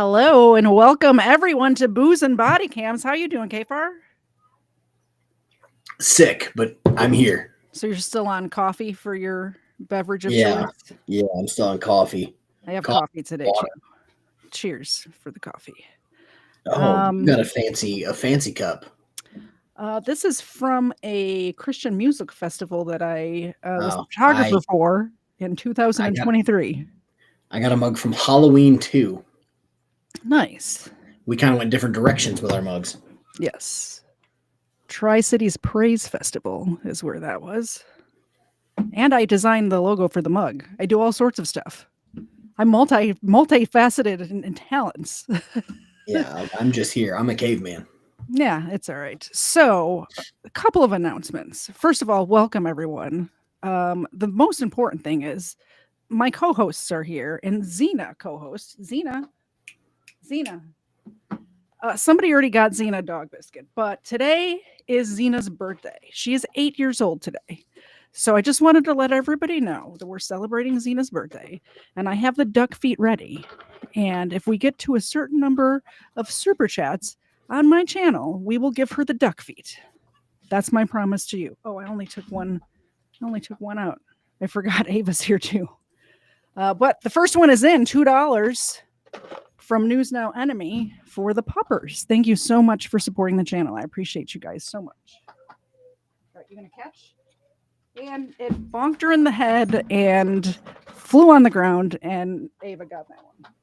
Hello and welcome everyone to Booze and Bodycams. How you doing, KFARR? Sick, but I'm here. So you're still on coffee for your beverage of Yeah, choice? yeah, I'm still on coffee. I have coffee today water. too. Cheers for the coffee. Oh, you got a fancy cup. This is from a Christian music festival that I was a Oh, photographer for in 2023. I got a mug from Halloween too. Nice. We kind of went different directions with our mugs. Yes. Tri-Cities Praise Festival is where that was. And I designed the logo for the mug. I do all sorts of stuff. I'm multifaceted in talents. Yeah, I'm just here. I'm a caveman. Yeah, it's all right. So, a couple of announcements. First of all, welcome everyone. The most important thing is my co-hosts are here, and Xena co-host. Xena. Somebody already got Xena a dog biscuit, but today is Xena's birthday. She is 8 years old today. So I just wanted to let everybody know that we're celebrating Xena's birthday, and I have the duck feet ready. And if we get to a certain number of super chats on my channel, we will give her the duck feet. That's my promise to you. Oh, I only took one out. I forgot Ava's here too. But the first one is in $2 from News Now Enemy for the puppers. Thank you so much for supporting the channel. I appreciate you guys so much. All right, you gonna catch? And it bonked her in the head and flew on the ground, and Ava got that one.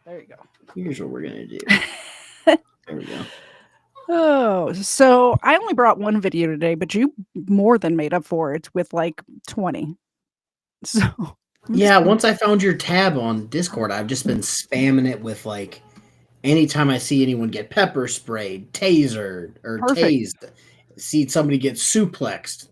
There you go. Here's what we're gonna do. There we go. Oh, so I only brought one video today, but you more than made up for it with like 20. So yeah, once I found your tab on Discord, I've just been spamming it with like anytime I see anyone get pepper sprayed, tasered, or tased, see somebody get suplexed.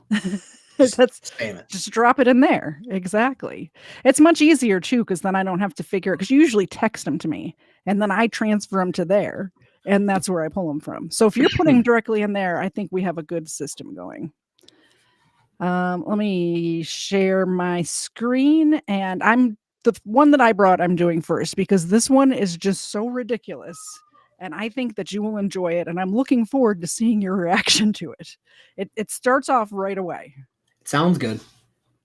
Spam it. Just drop it in there. Exactly. It's much easier too, because then I don't have to figure it, because you usually text them to me and then I transfer them to there, and that's where I pull them from. So if you're putting them directly in there, I think we have a good system going. Let me share my screen, and I'm the one that I brought I'm doing first, because this one is just so ridiculous. And I think that you will enjoy it, and I'm looking forward to seeing your reaction to it. It starts off right away. Sounds good.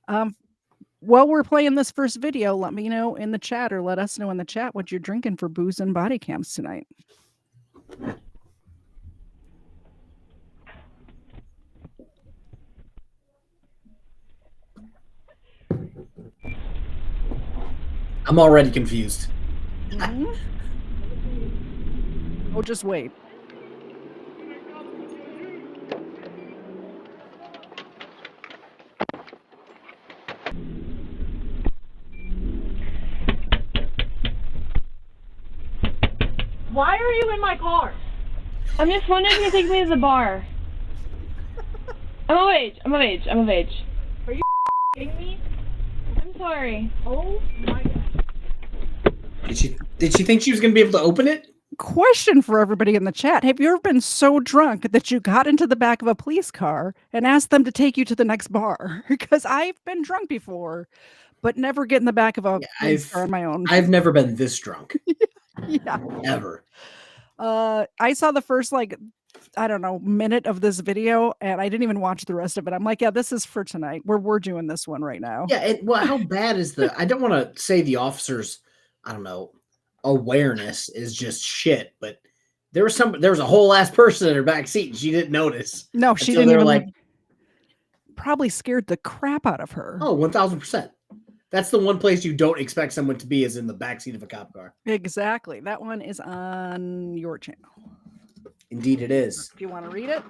While we're playing this first video, let me know in the chat, or let us know in the chat what you're drinking for booze and body cams tonight. I'm already confused. Mm-hmm. Oh, just wait. Why are you in my car? I'm just wondering if you take me to the bar. I'm of age. Are you kidding me? I'm sorry. Oh my god. Did she think she was gonna be able to open it? Question for everybody in the chat. Have you ever been so drunk that you got into the back of a police car and asked them to take you to the next bar? Because I've been drunk before, but never get in the back of a police car on my own. I've never been this drunk. Yeah. Ever. I saw the first, like, I don't know, minute of this video, and I didn't even watch the rest of it. I'm like, yeah, this is for tonight. We're doing this one right now. Yeah, well, how bad is I don't want to say the officers, I don't know, awareness is just shit, but there was a whole ass person in her back seat and she didn't notice. No, she didn't even, like, probably scared the crap out of her. Oh, 1000%. That's the one place you don't expect someone to be, is in the backseat of a cop car. Exactly. That one is on your channel. Indeed it is. Do you want to read it?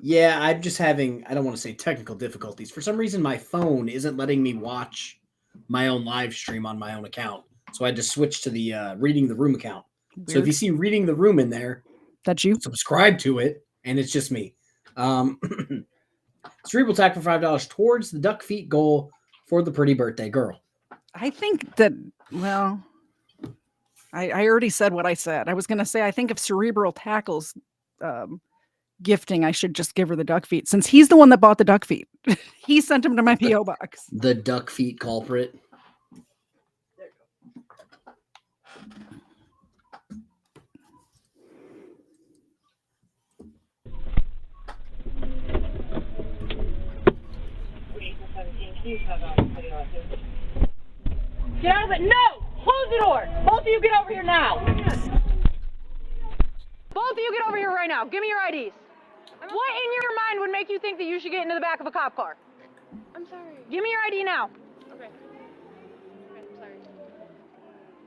Yeah, I'm just having, I don't want to say technical difficulties. For some reason, my phone isn't letting me watch my own live stream on my own account. So I had to switch to the Reading the Room account. Weird. So if you see Reading the Room in there, that's you. Subscribe to it, and it's just me. Cerebral Tack for $5 towards the duck feet goal for the pretty birthday girl. I think that, well, I already said what I said. I was going to say, I think if Cerebral Tackle's gifting, I should just give her the duck feet, since he's the one that bought the duck feet. He sent them to my P.O. box. The duck feet culprit. Get out of it. No! Close the door. Both of you get over here now. Both of you get over here right now. Give me your IDs. What in your mind would make you think that you should get into the back of a cop car? I'm sorry. Give me your ID now. Okay. I'm sorry.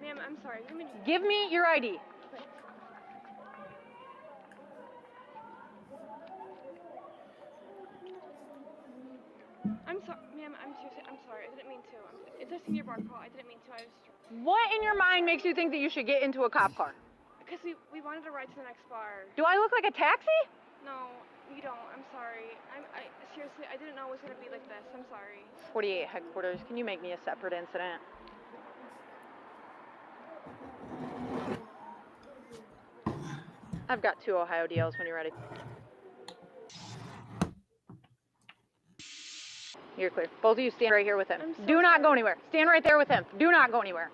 Ma'am, I'm sorry. Give me your ID. I'm sorry, ma'am. I'm sorry. I didn't mean to. It's a senior bar call. I didn't mean to. What in your mind makes you think that you should get into a cop car? Because we wanted to ride to the next bar. Do I look like a taxi? No, you don't. I'm sorry. I seriously, I didn't know it was gonna be like this. I'm sorry. 48 headquarters. Can you make me a separate incident? I've got 2 Ohio DLs when you're ready. You're clear. Both of you stand right here with him. Do not go anywhere. Stand right there with him. Do not go anywhere.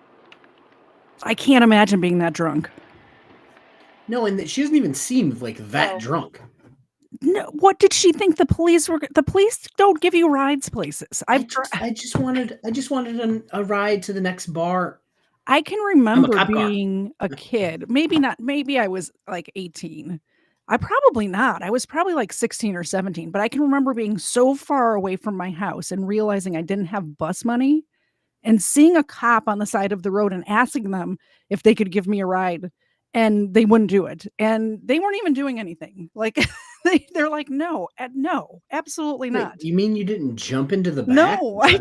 I can't imagine being that drunk. No, and she doesn't even seem like that drunk. No, what did she think the police were? The police don't give you rides places. I just wanted a ride to the next bar. I can remember being a kid. Maybe not. Maybe I was like 18. I probably not. I was probably like 16 or 17. But I can remember being so far away from my house and realizing I didn't have bus money, and seeing a cop on the side of the road and asking them if they could give me a ride, and they wouldn't do it. And they weren't even doing anything. Like they're like, no, absolutely not. Wait, you mean you didn't jump into the back? No, I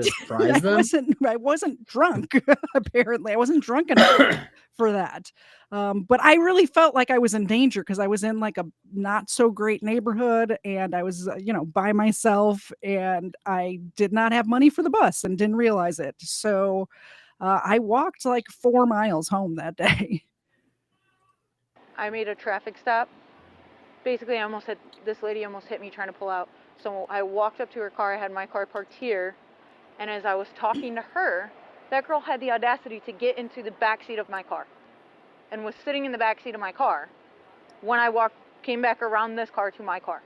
wasn't drunk. Apparently I wasn't drunk enough for that. But I really felt like I was in danger because I was in like a not so great neighborhood, and I was, by myself, and I did not have money for the bus and didn't realize it. So I walked like 4 miles home that day. I made a traffic stop. Basically, this lady almost hit me trying to pull out. So I walked up to her car. I had my car parked here. And as I was talking to her, that girl had the audacity to get into the back seat of my car and was sitting in the back seat of my car when I came back around this car to my car.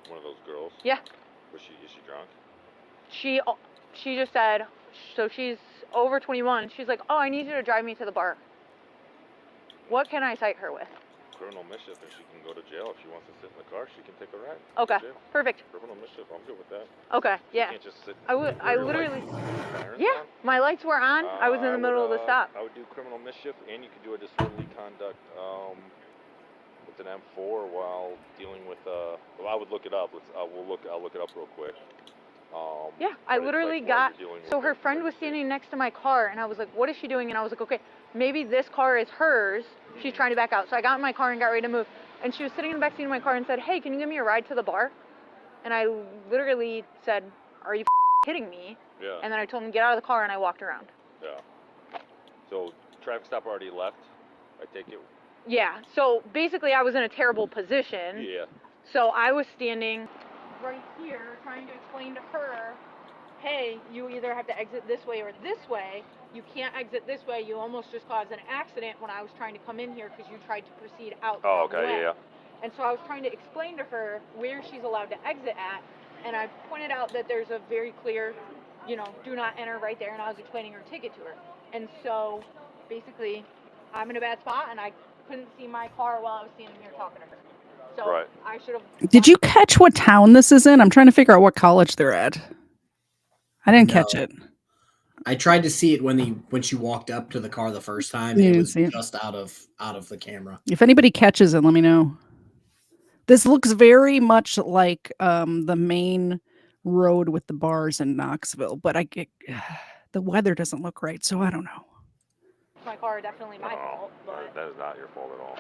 One of those girls? Yeah. Is she drunk? She just said, so she's over 21. She's like, oh, I need you to drive me to the bar. What can I cite her with? Criminal mischief, and she can go to jail. If she wants to sit in the car, she can take a ride. Okay, perfect. Criminal mischief, I'm good with that. Okay, yeah. You can't just sit. I literally. Yeah, my lights were on. I was in the middle of the stop. I would do criminal mischief, and you could do a disorderly conduct with an M4 while dealing with. Well, I would look it up. I'll look it up real quick. Yeah, I literally so her friend was standing next to my car, and I was like, what is she doing? And I was like, okay, maybe this car is hers. She's trying to back out. So I got in my car and got ready to move. And she was sitting in the backseat of my car and said, hey, can you give me a ride to the bar? And I literally said, are you kidding me? Yeah. And then I told him to get out of the car, and I walked around. Yeah. So traffic stop already left, I take it? Yeah. So basically I was in a terrible position. Yeah. So I was standing right here trying to explain to her, hey, you either have to exit this way or this way. You can't exit this way. You almost just caused an accident when I was trying to come in here because you tried to proceed out. Oh, okay, yeah. And so I was trying to explain to her where she's allowed to exit at, and I pointed out that there's a very clear, do not enter right there, and I was explaining her ticket to her. And so basically I'm in a bad spot, and I couldn't see my car while I was standing here talking to her. So right. I should have. Did you catch what town this is in? I'm trying to figure out what college they're at. I didn't catch it. I tried to see it when she walked up to the car the first time. It was just out of the camera. If anybody catches it, let me know. This looks very much like the main road with the bars in Knoxville, but the weather doesn't look right, so I don't know. My car, definitely my fault. But that is not your fault at all.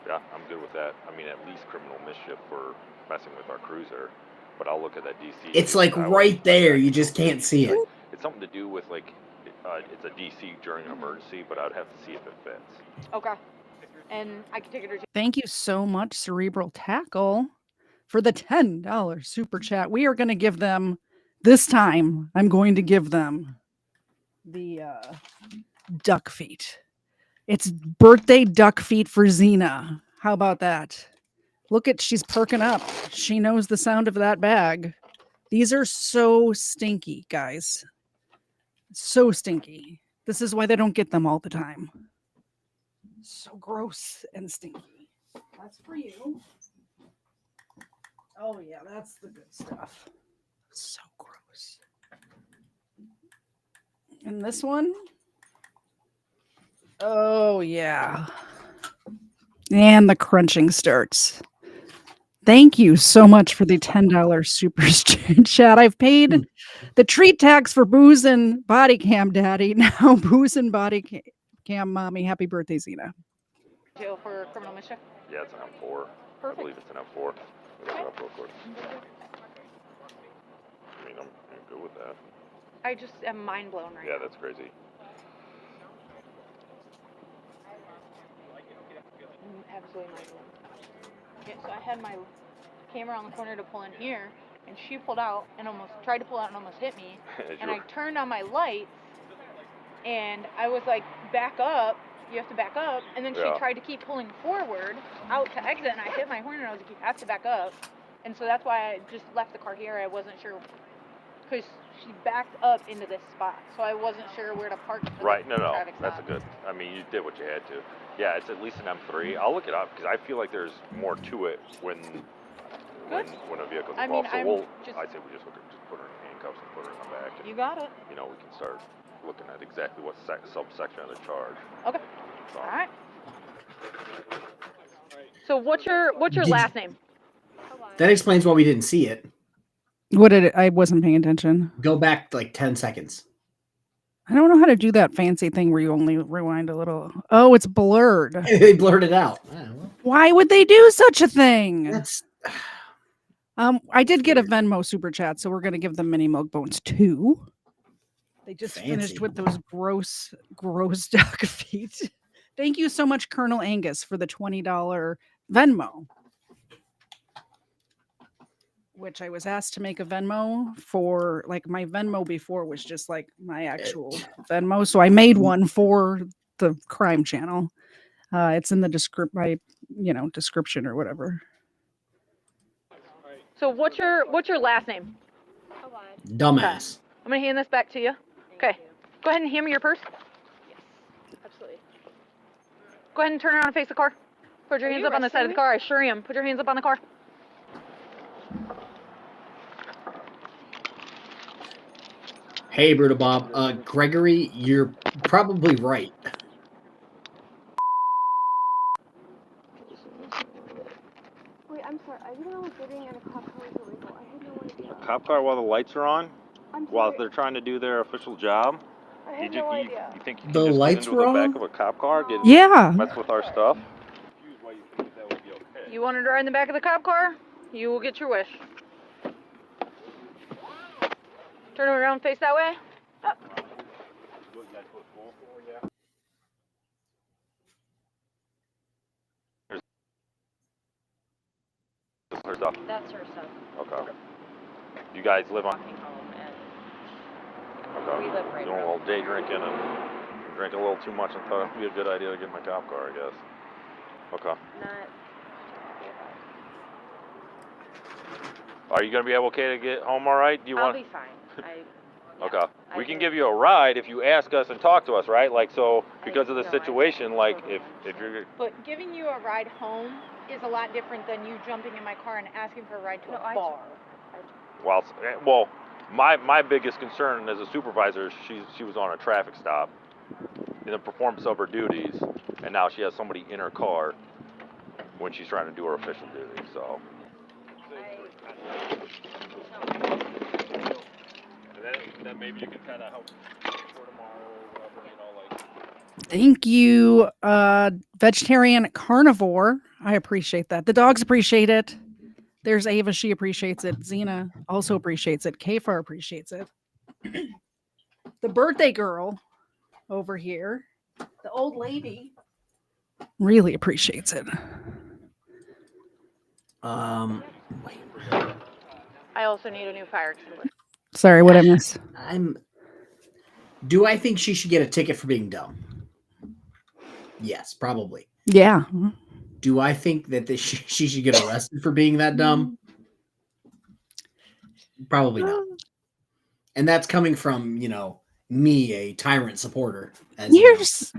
Yeah, I'm good with that. I mean, at least criminal mischief for messing with our cruiser. But I'll look at that DC. It's like right there. You just can't see it. It's something to do with it's a DC during an emergency, but I'd have to see if it fits. Okay. And I can take it or Thank you so much, Cerebral Tackle, for the $10 super chat. We are going to give them, this time, I'm going to give them the duck feet. It's birthday duck feet for Xena. How about that? Look she's perking up. She knows the sound of that bag. These are so stinky, guys. So stinky. This is why they don't get them all the time. So gross and stinky. That's for you. Oh yeah, that's the good stuff. So gross. And this one? Oh yeah. And the crunching starts. Thank you so much for the $10 super chat. I've paid the treat tax for booze and Bodycam daddy. Now booze and Bodycam mommy. Happy birthday, Zena. Jail for criminal mischief. Yeah, it's an M4. Perfect. I believe it's an M4. Look it up real quick. I mean, I'm good with that. I just am mind blown right Yeah, now. that's crazy. Absolutely mind blown. Yeah, so I had my camera on the corner to pull in here, and she pulled out and almost tried to pull out and almost hit me. And I turned on my lights, and I was like, back up. You have to back up. And then she tried to keep pulling forward out to exit, and I hit my horn, and I was like, you have to back up. And so that's why I just left the car here. I wasn't sure, because she backed up into this spot, so I wasn't sure where to park. Right, no, that's a good, I mean, you did what you had to. Yeah, it's at least an M3. I'll look it up, because I feel like there's more to it when a vehicle's involved. So I'd say we just put her in handcuffs and put her in the back. And, you got it. You know, we can start looking at exactly what subsection of the charge. Okay. So. All right. So what's your last name? That explains why we didn't see it. What did it? I wasn't paying attention. Go back like 10 seconds. I don't know how to do that fancy thing where you only rewind a little. Oh, it's blurred. They blurred it out. Why would they do such a thing? That's. I did get a Venmo super chat, so we're gonna give them mini milk bones too. They just finished with those gross dog feet. Thank you so much, Colonel Angus, for the $20 Venmo. Which I was asked to make a Venmo for, like, my Venmo before was just like my actual Venmo. So I made one for the crime channel. It's in the description or whatever. So what's your last name? Dumbass. I'm gonna hand this back to you. Okay. Go ahead and hand me your purse. Yes, absolutely. Go ahead and turn around and face the car. Put your hands up on the side of the car. I sure am. Put your hands up on the car. Hey, Brutal Bob. Gregory, you're probably right. Wait, I'm sorry. I didn't know getting in a cop car was illegal. I had no idea. A cop car while the lights are on? I'm while sorry. they're trying to do their official job? I had no idea. You think you The can just lights get into were the on? back of a cop car, mess with our stuff? You wanted to ride in the back of the cop car? You will get your wish. Turn around, face that way. Up. Her stuff. That's her stuff. Okay. You guys live on? Walking home, and Okay. we live right Doing a around little day drinking and drank a little too much and thought it'd be a good idea to get my cop car, I guess. Okay. not. Are you gonna be okay to get home all right? Do you I'll want? be fine. Okay. We can give you a ride if you ask us and talk to us, right? Like, so because of the situation, like if you're. But giving you a ride home is a lot different than you jumping in my car and asking for a ride to a bar. Well, my biggest concern as a supervisor, she was on a traffic stop in the performance of her duties, and now she has somebody in her car when she's trying to do her official duty. So. Then maybe you can kind of help for tomorrow or whatever, you know, like. Thank you, vegetarian carnivore. I appreciate that. The dogs appreciate it. There's Ava, she appreciates it. Xena also appreciates it. KFARR appreciates it. The birthday girl over here, the old lady, really appreciates it. Wait. I also need a new fire extinguisher. Sorry, what I missed? Do I think she should get a ticket for being dumb? Yes, probably. Yeah. Do I think that she should get arrested for being that dumb? Probably not. And that's coming from, me, a tyrant supporter. Here's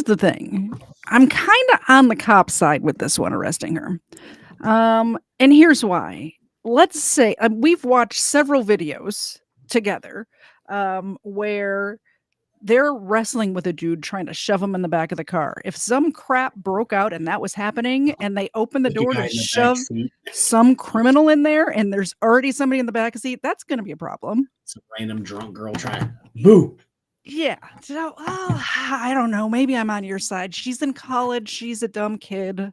the thing. I'm kind of on the cop side with this one, arresting her. And here's why. Let's say we've watched several videos together where they're wrestling with a dude trying to shove him in the back of the car. If some crap broke out and that was happening and they opened the door to shove some criminal in there and there's already somebody in the back seat, that's going to be a problem. Some random drunk girl trying. Boo! Yeah. So, I don't know. Maybe I'm on your side. She's in college. She's a dumb kid.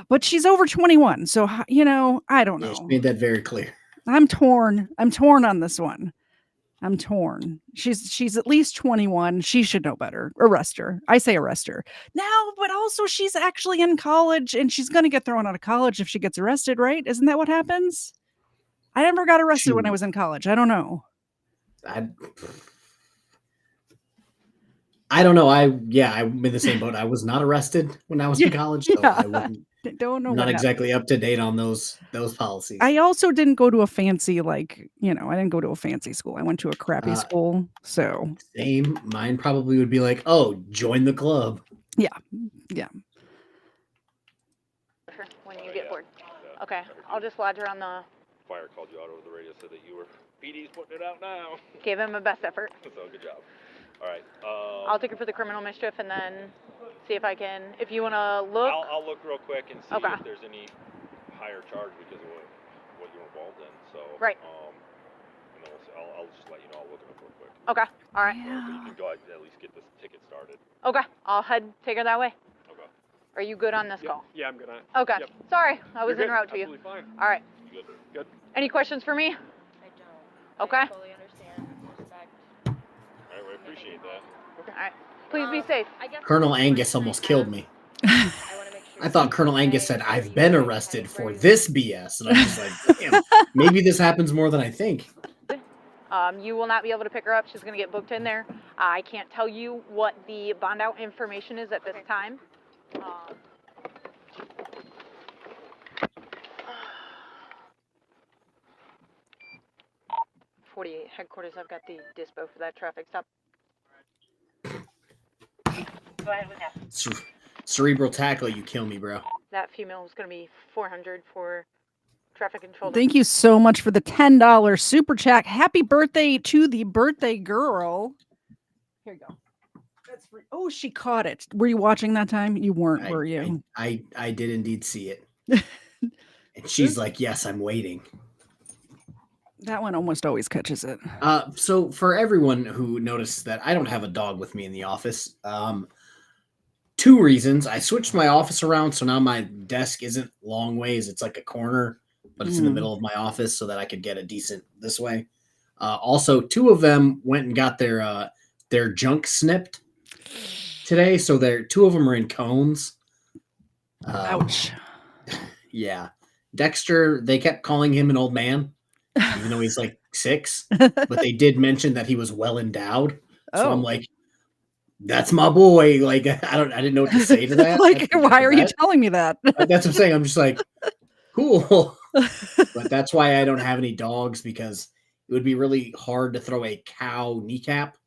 But she's over 21. So, I don't know. She made that very clear. I'm torn. I'm torn on this one. I'm torn. She's at least 21. She should know better. Arrest her. I say arrest her. Now, but also she's actually in college and she's going to get thrown out of college if she gets arrested, right? Isn't that what happens? I never got arrested when I was in college. I don't know. I don't know. I'm in the same boat. I was not arrested when I was in college. So I don't know. Not exactly up to date on those policies. I also didn't go to a fancy, I didn't go to a fancy school. I went to a crappy school. So same. Mine probably would be like, oh, join the club. Yeah. When you get bored. Okay, I'll just lodge her on the... Fire called you out over the radio, said that you were... PD's putting it out now. Gave him a best effort. So, good job. All right. I'll take her for the criminal mischief and then see if I can... If you want to look... I'll look real quick and see if there's any higher charge because of what you're involved in. So, right. And then I'll just let you know. I'll look it up real quick. Okay. All right. Yeah. You can go ahead and at least get this ticket started. Okay. I'll take her that way. Okay. Are you good on this call? Yeah, I'm good on it. Okay. Yep. Sorry, I was en route to you. Absolutely fine. All right. You good? Any questions for me? I don't. Okay. I totally understand. Respect. All right, we appreciate that. Okay. All right. Please be safe. Colonel Angus almost killed me. I thought Colonel Angus said, I've been arrested for this BS. And I'm just like, damn, maybe this happens more than I think. You will not be able to pick her up. She's going to get booked in there. I can't tell you what the bond out information is at this time. 48 headquarters, I've got the dispo for that traffic stop. Go ahead with that. Cerebral tackle, you kill me, bro. That female is going to be 400 for traffic control. Thank you so much for the $10 super chat. Happy birthday to the birthday girl. Here you go. That's free. Oh, she caught it. Were you watching that time? You weren't, were you? I did indeed see it. And she's like, yes, I'm waiting. That one almost always catches it. So for everyone who noticed that I don't have a dog with me in the office, 2 reasons. I switched my office around, so now my desk isn't long ways. It's like a corner, but it's in the middle of my office so that I could get a decent this way. Also, 2 of them went and got their junk snipped today, so 2 of them are in cones. Ouch. Yeah. Dexter, they kept calling him an old man, even though he's like 6, but they did mention that he was well endowed. So I'm like, that's my boy. Like, I didn't know what to say to that. Like, why are you telling me that? That's what I'm saying. I'm just like, cool. But that's why I don't have any dogs, because it would be really hard to throw a cow kneecap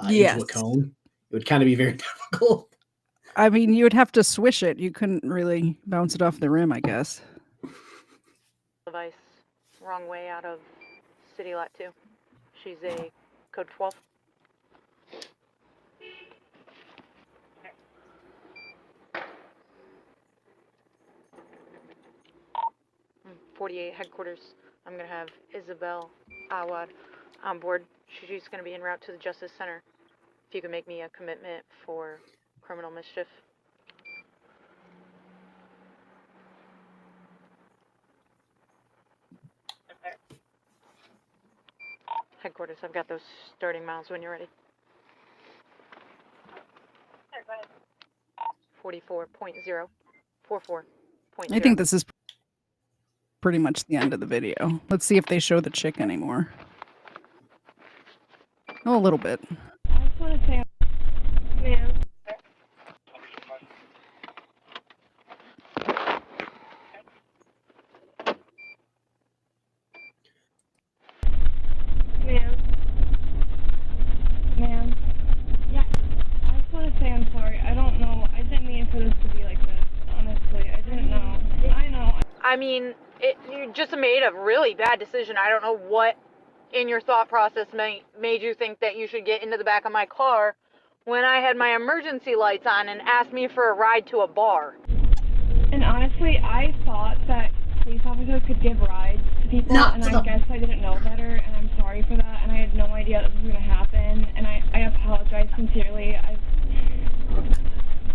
into a cone. It would kind of be very difficult. I mean, you would have to swish it. You couldn't really bounce it off the rim, I guess. Device, wrong way out of City Lot 2. She's a code 12. 48 headquarters. I'm going to have Isabel Awad on board. She's going to be en route to the Justice Center. If you can make me a commitment for criminal mischief. Headquarters, I've got those starting miles when you're ready. 44.0. 44.0. I think this is pretty much the end of the video. Let's see if they show the chick anymore. Oh, a little bit. I just want to say, man. I mean, you just made a really bad decision. I don't know what in your thought process made you think that you should get into the back of my car when I had my emergency lights on and asked me for a ride to a bar. And honestly, I thought that police officers could give rides to people, and I guess I didn't know better, and I'm sorry for that, and I had no idea this was going to happen, and I apologize sincerely.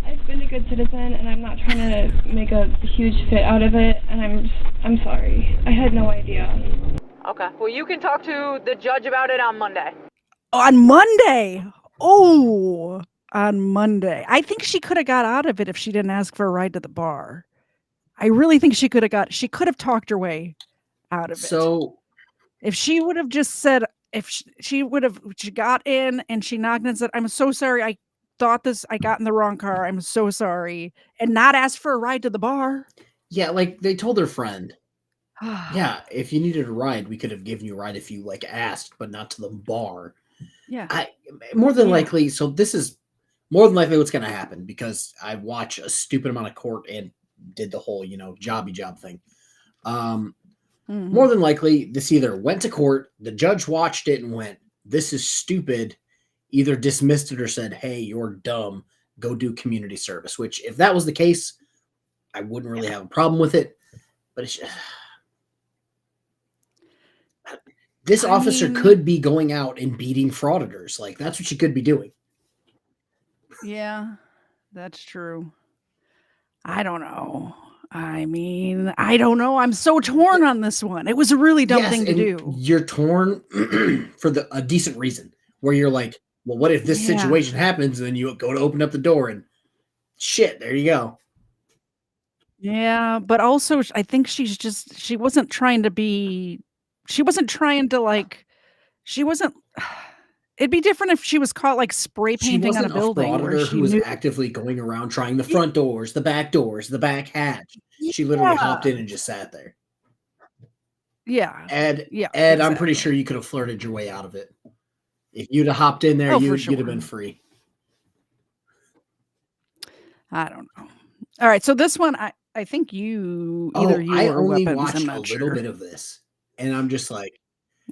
I've been a good citizen, and I'm not trying to make a huge fit out of it, and I'm sorry. I had no idea. Okay, well, you can talk to the judge about it on Monday. On Monday? Oh, on Monday. I think she could have got out of it if she didn't ask for a ride to the bar. I really think she could have talked her way out of it. So if she would have just said, she got in and she knocked and said, I'm so sorry. I got in the wrong car. I'm so sorry. And not ask for a ride to the bar. Yeah, like they told her friend, yeah, if you needed a ride, we could have given you a ride if you like asked, but not to the bar. Yeah. More than likely, so this is more than likely what's going to happen because I watch a stupid amount of court and did the whole, jobby job thing. More than likely, this either went to court, the judge watched it and went, this is stupid, either dismissed it or said, hey, you're dumb, go do community service, which if that was the case, I wouldn't really have a problem with it. But it's just, this officer could be going out and beating frauditors. Like, that's what she could be doing. Yeah, that's true. I don't know. I mean, I don't know. I'm so torn on this one. It was a really dumb thing to do. You're torn for a decent reason, where you're like, well, what if this situation happens? And then you go to open up the door and shit, there you go. Yeah, but also I think she wasn't trying to it'd be different if she was caught like spray painting on a building. Who was actively going around trying the front doors, the back hatch. She literally hopped in and just sat there. Yeah. Ed, exactly. I'm pretty sure you could have flirted your way out of it. If you'd have hopped in there, you'd have been free. I don't know. All right, so this one, I think you I only watched a little bit of this, and I'm just like,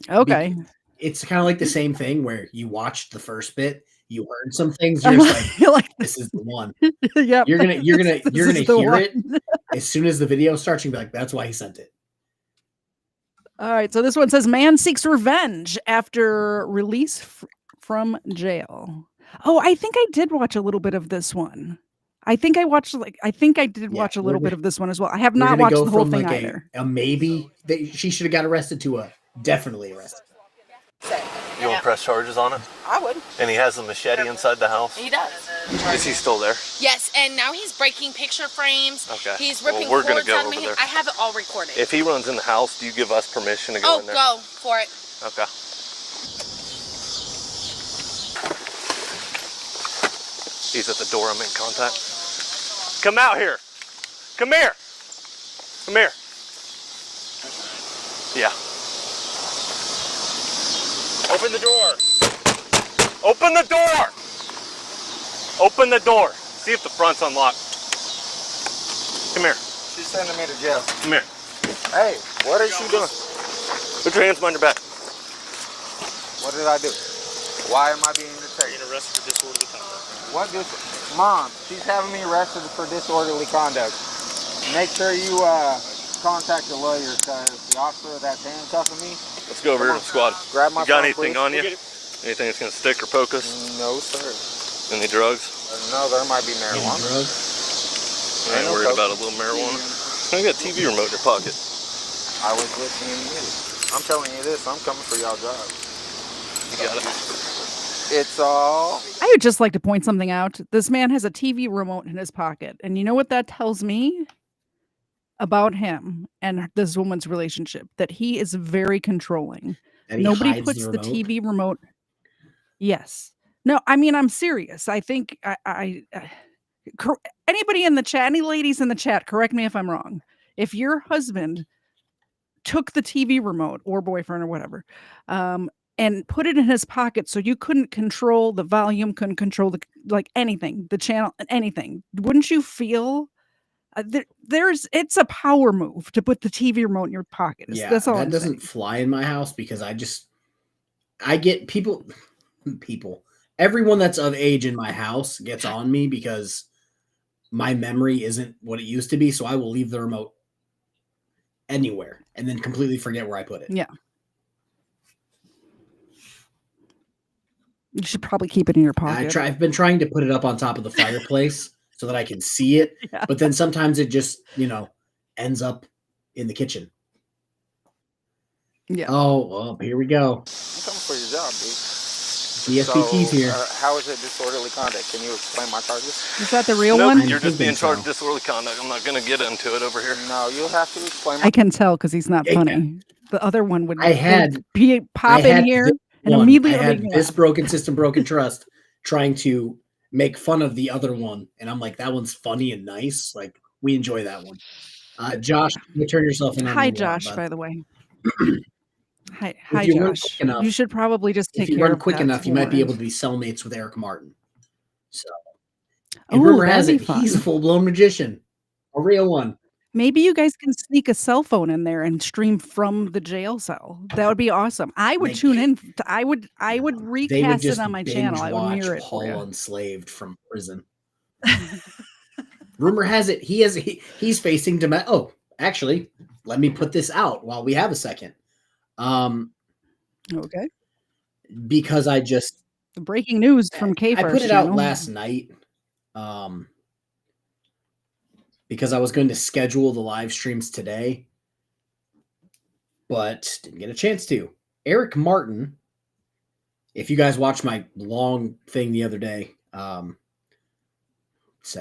okay. It's kind of like the same thing where you watched the first bit, you heard some things, you're just like, this is the one. Yeah, you're gonna hear it as soon as the video starts. You'll be like, that's why he sent it. All right, so this one says, man seeks revenge after release from jail. Oh, I think I did watch a little bit of this one. I think I did watch a little bit of this one as well. I have not watched the whole thing either. A maybe she should have got arrested to a definitely arrested. You want to press charges on him? I would. And he has a machete inside the house? He does. Is he still there? Yes, and now he's breaking picture frames. Okay. He's ripping we're gonna cords go out of over me. there. I have it all recorded. If he runs in the house, do you give us permission to go in there? Go for it. Okay. He's at the door. I'm in contact. Come out here. Come here. Come here. Yeah. Open the door. Open the door. Open the door. See if the front's unlocked. Come here. She's sending me to jail. Come here. Hey, what is she doing? Put your hands behind your back. What did I do? Why am I being detained? You're arrested for disorderly conduct. What Mom, she's having me arrested for disorderly conduct. Make sure you contact the lawyer because the officer that's handcuffing me. Let's go over here to the squad. Grab my You got phone, anything please. on you? Anything that's going to stick or poke us? No, sir. Any drugs? No, there might be marijuana. I ain't worried about a little marijuana. I got a TV remote in your pocket. I was listening to you. I'm telling you this, I'm coming for y'all job. You got it. It's all... I would just like to point something out. This man has a TV remote in his pocket. And you know what that tells me about him and this woman's relationship? That he is very controlling. Nobody puts the TV remote. Yes. No, I mean, I'm serious. I think anybody in the chat, any ladies in the chat, correct me if I'm wrong. If your husband took the TV remote or boyfriend or whatever, and put it in his pocket so you couldn't control the volume, couldn't control anything, the channel, anything, wouldn't you feel It's a power move to put the TV remote in your pocket. Yeah, That's all that I'm doesn't saying. fly in my house because I get people, everyone that's of age in my house gets on me because my memory isn't what it used to be. So I will leave the remote anywhere and then completely forget where I put it. Yeah. You should probably keep it in your pocket. I've been trying to put it up on top of the fireplace so that I can see it, Yeah. but then sometimes it just, ends up in the kitchen. Yeah. Oh, well, here we go. I'm coming for your job, dude. DSPT's here. How is it disorderly conduct? Can you explain my charges? Is that the real Nope, one? you're just being thinking so. charged disorderly conduct. I'm not going to get into it over here. No, you'll have to explain. I can tell because he's not Yeah. funny. The other one would I had pop in here and I immediately had make me this laugh. broken system, broken trust, trying to make fun of the other one, and I'm like, that one's funny and nice. Like, we enjoy that one. Josh, you turn yourself in. On Hi, your Josh. walk, By the way. Hi, you run Josh. quick enough- You should probably just take If you care run of quick that enough, you might be for able to us. be cellmates with Eric Martin. So, and Oh, rumor has that'd it be he's a fun. full-blown magician, a real one. Maybe you guys can sneak a cell phone in there and stream from the jail cell. That would be awesome. I would They tune in. can't- I would They would recast it just on my binge channel. I would watch mirror it for Paul you. Unslaved from prison. Rumor has it he's facing domestic. Oh, actually, let me put this out while we have a second. Okay. Because I just The breaking news from I KFARR's put it channel. out last night. Because I was going to schedule the live streams today, but didn't get a chance to. Eric Martin, if you guys watched my long thing the other day, that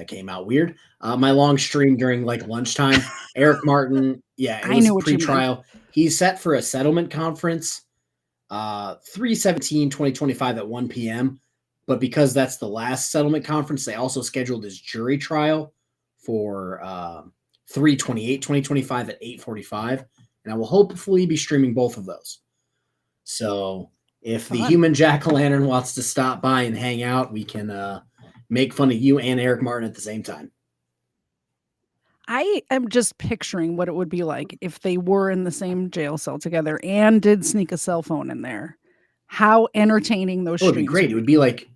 came out weird. My long stream during like lunchtime. Eric Martin, yeah, it I was knew what you meant. pre-trial. He's set for a settlement conference, 3/17/2025 at 1 p.m. But because that's the last settlement conference, they also scheduled his jury trial for 3/28/2025 at 8:45, and I will hopefully be streaming both of those. So if the human jack-o'-lantern wants to stop by and hang out, we can make fun of you and Eric Martin at the same time. I am just picturing what it would be like if they were in the same jail cell together and did sneak a cell phone in there. How entertaining those It would be streams great. It would be like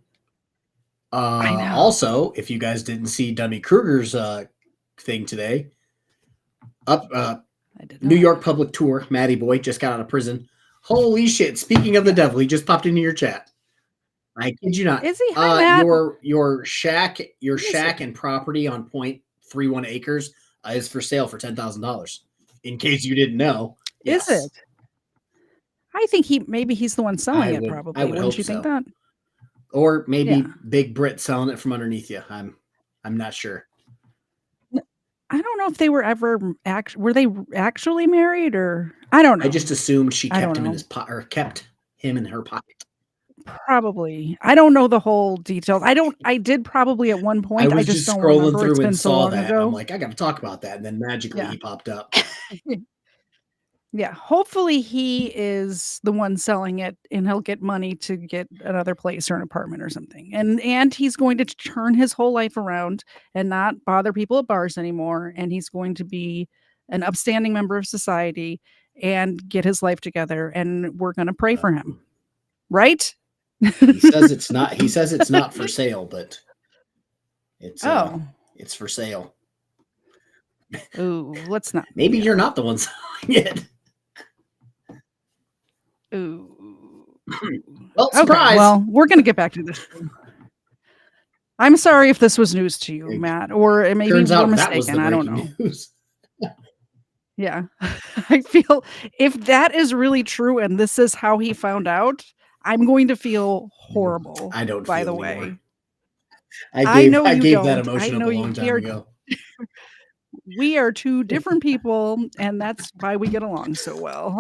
I know. also, if you guys didn't see Dummy Kruger's thing today, I did New not. York public tour, Matty Boy just got out of prison. Holy shit, speaking of the devil, he just popped into your chat. I kid you not. Is he? Hi, Matt. Your shack and property on 0.31 acres is for sale for $10,000. In case you didn't know. Is Yes. it? I think maybe he's the one selling it. I Probably. would Wouldn't hope you think so. that? Or maybe Yeah. Big Brit selling it from underneath you. I'm not sure. I don't know if they were ever were they actually married or I don't know. I just assumed she I kept don't him in know. his or kept him in her pocket. Probably. I don't know the whole details. I did probably at one point. I was just just don't scrolling remember. It's through been and so saw long that. ago. I'm like, I got to talk about that, and then magically Yeah. he popped up. Yeah, hopefully he is the one selling it and he'll get money to get another place or an apartment or something. And he's going to turn his whole life around and not bother people at bars anymore. And he's going to be an upstanding member of society and get his life together. And we're going to pray for him. Right? He says it's not. He says it's not for sale, but it's it's for sale. Ooh, let's not. Maybe you're not the one selling it. Ooh. Well, Okay, surprise. well, we're going to get back to this. I'm sorry if this was news to you, Matt, or maybe Turns we're out that was mistaken. the I don't breaking know. news. Yeah. I feel if that is really true and this is how he found out, I'm going to feel horrible. I don't. By feel the anymore. way, I know you gave that don't. emotion I up know a long you time are- ago. We are two different people, and that's why we get along so well.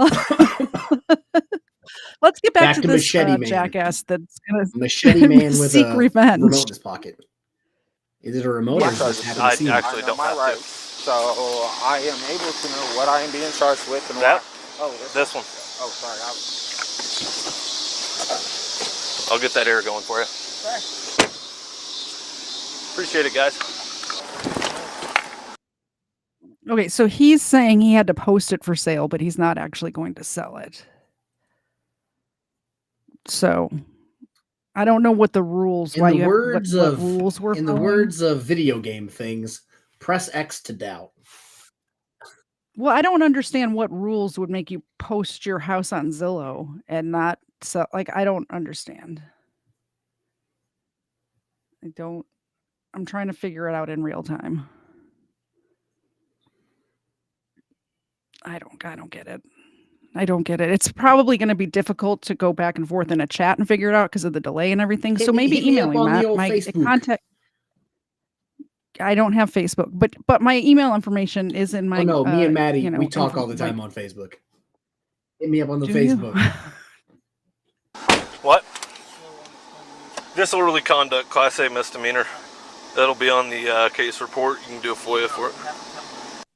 Let's get back to this Machete Man. jackass that's gonna Machete Man with seek a revenge. remote in his pocket. Is it a remote? Yeah. Or is it just happen I to see him? actually I know don't my have to. rights, so I am able to know what I am being charged with and That? what. Oh, This one. Oh, sorry. I'll get that air going for you. Okay. Appreciate it, guys. Okay, so he's saying he had to post it for sale, but he's not actually going to sell it. So I don't know what the rules. In Why the you words have, what of rules were in the following. words of video game things, press X to doubt. Well, I don't understand what rules would make you post your house on Zillow and not sell. Like, I don't understand. I'm trying to figure it out in real time. I don't get it. I don't get it. It's probably going to be difficult to go back and forth in a chat and figure it out because of the delay and everything. So maybe hit me up emailing on the old my Facebook. contact. I don't have Facebook, but my email information is in my. Oh no, me and Maddie, you know, we talk all the time on Facebook. Hit me up on the Facebook. What? Disorderly conduct, Class A misdemeanor. That'll be on the case report. You can do a FOIA for it.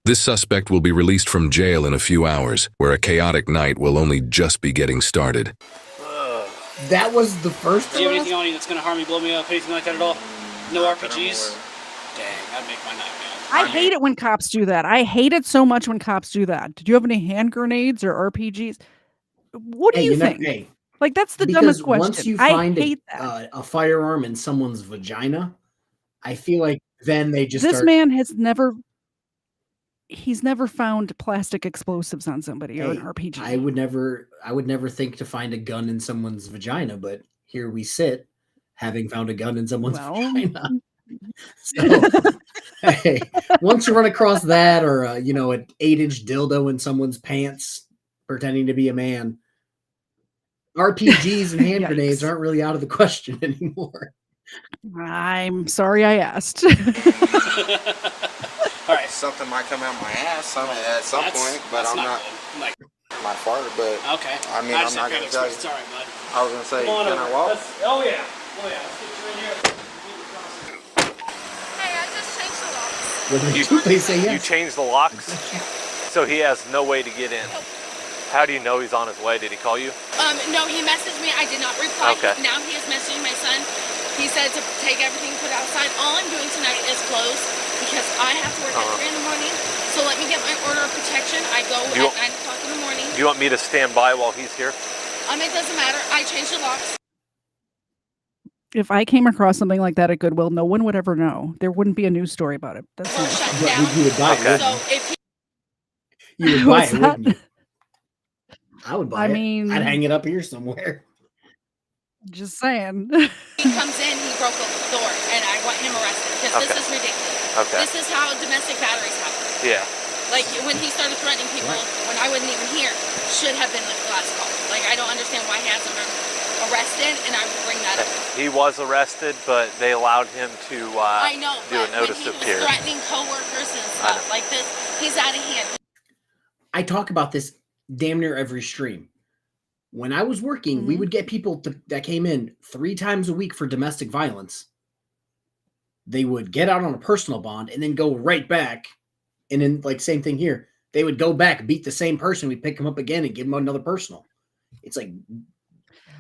This suspect will be released from jail in a few hours, where a chaotic night will only just be getting started. That was the first. Do you have anything on you that's going to harm me, blow me up, anything like that at all? No RPGs? Dang, that'd make my night, man. I hate it when cops do that. I hate it so much when cops do that. Did you have any hand grenades or RPGs? What do you think? Like, that's the dumbest question. Once you find a firearm in someone's vagina, I feel like then they just man has never. He's never found plastic explosives on somebody or an RPG. I would never think to find a gun in someone's vagina, but here we sit, having found a gun in someone's vagina. So, hey, once you run across that, or an 8-inch dildo in someone's pants, pretending to be a man, RPGs and hand grenades aren't really out of the question anymore. I'm sorry I asked. All right, something might come out my ass at some point, but I'm not like my fart. But okay, I mean, I'm not gonna judge. It's all right, bud. I was gonna say, can I walk? Oh yeah, let's get you in here. Hey, I just changed the locks. When they do, they say yes. You changed the locks, so he has no way to get in. How do you know he's on his way? Did he call you? No, he messaged me. I did not reply. Okay. Now he is messaging my son. He said to take everything, put it outside. All I'm doing tonight is close because I have to work at 3 in the morning. So let me get my order of protection. I go at 9 o'clock in the morning. Do you want me to stand by while he's here? It doesn't matter. I changed the locks. If I came across something like that at Goodwill, no one would ever know. There wouldn't be a news story about it. That's Or shut down. You would buy it. So if You would buy it, wouldn't you? I would buy it. I mean, I'd hang it up here somewhere. Just saying. he comes in, he broke the door, and I want him arrested because this is ridiculous. Okay. This is how domestic batteries happen. Yeah. Like when he started threatening people when I wasn't even here, should have been the last call. Like I don't understand why he hasn't been arrested, and I would bring that up. He was arrested, but they allowed him to I know, do a notice when of he was appearance. threatening coworkers and stuff like this, he's out of hand. I talk about this damn near every stream. When I was working, we would get people that came in 3 times a week for domestic violence. They would get out on a personal bond and then go right back. And then, like, same thing here. They would go back, beat the same person. We'd pick them up again and give them another personal. It's like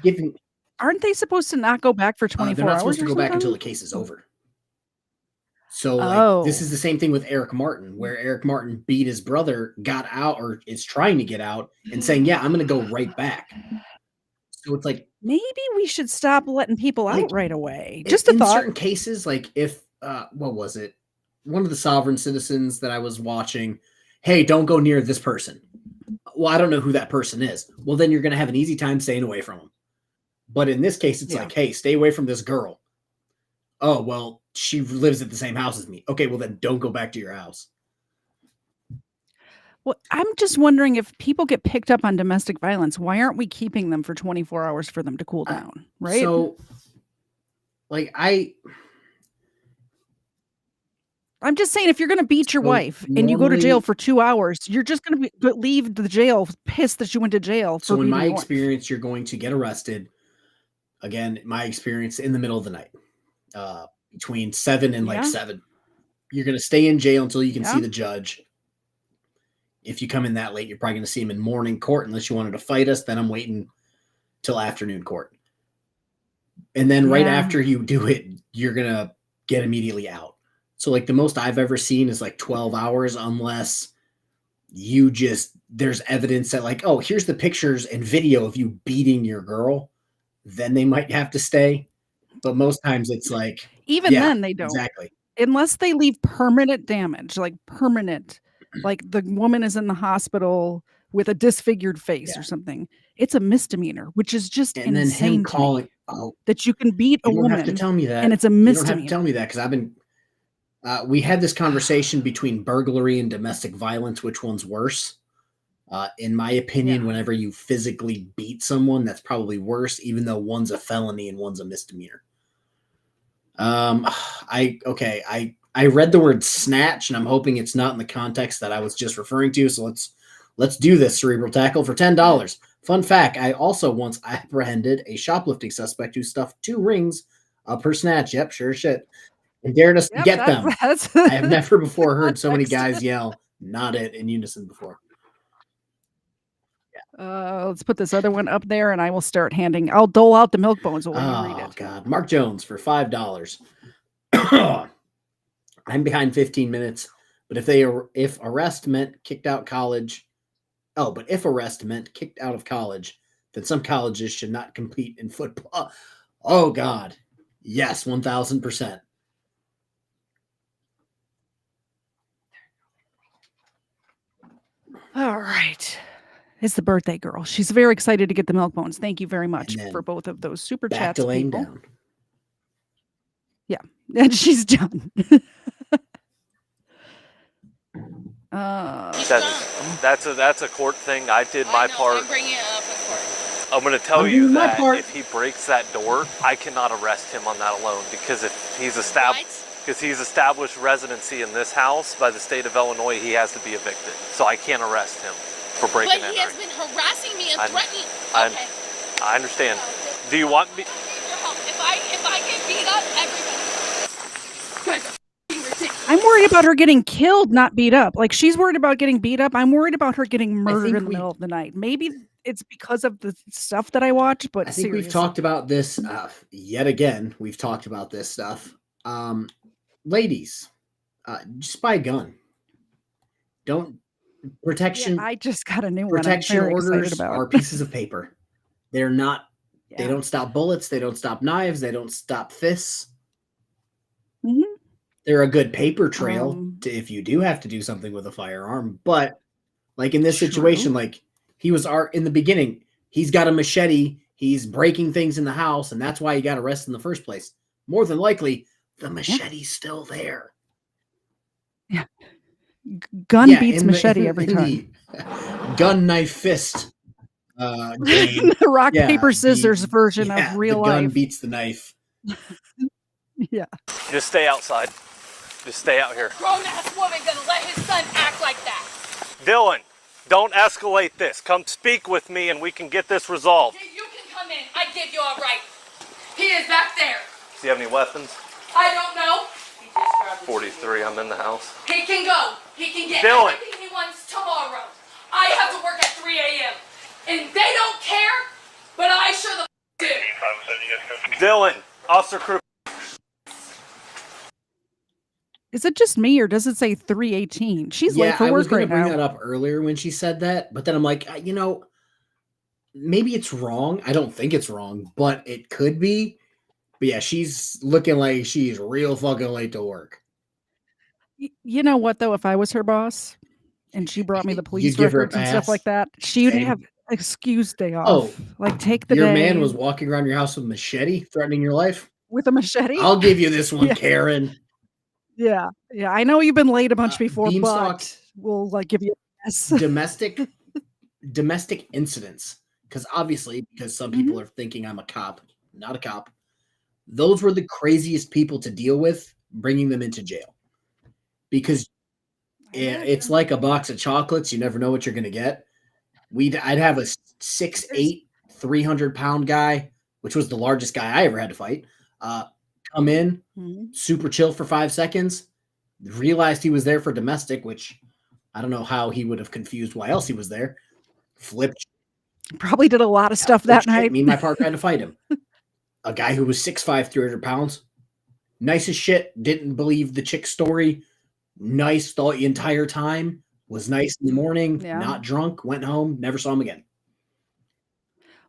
giving. Aren't they supposed to not go back for 24 hours? They're not supposed to go back until the case is over. So like, this is the same thing with Eric Martin, where Eric Martin beat his brother, got out, or is trying to get out, and saying, "Yeah, I'm going to go right back." So it's like maybe we should stop letting people out right away. Just in certain cases, like if what was it? One of the sovereign citizens that I was watching, hey, don't go near this person. Well, I don't know who that person is. Well, then you're going to have an easy time staying away from them. But in this case, it's like, hey, stay away from this girl. Oh, well, she lives at the same house as me. Okay, well, then don't go back to your house. Well, I'm just wondering if people get picked up on domestic violence, why aren't we keeping them for 24 hours for them to cool down? Right. So, like, I'm just saying, if you're going to beat your wife and you go to jail for 2 hours, you're just going to leave the jail pissed that you went to jail. So in my experience, you're going to get arrested. Again, my experience in the middle of the night, between 7 and 7. You're going to stay in jail until you can see the judge. If you come in that late, you're probably going to see him in morning court unless you wanted to fight us. Then I'm waiting till afternoon court. And then right after you do it, you're going to get immediately out. So like the most I've ever seen is like 12 hours, unless you just, there's evidence that like, oh, here's the pictures and video of you beating your girl. Then they might have to stay. But most times it's like, Even then they don't. Exactly. Unless they leave permanent damage, like permanent, like the woman is in the hospital with a disfigured face or something. It's a misdemeanor, which is just And then insane him to me, calling, that you can beat a you don't have to woman tell me that. and it's a You don't have to misdemeanor. tell me that because I've been, we had this conversation between burglary and domestic violence, which one's worse. In my opinion, whenever you physically beat someone, that's probably worse, even though one's a felony and one's a misdemeanor. I read the word snatch, and I'm hoping it's not in the context that I was just referring to. So let's do this, Cerebral Tackle, for $10. Fun fact: I also once apprehended a shoplifting suspect who stuffed 2 rings up her snatch. Yep, sure as shit, and dared us to get them. I have never before heard so many guys yell "not it" in unison before. Let's put this other one up there, and I will start handing. I'll dole out the milk bones while you read it. Oh God, Mark Jones for $5. I'm behind 15 minutes, but if arrest meant kicked out college, but if arrest meant kicked out of college, then some colleges should not compete in football. Oh God, yes, 1000%. All right. It's the birthday girl. She's very excited to get the milk bones. Thank you very much for both of those super Back chats, to laying people. down. Yeah, and she's done. That's a court thing. I did my part. I'm bringing it up in court. I'm going to tell you that if he breaks that door, I cannot arrest him on that alone, because if he's established residency in this house by the state of Illinois, he has to be evicted. So I can't arrest him for breaking But and he has entering. been harassing me and threatening. Okay. I understand. Do you want me? If I get beat up, everybody. I'm worried about her getting killed, not beat up. Like, she's worried about getting beat up. I'm worried about her getting murdered in the middle of the night. Maybe it's because of the stuff that I watch, but I think we've talked about this yet again. We've talked about this stuff. Ladies, just buy a gun. Don't protection. I just got a new one. Protection I'm very orders excited about. are pieces of paper. They're not. They don't stop bullets. They don't stop knives. They don't stop fists. Mm-hmm. They're a good paper trail if you do have to do something with a firearm. But like in this situation, like he was in the beginning, he's got a machete. He's breaking things in the house, and that's why he got arrested in the first place. More than likely, the machete's still there. Yeah. Gun beats machete every time. Gun, knife, fist. The rock, paper, scissors version of real the gun life. beats the knife. Yeah. Just stay outside. Just stay out here. Grown-ass woman gonna let his son act like that. Dylan, don't escalate this. Come speak with me and we can get this resolved. You can come in. I give you a right. He is back there. Do you have any weapons? I don't know. He just grabbed the 43, I'm in the house. He can go. He can get Dylan. everything he wants tomorrow. I have to work at 3 a.m. And they don't care, but I sure the do. Dylan, Officer Crew. Is it just me, or does it say 3:18? She's late for I was work going right to bring now. that up earlier when she said that, but then I'm like, maybe it's wrong. I don't think it's wrong, but it could be. But yeah, she's looking like she's real fucking late to work. You know what, though? If I was her boss and she brought me the police You'd give her a records and stuff pass? like that, she'd Same. have excuse day off. Oh, like take the your day. man was walking around your house with a machete, threatening your life? With a machete? I'll give you this one, Yeah. Karen. Yeah. I know you've been late a bunch before, Beanstalk. but we'll give you a yes. domestic incidents, because some people are thinking I'm a cop, not a cop. Those were the craziest people to deal with, bringing them into jail, because it's like a box of chocolates. You never know what you're going to get. I'd have a 6'8", 300-pound guy, which was the largest guy I ever had to fight, come in, super chill for 5 seconds, realized he was there for domestic, which I don't know how he would have confused why else he was there. Flipped. Probably did a lot of stuff that night. Me and my partner had to fight him. A guy who was 6'5", 300 pounds, Nice as shit. Didn't believe the chick story. Nice the entire time. Was nice in the morning. Yeah. Not drunk. Went home. Never saw him again.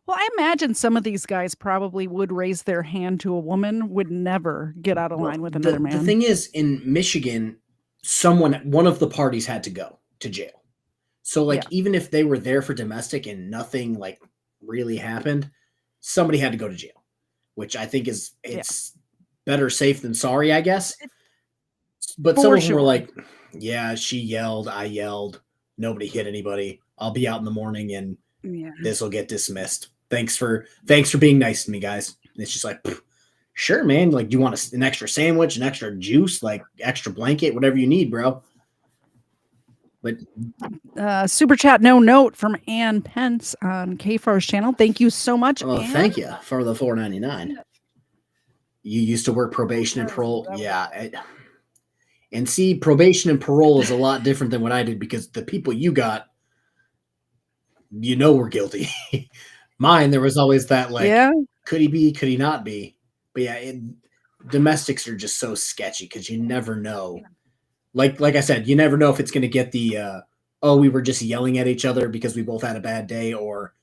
Well, I imagine some of these guys probably would raise their hand to a woman, would never get out of line with another man. The thing is, in Michigan, one of the parties had to go to jail. So, like, even if they were there for domestic and nothing, like, really happened, somebody had to go to jail, which I think it's better safe than sorry, I guess. But some of them were like, yeah, she yelled, I yelled, nobody hit anybody. I'll be out in the morning and this will get dismissed. Thanks for being nice to me, guys. And it's just like, sure, man. Like, do you want an extra sandwich, an extra juice, like extra blanket, whatever you need, bro? But super chat, no note from Ann Pence on KFARR's channel. Thank you so much. Oh, thank you for the $4.99. You used to work probation and parole, yeah. And see, probation and parole is a lot different than what I did because the people you got, were guilty. Mine, there was always that, like, could he be, could he not be? But yeah, domestics are just so sketchy because you never know. Like I said, you never know if it's going to get the, we were just yelling at each other because we both had a bad day, or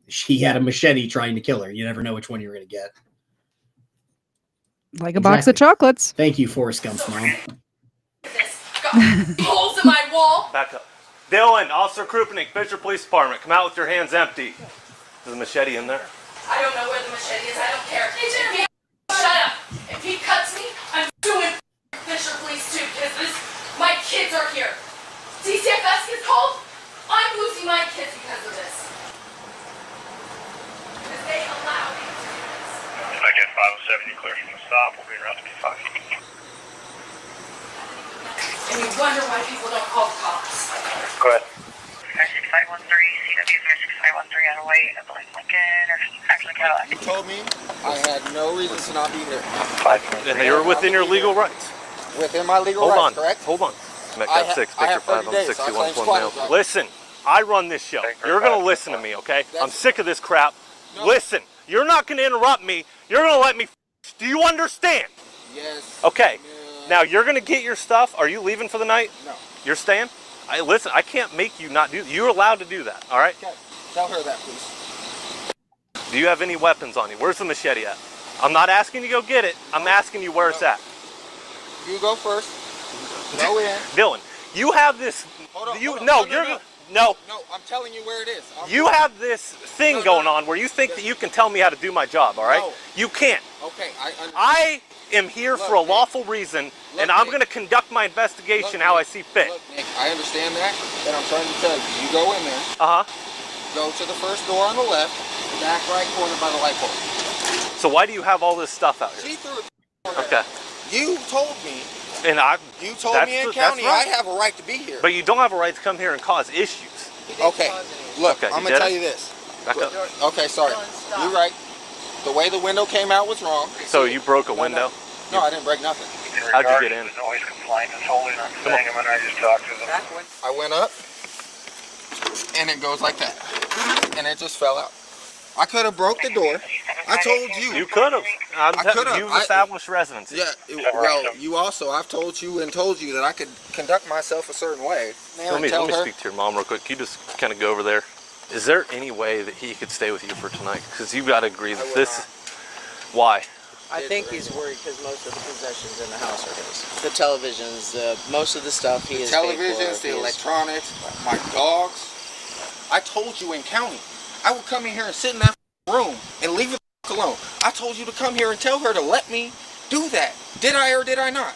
she had a machete trying to kill her. You never know which one you're going to get. Like a box of chocolates. Thank you, Forrest Gump's mom. Holes in my wall. Back up. Dylan, Officer Krupening, Fisher Police Department. Come out with your hands empty. Is the machete in there? I don't know where the machete is. I don't care. Shut up. If he cuts me, I'm doing Fisher Police too, because my kids are here. DCFS gets called. I'm losing my kids because of this. Because they allow me to do this. If I get 507, you clear from the stop. We'll be around to be 5 feet. And you wonder why people don't call the cops. Go ahead. 6513, CW 6513 on the way, I believe Lincoln, or actually Cadillac. You told me I had no reason to not be here. And you're within your legal rights. Within my legal rights, correct? Hold on. Metcalf 6, Victor 5, I'm 61 male. Listen, I run this show. You're going to listen to me, okay? I'm sick of this crap. No. Listen, you're not going to interrupt me. You're going to let me do you understand? Yes. Okay. Now, you're going to get your stuff. Are you leaving for the night? No. You're staying? Listen, I can't make you not do that. You're allowed to do that, all right? Okay. Tell her that, please. Do you have any weapons on you? Where's the machete at? I'm not asking you to go get it. I'm asking you where it's at. You go first. Go in. Dylan, you have this... Hold on, No, I'm telling you where it is. You have this thing going on where you think that you can tell me how to do my job, all right? No. You can't. Okay, I am here for a lawful reason, and I'm going to conduct my investigation how I see fit. Look, Nick, I understand that, but I'm trying to tell you. You go in there. Go to the first door on the left, the back right corner by the light pole. So why do you have all this stuff out here? She threw it. Okay. You told me. And you told me in county I have a right to be here. But you don't have a right to come here and cause issues. Okay. Look, I'm going to tell you this. Back up. Okay, sorry. You're right. The way the window came out was wrong. So you broke a window? No, I didn't break nothing. How'd you get in? Noise complaint is holding on saying him, and I just talked to them. I went up, and it goes like that. And it just fell out. I could have broke the door. I told you. You could have. You've established residency. Yeah, well, you also, I've told you that I could conduct myself a certain way. Let me speak to your mom real quick. Can you just kind of go over there? Is there any way that he could stay with you for tonight? Because you've got to agree that this... Why? I think he's worried because most of the possessions in the house are his. The televisions, most of the stuff he is paid for. The televisions, the electronics, my dogs. I told you in county. I would come in here and sit in that room and leave it alone. I told you to come here and tell her to let me do that. Did I or did I not?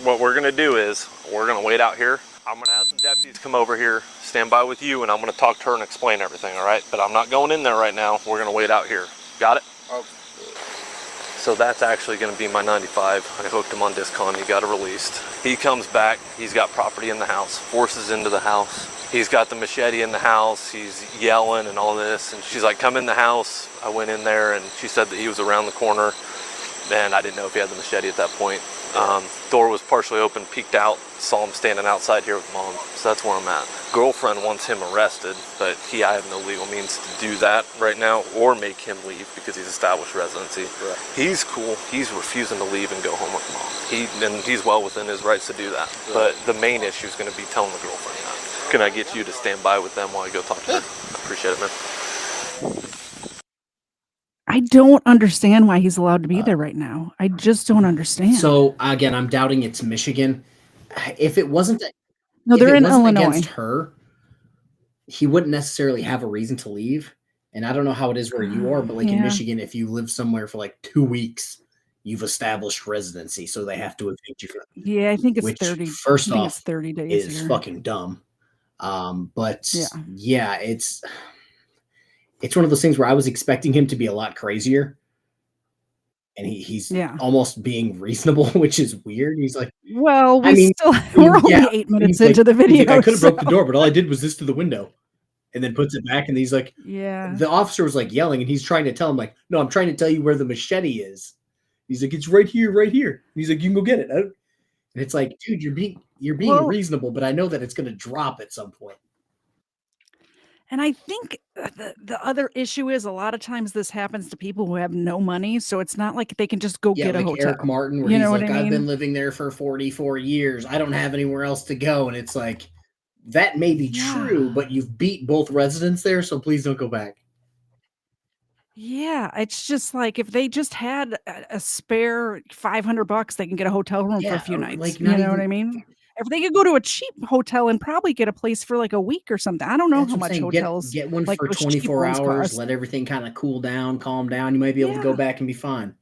What we're going to do is, we're going to wait out here. I'm going to have some deputies come over here, stand by with you, and I'm going to talk to her and explain everything, all right? But I'm not going in there right now. We're going to wait out here. Got it? Okay. So that's actually going to be my 95. I hooked him on discon. He got it released. He comes back. He's got property in the house, forces into the house. He's got the machete in the house. He's yelling and all this. And she's like, come in the house. I went in there and she said that he was around the corner. and I didn't know if he had the machete at that point. Door was partially open, peeked out, saw him standing outside here with Mom, so that's where I'm at. Girlfriend wants him arrested, but I have no legal means to do that right now, or make him leave because he's established residency. Right. He's cool. He's refusing to leave and go home with Mom. And he's well within his rights to do that. Right. But the main issue is going to be telling the girlfriend that. Can I get you to stand by with them while I go talk to her? I appreciate it, man. I don't understand why he's allowed to be there right now. I just don't understand. So again, I'm doubting it's Michigan. If it wasn't, no, they're in Illinois against her, he wouldn't necessarily have a reason to leave. And I don't know how it is where you are, but like in Michigan, if you live somewhere for like 2 weeks, you've established residency, so they have to evict you. Yeah, I think it's 30. First off, it's 30 days. Is fucking dumb. But yeah, it's one of those things where I was expecting him to be a lot crazier. And he's almost being reasonable, which is weird. He's like, well, we're only 8 minutes into the video. Like, I could have broke the door, but all I did was this to the window. And then puts it back, and he's like, the officer was like yelling, and he's trying to tell him, like, no, I'm trying to tell you where the machete is. He's like, it's right here, right here. And he's like, you can go get it. And it's like, dude, you're being reasonable, but I know that it's going to drop at some point. And I think the other issue is a lot of times this happens to people who have no money, so it's not like they can just go get a hotel. Eric Martin, where he's like, I've been living there for 44 years. I don't have anywhere else to go. And it's like, that may be true, but you've beat both residents there, so please don't go back. Yeah, it's just like if they just had a spare $500, they can get a hotel room for a few nights. Like, you know what I mean? If they could go to a cheap hotel and probably get a place for like a week or something. I don't know how much hotels get one for 24 hours, let everything kind of cool down, calm down. You might be able to go back and be fine,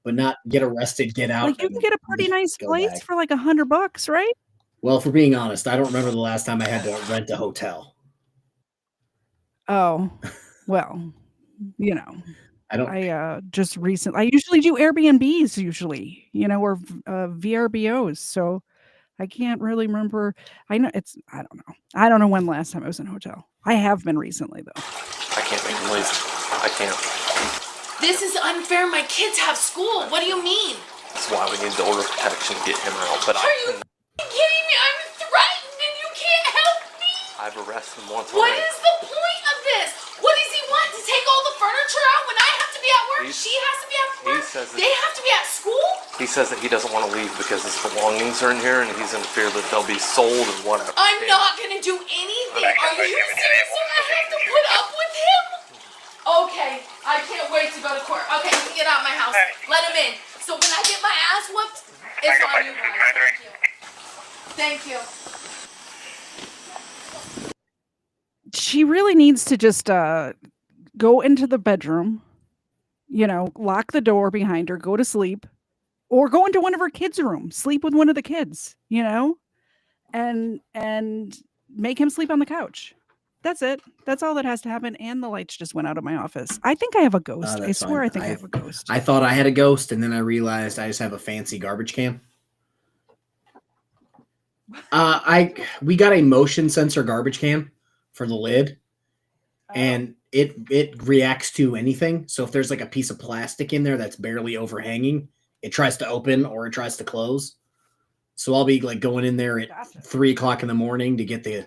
but not get arrested, get out. Like you can get a pretty nice place for like $100, right? Well, if we're being honest, I don't remember the last time I had to rent a hotel. Oh, well, you know, I just recently, I usually do Airbnbs usually, or VRBOs. So I can't really remember. I don't know. I don't know when last time I was in a hotel. I have been recently though. I can't make them leave. I can't. This is unfair. My kids have school. What do you mean? That's why we need the order of protection to get him out. But Are you kidding me? I'm threatened and you can't help me. I've arrested him once What already. is the point of this? What does he want? To take all the furniture out when I have to be at work? She has to be at work? They have to be at school? He says that he doesn't want to leave because his belongings are in here and he's in fear that they'll be sold and whatever. I'm not going to do anything. Are you serious that I have to put up with him? Okay, I can't wait to go to court. Okay, you can get out of my house. Let him in. So when I get my ass whooped, it's on you guys. Thank you. She really needs to just go into the bedroom, lock the door behind her, go to sleep, or go into one of her kids' rooms, sleep with one of the kids, and make him sleep on the couch. That's it. That's all that has to happen. And the lights just went out of my office. I think I have a ghost. I swear I think I have a ghost. I thought I had a ghost, and then I realized I just have a fancy garbage can. We got a motion sensor garbage can for the lid, and it reacts to anything. So if there's like a piece of plastic in there that's barely overhanging, it tries to open or it tries to close. So I'll be like going in there at 3 o'clock in the morning to get the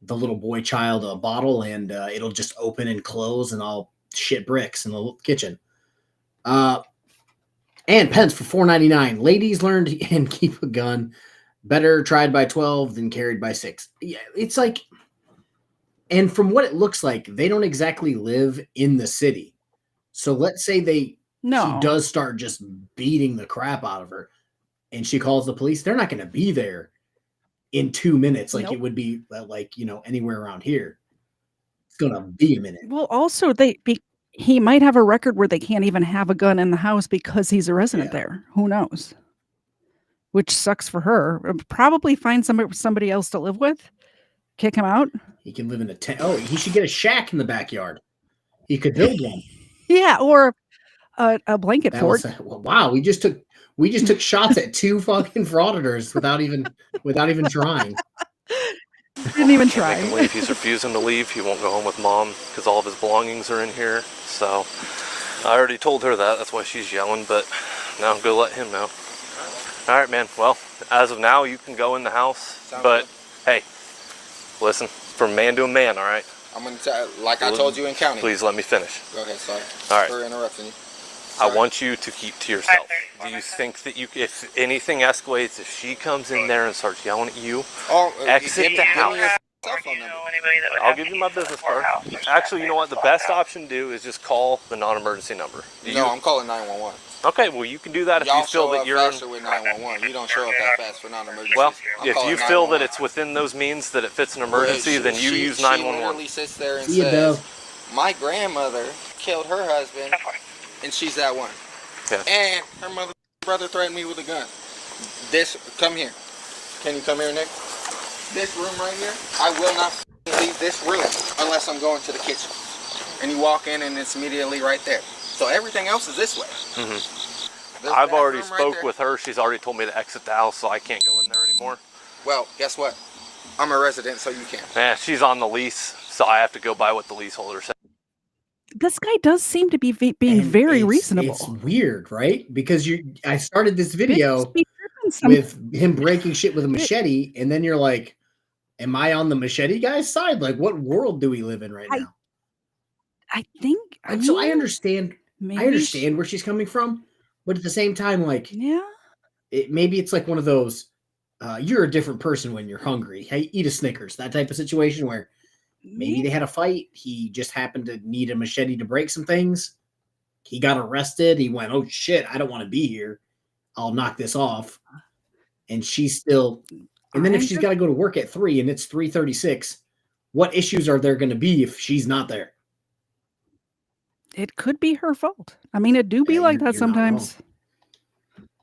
little boy child a bottle, and it'll just open and close, and I'll shit bricks in the kitchen. And pens for $4.99. Ladies learn and keep a gun. Better tried by 12 than carried by 6. Yeah, it's like, and from what it looks like, they don't exactly live in the city. So let's say he does start just beating the crap out of her, and she calls the police. They're not going to be there in 2 minutes like it would be like, anywhere around here. It's going to be a minute. Well, also he might have a record where they can't even have a gun in the house because he's a resident there. Who knows? Which sucks for her. Probably find somebody else to live with. Kick him out. He can live in a tent. Oh, he should get a shack in the backyard. He could build one. Yeah, or a blanket fort. Wow, we just took shots at 2 fucking frauditors without even trying. Didn't even try. Make him leave. He's refusing to leave. He won't go home with Mom because all of his belongings are in here. So I already told her that. That's why she's yelling, but now go let him know. All right, man. Well, as of now, you can go in the house. But, hey, listen, from man to a man, all right? I'm going to, like I told you in county. Please let me finish. Go ahead, sorry. All right. For interrupting you. I want you to keep to yourself. Do you think that if anything escalates, if she comes in there and starts yelling at you, exit the house? I'll give you my business card. Actually, you know what? The best option to do is just call the non-emergency number. No, I'm calling 911. Okay, well, you can do that if you feel that you're faster with 911. You don't show up that fast for non-emergencies. Well, if you feel that it's within those means that it fits an emergency, then you use 911. She literally sits there and says, my grandmother killed her husband, and she's that one. Yeah. And her brother threatened me with a gun. Come here. Can you come here, Nick? This room right here, I will not leave this room unless I'm going to the kitchen. And you walk in and it's immediately right there. So everything else is this way. Mm-hmm. I've already spoke with her. She's already told me to exit the house, so I can't go in there anymore. Well, guess what? I'm a resident, so you can't. Yeah, she's on the lease, so I have to go by what the leaseholder said. This guy does seem to be being very reasonable. It's weird, right? Because I started this video with him breaking shit with a machete, and then you're like, am I on the machete guy's side? Like, what world do we live in right now? I think so I understand. I understand where she's coming from, but at the same time, like, maybe it's like one of those. You're a different person when you're hungry. Hey, eat a Snickers. That type of situation where maybe they had a fight. He just happened to need a machete to break some things. He got arrested. He went, oh shit, I don't want to be here. I'll knock this off. And she's still. And then if she's got to go to work at 3 and it's 3:36, what issues are there going to be if she's not there? It could be her fault. I mean, it do be like that sometimes.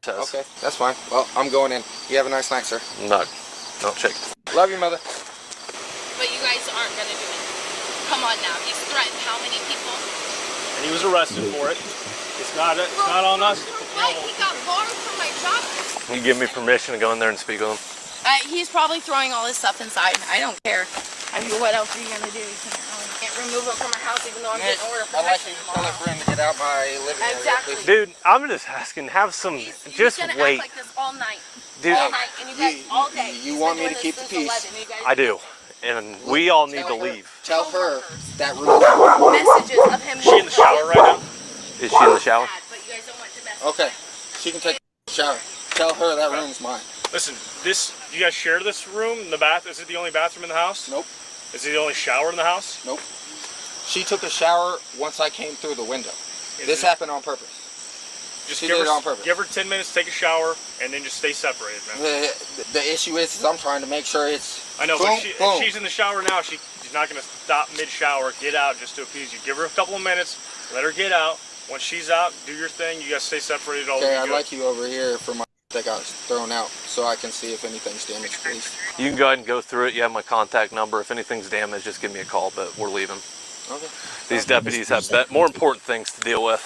Okay, that's fine. Well, I'm going in. You have a nice night, sir. No check. Love you, mother. But you guys aren't gonna do it. Come on now. He's threatened how many people? And he was arrested for it. It's not on us. What? He got barred from my job. Can you give me permission to go in there and speak with him? He's probably throwing all his stuff inside. I don't care. I mean, what else are you gonna do? You can't remove him from my house even though I'm getting order for protection tomorrow. I'd like you to tell a friend to get out my living area. Exactly. Dude, I'm just asking. Have some. Just gonna wait. Act like this all night. Dude, all night, and you guys all day. You want me to keep the peace? I do, and we all need to leave. Tell her that room. Messages of him. Is she in the shower right now? Is she in the shower? But you guys don't want to mess. Okay, she can take a shower. Tell her that room's mine. Listen, you guys share this room, the bath? Is it the only bathroom in the house? Nope. Is it the only shower in the house? Nope. She took a shower once I came through the window. This happened on purpose. Just she did it on purpose. Give her 10 minutes, take a shower, and then just stay separated, man. The issue is I'm trying to make sure it's. I know, boom, but boom. if she's in the shower now, she's not going to stop mid-shower, get out just to appease you. Give her a couple of minutes, let her get out. Once she's out, do your thing. You guys stay separated all the way. Okay, I'd like you over here for my that got thrown out so I can see if anything's damaged, please. You can go ahead and go through it. You have my contact number. If anything's damaged, just give me a call, but we're leaving. Okay. These deputies have more important things to deal with.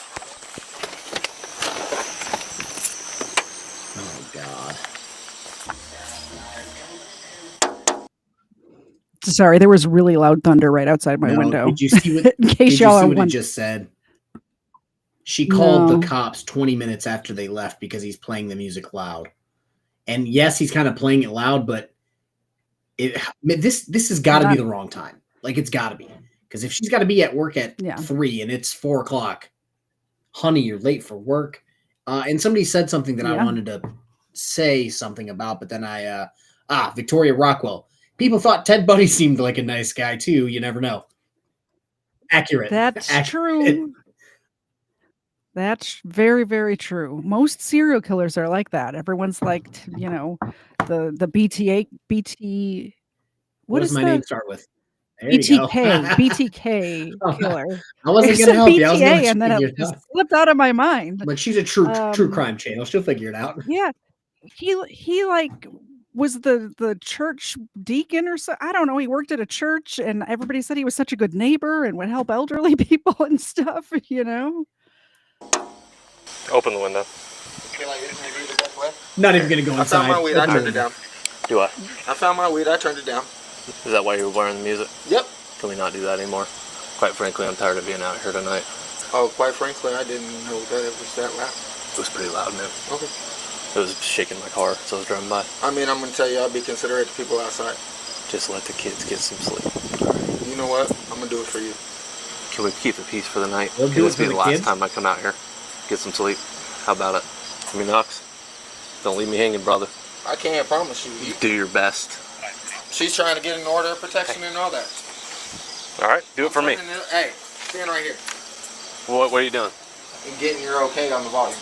Oh, God. Sorry, there was really loud thunder right outside my window. Did you see what, in case y'all it just said? She called the cops 20 minutes after they left because he's playing the music loud. And yes, he's kind of playing it loud, but this has got to be the wrong time. Like, it's got to be. Because if she's got to be at work at 3 and it's 4 o'clock, honey, you're late for work. And somebody said something that I wanted to say something about, but then Victoria Rockwell. People thought Ted Bundy seemed like a nice guy too. You never know. Accurate. That's true. That's very, very true. Most serial killers are like that. Everyone's like, the BT. What does my name start with? There BTK killer. I wasn't going to help you. I was BTA, and then it just slipped out of my mind. Like, she's a true crime channel. She'll figure it out. Yeah, he like was the church deacon or so. I don't know. He worked at a church, and everybody said he was such a good neighbor and would help elderly people and stuff. Open the window. Not even going to go inside. I found my weed. I turned it down. Do I? I found my weed. I turned it down. Is that why you were wearing the music? Yep. Can we not do that anymore? Quite frankly, I'm tired of being out here tonight. Oh, quite frankly, I didn't know that it was that loud. It was pretty loud, man. Okay. It was shaking my car as I was driving by. I mean, I'm gonna tell you, I'll be considerate to people outside. Just let the kids get some sleep. You know what? I'm gonna do it for you. Can we keep the peace for the night? We'll Can do this it be for the the last kids. time I come out here? Get some sleep. How about it? I mean, Knox, don't leave me hanging, brother. I can't promise you. You do your best. She's trying to get an order of protection and all that. All right, do it for me. Hey, stand right here. What are you doing? And getting your okay on the volume.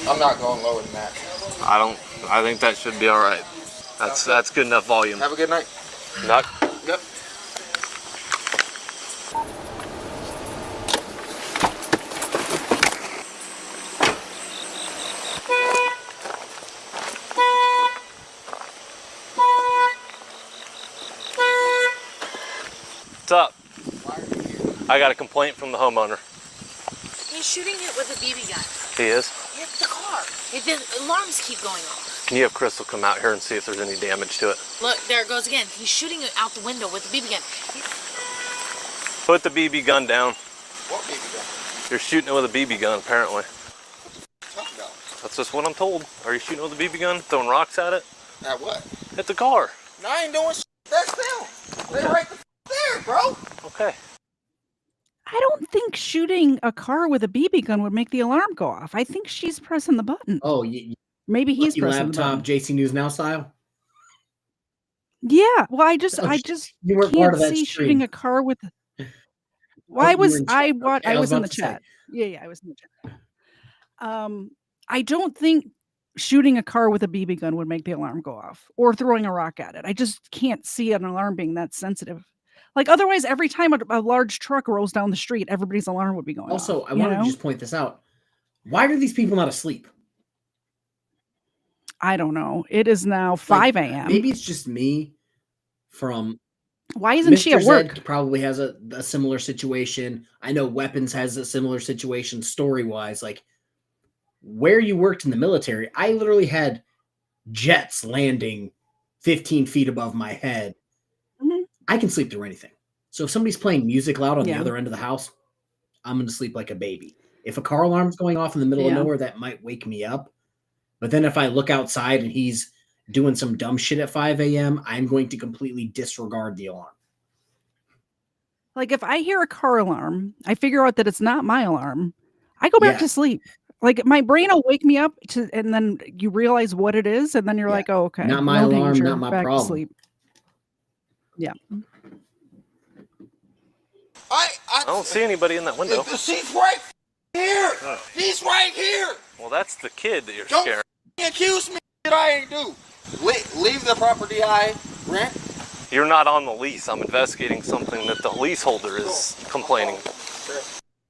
I'm not going lower than that. I think that should be all right. That's good enough volume. Have a good night. Knock. Yep. What's up? I got a complaint from the homeowner. He's shooting it with a BB gun. He is? Hit the car. The alarms keep going off. Can you have Crystal come out here and see if there's any damage to it? Look, there it goes again. He's shooting it out the window with the BB gun. Put the BB gun down. What BB gun? You're shooting it with a BB gun, apparently. Talk about. That's just what I'm told. Are you shooting with a BB gun? Throwing rocks at it? At what? Hit the car. No, I ain't doing shit. That's them. They right there, bro. Okay. I don't think shooting a car with a BB gun would make the alarm go off. I think she's pressing the button. Oh, maybe he's pressing laptop, the button. JC News Now style. Yeah. Well, I just you weren't can't part of that see stream. shooting a car with. Well, I was in the to say. chat. Yeah, I was in the chat. I don't think shooting a car with a BB gun would make the alarm go off, or throwing a rock at it. I just can't see an alarm being that sensitive. Like, otherwise, every time a large truck rolls down the street, everybody's alarm would be going off. Also, I wanted to just point this out. Why are these people not asleep? I don't know. It is now 5 a.m. Maybe it's just me from... Why isn't she at work? Zed probably has a similar situation. I know Weapons has a similar situation story-wise. Like, where you worked in the military, I literally had jets landing 15 feet above my head. I can sleep through anything. So if somebody's playing music loud on the other end of the house, I'm going to sleep like a baby. If a car alarm's going off in the middle of nowhere, that might wake me up. But then if I look outside and he's doing some dumb shit at 5 a.m., I'm going to completely disregard the alarm. Like, if I hear a car alarm, I figure out that it's not my alarm. I go back to sleep. Like, my brain will wake me up and then you realize what it is. And then you're like, oh, okay. Not my alarm, not my back problem. to sleep. Yeah. I don't see anybody in that window. She's right here. He's right here. Well, that's the kid that you're Don't scaring. accuse me that I ain't do. Leave the property I rent. You're not on the lease. I'm investigating something that the leaseholder is complaining.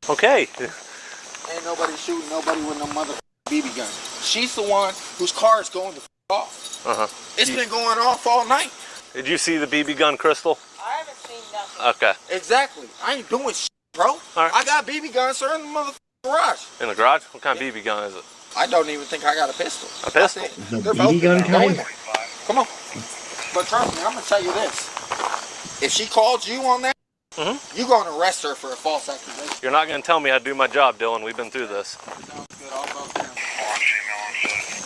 Okay. Ain't nobody shooting nobody with no mother BB gun. She's the one whose car is going to off. It's been going off all night. Did you see the BB gun, Crystal? I haven't seen nothing. Okay. Exactly. I ain't doing shit, bro. I got BB guns, sir, in the mother garage. In the garage? What kind of BB gun is it? I don't even think I got a pistol. A pistol? The BB gun kind? Come on. But trust me, I'm going to tell you this. If she called you on that, you're going to arrest her for a false accusation. You're not going to tell me how to do my job, Dylan. We've been through this.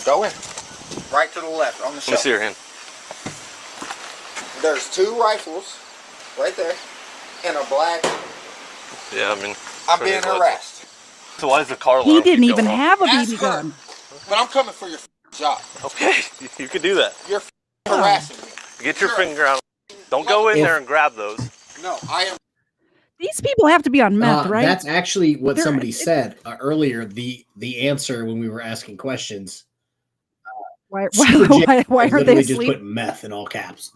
Go in. Right to the left on the shelf. Let me see your hand. There's 2 rifles right there and a black. Yeah, I mean. I'm being harassed. So why is the car alarm He didn't keep even going have a off? BB gun. But I'm coming for your job. Okay, you could do that. You're harassing me. Get your finger out. Don't go in there and grab those. No, I am. These people have to be on meth, right? That's actually what somebody said earlier. The answer when we were asking questions. Why Super are they just asleep? put meth in all caps.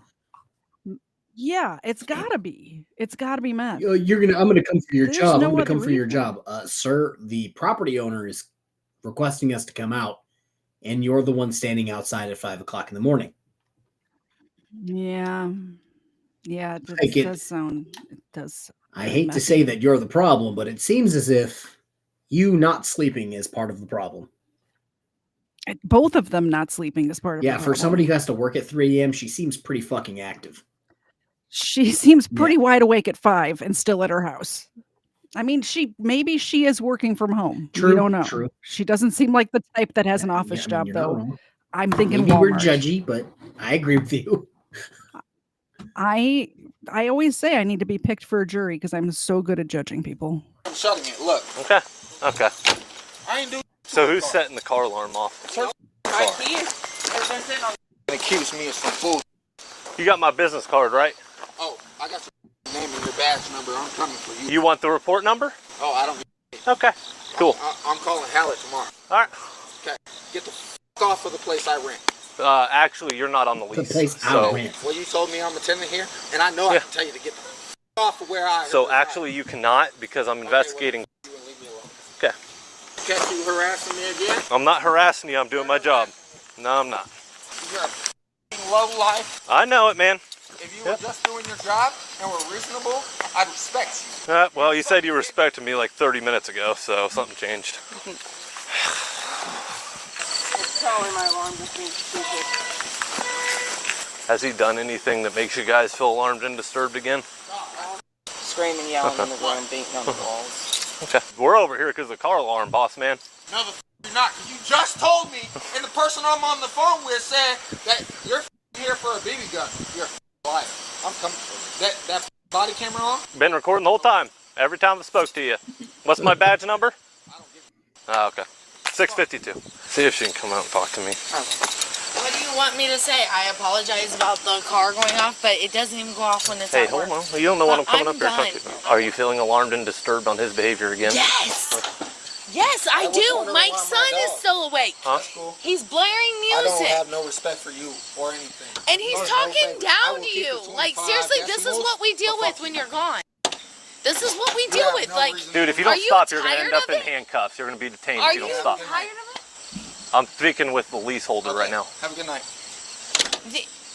Yeah, it's gotta be. It's gotta be meth. I'm gonna come for your There's job. no I'm gonna other come for your reason. job, sir. The property owner is requesting us to come out, and you're the one standing outside at 5 o'clock in the morning. Yeah, it Like it- does sound. It does. I hate to say that you're the problem, but it seems as if you not sleeping is part of the problem. Both of them not sleeping is part of. Yeah, the for problem. somebody who has to work at 3 a.m., she seems pretty fucking active. She seems pretty wide awake at 5 and still at her house. I mean, maybe she is working from home. True, We don't know. true. She doesn't seem like the type that has an office Yeah, I mean, job, you're not though. wrong. I'm thinking Maybe we're Walmart. judgy, but I agree with you. I always say I need to be picked for a jury because I'm so good at judging people. I'm shutting it. Look. Okay. Okay. I ain't doing. So who's setting the car alarm off? It's her car. And accuse me of some fool. You got my business card, right? Oh, I got your name and your badge number. I'm coming for you. You want the report number? Oh, I don't. Okay. Cool. I'm calling Hallett tomorrow. All right. Okay. Get the off of the place I rent. Actually, you're not on the lease. The place so. I rent. Well, you told me I'm a tenant here, and I know I can tell you to get the off of where I. So actually, you cannot because I'm investigating. Okay. Catch you harassing me again? I'm not harassing you. I'm doing my job. No, I'm not. You're a low life. I know it, man. If you were just doing your job and were reasonable, I'd respect you. Well, you said you respected me like 30 minutes ago, so something changed. Probably my alarm just being stupid. Has he done anything that makes you guys feel alarmed and disturbed again? Screaming, yelling in the room, beating on the walls. Okay. We're over here because of the car alarm, boss man. No, you're not. You just told me, and the person I'm on the phone with said that you're here for a BB gun. You're a liar. I'm coming for you. That body camera on? Been recording the whole time. Every time I spoke to you. What's my badge number? Oh, okay. 652. See if she can come out and talk to me. What do you want me to say? I apologize about the car going off, but it doesn't even go off when it's Hey, at hold work. on. You don't know what I'm coming I'm up here done. to talk to you. Are you feeling alarmed and disturbed on his behavior again? Yes! Yes, I do. My son is still awake. Huh? He's blaring I don't music. have no respect for you or anything. And he's No, talking no, I down will to keep you. it Like, 25 seriously, this is decibels, what we deal with when you're gone. This is what we deal with. Like, Dude, if you are don't stop, you're going to tired end up of in it? handcuffs. You're going to be detained Are if you don't stop. tired of it? I'm speaking with the leaseholder right now. Have a good night.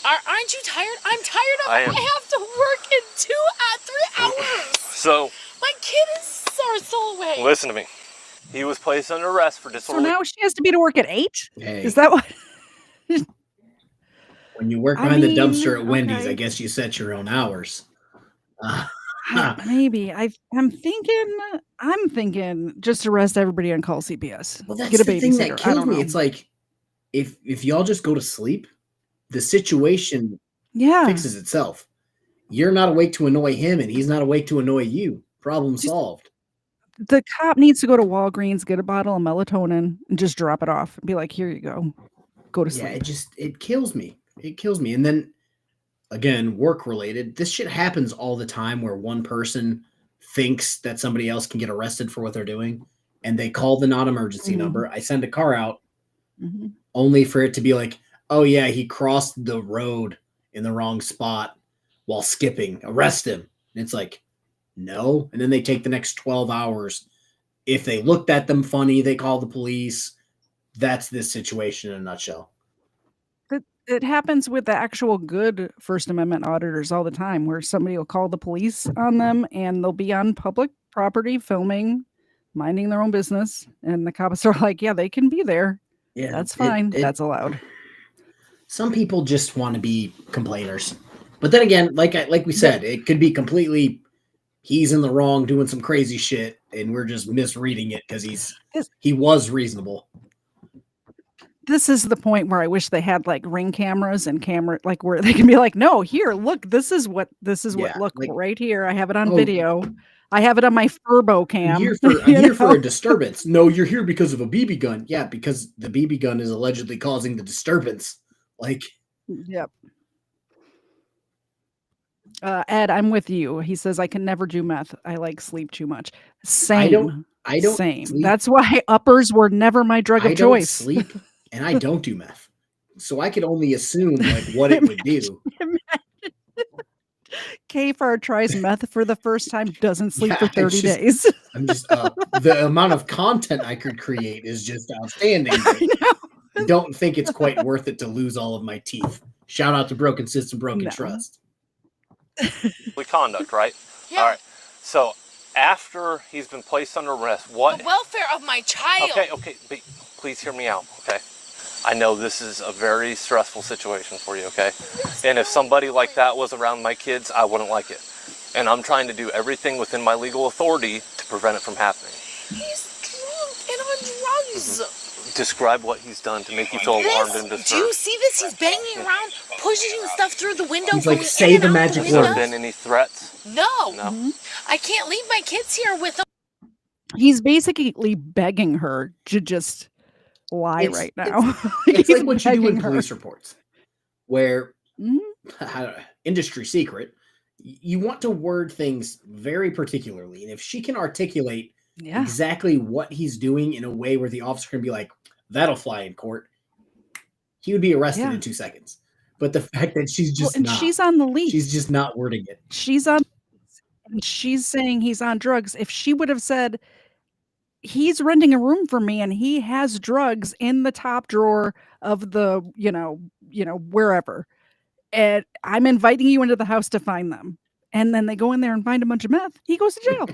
Aren't you tired? I'm tired of I it. am. I have to work in 3 hours. So, My kid is still awake. listen to me. He was placed under arrest for So disorderly. now she has to be to work at 8? Hey. Is that what? When you work I behind the mean, dumpster at Wendy's, okay. I guess you set your own hours. Maybe. I'm thinking just arrest everybody and call CPS. Well, that's Get a the thing that babysitter. I kills don't me. know. It's like if y'all just go to sleep, the situation Yeah. fixes itself. You're not awake to annoy him, and he's not awake to annoy you. Problem solved. The cop needs to go to Walgreens, get a bottle of melatonin, and just drop it off. And be like, here you go. Go to sleep. Yeah, it kills me. It kills me. And then again, work related. This shit happens all the time where one person thinks that somebody else can get arrested for what they're doing, and they call the non-emergency number. I send a car out only for it to be like, oh yeah, he crossed the road in the wrong spot while skipping. Arrest him. And it's like, no. And then they take the next 12 hours. If they looked at them funny, they call the police. That's this situation in a nutshell. It happens with the actual good First Amendment auditors all the time, where somebody will call the police on them and they'll be on public property filming, minding their own business. And the cops are like, yeah, they can be there. Yeah, that's fine. That's allowed. Some people just want to be complainers. But then again, like we said, it could be completely he's in the wrong doing some crazy shit and we're just misreading it because he was reasonable. This is the point where I wish they had like ring cameras and like where they can be like, no, here, look, this is what look like, right here. I have it on video. I have it on my Furbo cam. I'm here for a disturbance. No, you're here because of a BB gun. Yeah, because the BB gun is allegedly causing the disturbance. Like, yep. Ed, I'm with you. He says I can never do meth. I like sleep too much. Same. I don't Same. sleep. That's why uppers were never my drug of choice. I don't sleep and I don't do meth. So I could only assume like what it would do. KFARR tries meth for the first time, doesn't sleep for 30 days. I'm just the amount of content I could create is just outstanding. I don't think it's quite worth it to lose all of my teeth. Shout out to Broken System, Broken Trust. Conduct, right? Yeah. All right. So after he's been placed under arrest, what? The welfare of my child. Okay. But please hear me out, okay? I know this is a very stressful situation for you, okay? And if somebody like that was around my kids, I wouldn't like it. And I'm trying to do everything within my legal authority to prevent it from happening. He's drunk and on drugs. Describe what he's done to make you feel alarmed and disturbed. Do you see this? He's banging around, pushing stuff through the window. He's like, say the magic word. Have there been any threats? No. No. I can't leave my kids here with them. He's basically begging her to just lie right now. It's He's like what you do in begging her. police reports, where industry secret, you want to word things very particularly, and if she can articulate exactly what he's doing in a way where the officer can be like, "That'll fly in court," he would be arrested in 2 seconds. But the fact that she's just and she's on the lead. She's just not wording it. She's on, and she's saying he's on drugs. If she would have said, he's renting a room for me and he has drugs in the top drawer of the, wherever, and I'm inviting you into the house to find them. And then they go in there and find a bunch of meth. He goes to jail.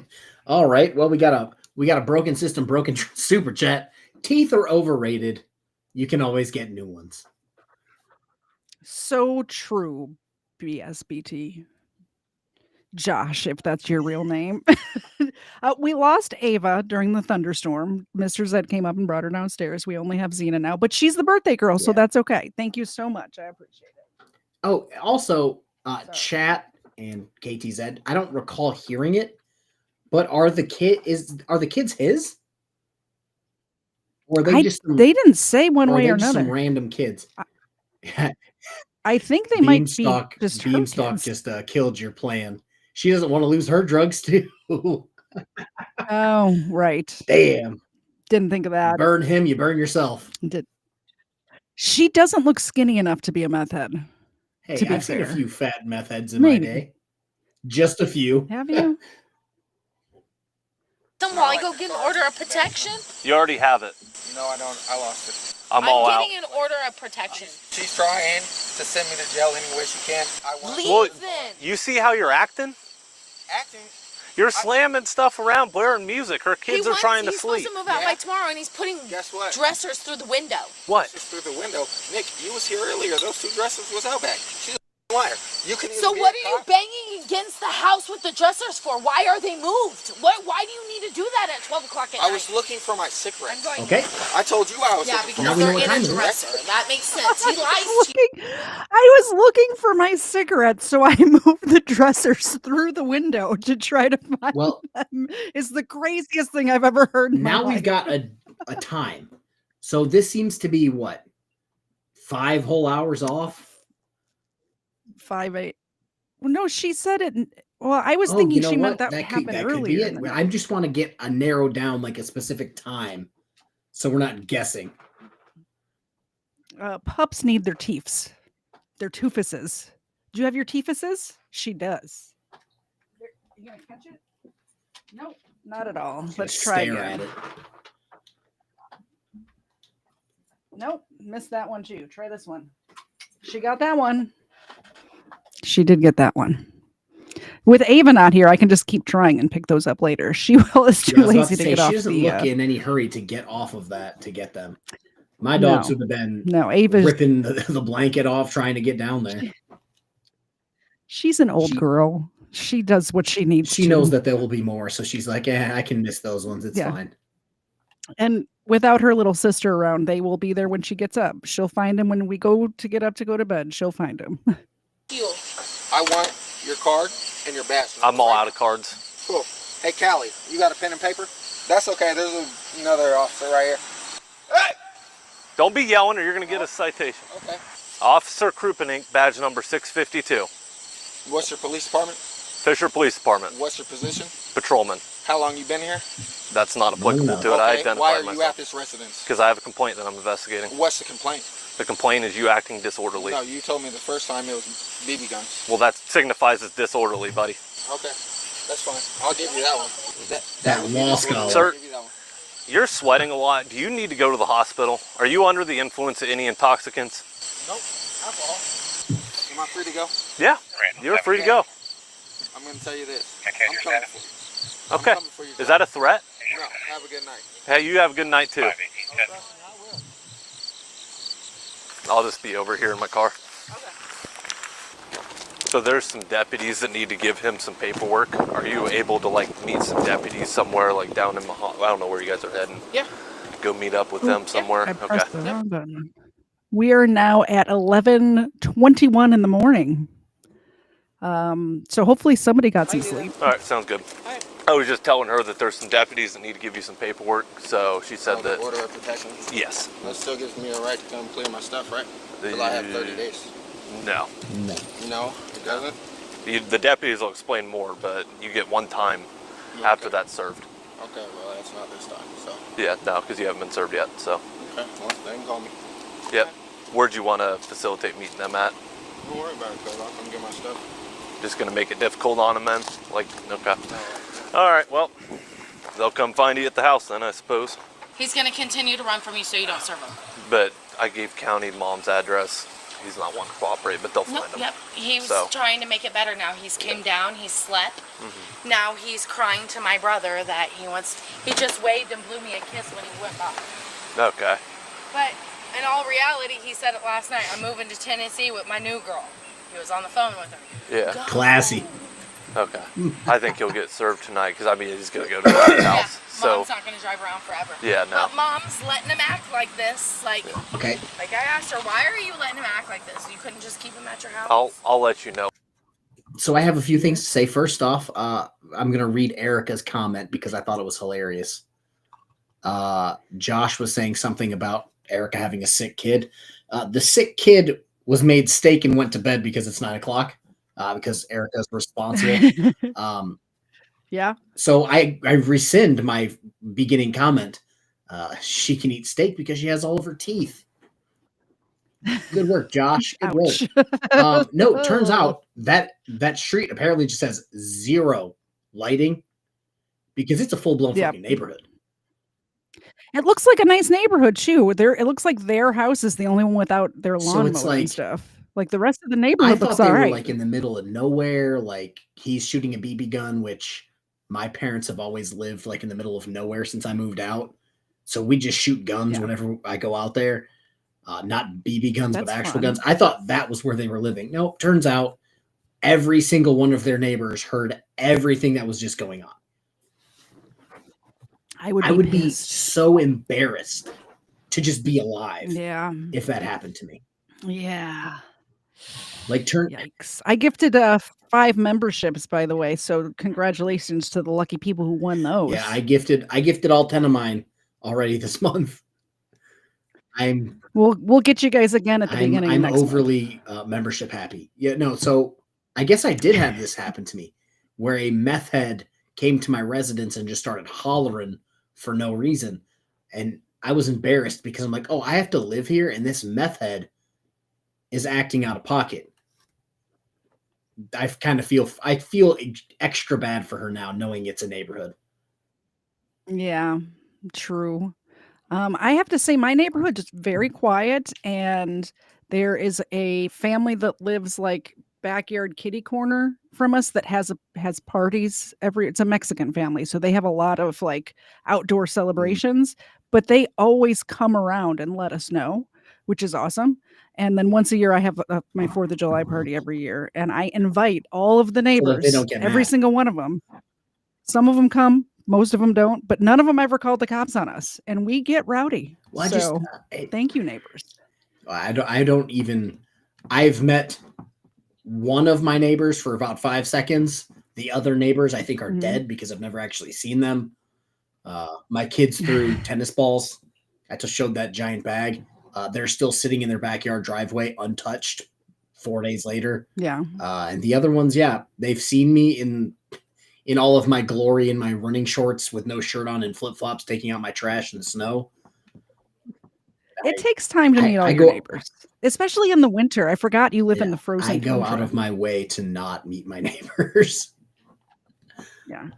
All right. Well, we got a broken system, broken super chat. Teeth are overrated. You can always get new ones. So true, BSBT. Josh, if that's your real name. We lost Ava during the thunderstorm. Mr. Zed came up and brought her downstairs. We only have Xena now, but she's the birthday girl, so that's okay. Thank you so much. I appreciate it. Oh, also, chat and KTZed. I don't recall hearing it, but are the kids his? Or are they they didn't say one way or another. Some random kids. I think they might be just her Beanstalk kids. just killed your plan. She doesn't want to lose her drugs too. Oh, right. Damn. Didn't think of that. Burn him, you burn yourself. She doesn't look skinny enough to be a meth head. Hey, to be I've seen a fair. few fat meth heads in my day. Just a few. Have you? Then while I go get an order of protection? You already have it. No, I don't. I lost it. I'm all out. getting an order of protection. She's trying to send me to jail any way she can. Leave then. You see how you're acting? Acting? You're slamming stuff around, blaring music. Her kids are trying to He's sleep. supposed to move out by tomorrow, and he's putting dressers through the window. What? Just through the window. Nick, you was here earlier. Those two dresses was out back. She's a liar. You can So what are you banging against the house with the dressers for? Why are they moved? Why do you need to do that at 12 o'clock at night? I was looking for my cigarettes. Okay. I told you I was looking for because my they're in a cigarettes. dresser. That makes sense. He lies to you. I was looking for my cigarettes, so I moved the dressers through the window to try to find them. It's the craziest thing I've ever heard in my Now life. we've got a time. So this seems to be what? 5 whole hours off? 5-8. Well, no, she said it. Well, I was thinking she meant that happened earlier. Could be it. I just want to get a narrowed down like a specific time, so we're not guessing. Pups need their teeths, their toofuses. Do you have your teethuses? She does. You gonna catch it? Nope, not at all. Let's try Stare again. at it. Nope, missed that one too. Try this one. She got that one. She did get that one. With Ava not here, I can just keep trying and pick those up later. She is too lazy to get off She doesn't the. look in any hurry to get off of that to get them. My dogs would have been Ava's ripping the blanket off trying to get down there. She's an old girl. She does what she needs. She knows that there will be more, so she's like, I can miss those ones. It's fine. And without her little sister around, they will be there when she gets up. She'll find him when we go to get up to go to bed. She'll find him. I want your card and your badge. I'm all out of cards. Cool. Hey, Callie, you got a pen and paper? That's okay. There's another officer right here. Hey! Don't be yelling or you're going to get a citation. Okay. Officer Krupenink, badge number 652. What's your police department? Fisher Police Department. What's your position? Patrolman. How long you been here? That's not applicable to it. I identified Why are you myself. at this residence? Because I have a complaint that I'm investigating. What's the complaint? The complaint is you acting disorderly. No, you told me the first time it was BB guns. Well, that signifies as disorderly, buddy. Okay, that's fine. I'll give you that one. That law scholar. Sir, you're sweating a lot. Do you need to go to the hospital? Are you under the influence of any intoxicants? Nope, alcohol. Am I free to go? Yeah, you're free to go. I'm going to tell you this. I'm coming for you. Okay. I'm coming for you. Is that a threat? No, have a good night. Hey, you have a good night too. I'll just be over here in my car. So there's some deputies that need to give him some paperwork. Are you able to like meet some deputies somewhere, like down in I don't know where you guys are heading. Yeah. Go meet up with them somewhere. I pressed the wrong button. We are now at 11:21 in the morning. So hopefully somebody got some sleep. All right, sounds good. I was just telling her that there's some deputies that need to give you some paperwork. So she said that. Order of protection? Yes. That still gives me a right to come clear my stuff, right? Because I have 30 days. No. No, it doesn't? The deputies will explain more, but you get one time after that's served. Okay, well, that's not this time, so. Yeah, no, because you haven't been served yet, so. Okay, well, they can call me. Yep. Where'd you want to facilitate meeting them at? Don't worry about it, cuz I'll come get my stuff. Just going to make it difficult on them then? Like, okay. All right, well, they'll come find you at the house then, I suppose. He's gonna continue to run from you so you don't serve him. But I gave County Mom's address. He's not one to cooperate, but they'll find him. Yep. He was So. trying to make it better now. He's came down, he slept. Now he's crying to my brother that he just waved and blew me a kiss when he went by. Okay. But in all reality, he said it last night, I'm moving to Tennessee with my new girl. He was on the phone with her. Yeah. Classy. Okay. I think he'll get served tonight because I mean he's gonna go to his house. So Mom's not gonna drive around forever. Yeah, no. But Mom's letting him act like this. Like, Okay. Like I asked her, why are you letting him act like this? You couldn't just keep him at your house. I'll let you know. So I have a few things to say. First off, I'm gonna read Erica's comment because I thought it was hilarious. Josh was saying something about Erica having a sick kid. The sick kid was made steak and went to bed because it's 9 o'clock. Because Erica's responsible. Yeah. So I rescind my beginning comment. She can eat steak because she has all of her teeth. Good work, Josh. Good work. No, it turns out that street apparently just has zero lighting because it's a full-blown fucking neighborhood. It looks like a nice neighborhood too. It looks like their house is the only one without their lawn mowing and stuff. Like the rest of the I neighborhood thought looks they all were right. like in the middle of nowhere. Like he's shooting a BB gun, which my parents have always lived like in the middle of nowhere since I moved out. So we just shoot guns whenever I go out there. Not BB guns, but actual guns. I thought that was where they were living. Nope. Turns out every single one of their neighbors heard everything that was just going on. I would be so embarrassed to just be alive. Yeah. If that happened to me. Yeah. Like Yikes. I gifted 5 memberships, by the way. So congratulations to the lucky people who won those. Yeah, I gifted all 10 of mine already this month. We'll get you guys again at the beginning of next month. I'm overly membership happy. Yeah, no, so I guess I did have this happen to me where a meth head came to my residence and just started hollering for no reason. And I was embarrassed because I'm like, oh, I have to live here and this meth head is acting out of pocket. I feel extra bad for her now knowing it's a neighborhood. Yeah, true. I have to say my neighborhood is very quiet, and there is a family that lives like backyard kitty corner from us that has parties it's a Mexican family, so they have a lot of like outdoor celebrations, but they always come around and let us know, which is awesome. And then once a year I have my 4th of July party every year, and I invite all of the neighbors, they don't get every mad. single one of them. Some of them come, most of them don't, but none of them ever called the cops on us, and we get rowdy. Well, thank you, neighbors. I've met one of my neighbors for about 5 seconds. The other neighbors I think are dead because I've never actually seen them. My kids threw tennis balls. I just showed that giant bag. They're still sitting in their backyard driveway untouched 4 days later. Yeah. And the other ones, they've seen me in all of my glory in my running shorts with no shirt on and flip-flops taking out my trash in the snow. It takes time to meet all your neighbors, especially in the winter. I forgot you live in the frozen I go tundra. out of my way to not meet my neighbors. Yeah.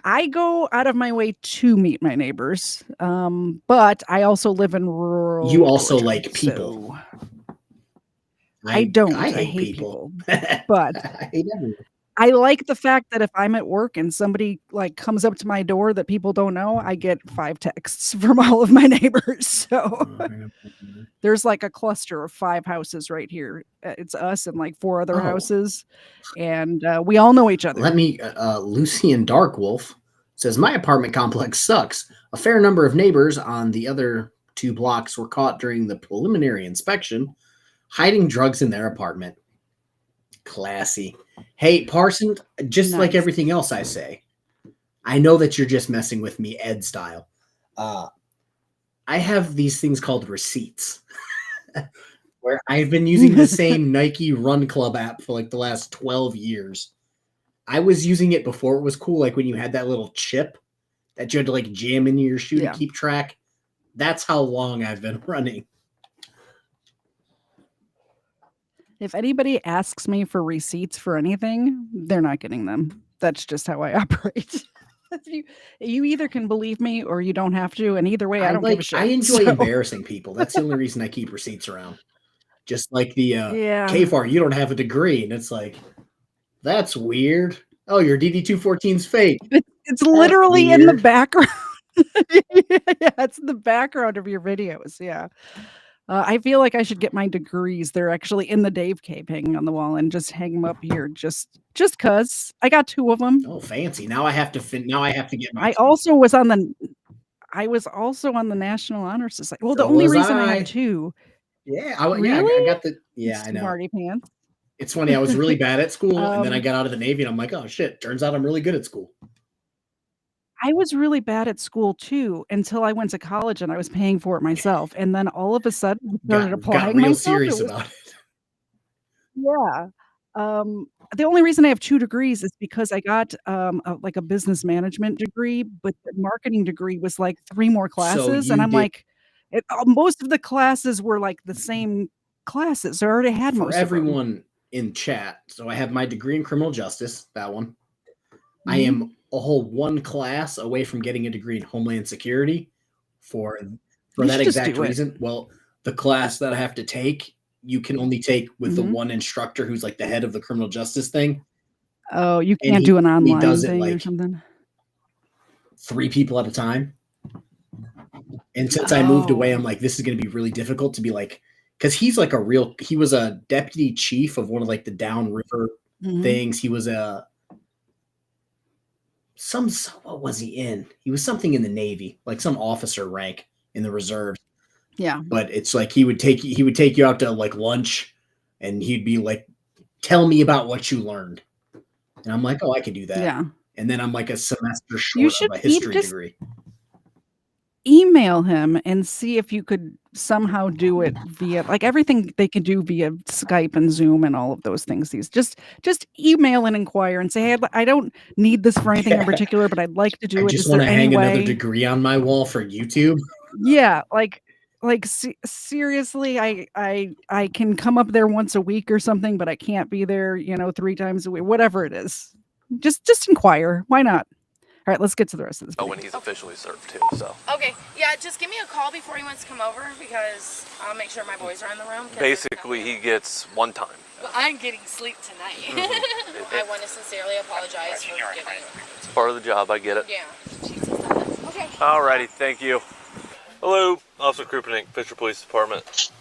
I go out of my way to meet my neighbors, but I also live in rural. You also Georgia, like people. so I don't. I hate people. But I hate everyone. I like the fact that if I'm at work and somebody, like, comes up to my door that people don't know, I get 5 texts from all of my neighbors, so there's, like, a cluster of 5 houses right here. It's us and, like, 4 other Oh. houses, and, we all know each other. Let me, Lucian Darkwolf says, my apartment complex sucks. A fair number of neighbors on the other 2 blocks were caught during the preliminary inspection hiding drugs in their apartment. Classy. Hey, Parson, just like Nice. everything else I say, I know that you're just messing with me Ed style. I have these things called receipts where I've been using the same Nike Run Club app for like the last 12 years. I was using it before it was cool, like when you had that little chip that you had to like jam into your shoe to keep track. That's how long I've been running. If anybody asks me for receipts for anything, they're not getting them. That's just how I operate. You either can believe me or you don't have to, and either way, I don't give a shit. I enjoy so. embarrassing people. That's the only reason I keep receipts around. Just like the Yeah. KFARR, you don't have a degree, and it's like, that's weird. Oh, your DD-214's fake. It's literally in the background. Yeah, it's in the background of your videos. Yeah. I feel like I should get my degrees. They're actually in the Dave Cave hanging on the wall and just hang them up here just cuz. I got 2 of them. Oh, fancy. Now I have to get my I was also on the National Honor Society. Well, the So only was reason I I. have 2. Yeah, Really? I got the I know. Smarty pants. It's funny, I was really bad at school, and then I Um, got out of the Navy, and I'm like, oh shit, turns out I'm really good at school. I was really bad at school too until I went to college and I was paying for it myself. And then all of a sudden I started Got applying real myself. serious It was about it. Yeah. The only reason I have 2 degrees is because I got, like a business management degree, but the marketing degree was like 3 more So classes, and you I'm did like, most of the classes were like the same classes. So I already had for most of them. everyone in chat. So I have my degree in criminal justice, that one. I Mhm. am a whole 1 class away from getting a degree in Homeland Security for You that should just exact do it. reason. Well, the class that I have to take, you can only take with the Mhm. one instructor who's like the head of the criminal justice thing. Oh, you And can't do an he online does it thing or like something? 3 people at a time. And since I moved away, Oh. I'm like, this is going to be really difficult to be like, because he's like he was a deputy chief of one of like the downriver Mhm. things. He was what was he in? He was something in the Navy, like some officer rank in the reserves. Yeah. But it's like he would take you out to like lunch, and he'd be like, tell me about what you learned. And I'm like, oh, I could do that. Yeah. And then I'm like a semester You short should of a history just degree. email him and see if you could somehow do it via like everything they can do via Skype and Zoom and all of those things. Just email and inquire and say, hey, I don't need this for anything in particular, but I'd like to do I it. just Is want there to any hang another way? degree on my wall for YouTube. Yeah, seriously, I can come up there once a week or something, but I can't be there, 3 times a week, whatever it is. Just inquire. Why not? All right, let's get to the rest of this Oh, video. when he's officially served too, so. Okay, yeah, just give me a call before he wants to come over because I'll make sure my boys are in the room. Basically, he gets 1 time. Well, I'm getting sleep tonight. I want to sincerely apologize for giving you. It's part of the job, I get it. Yeah. Okay. Alrighty, thank you. Hello, Officer Krupening, Fisher Police Department.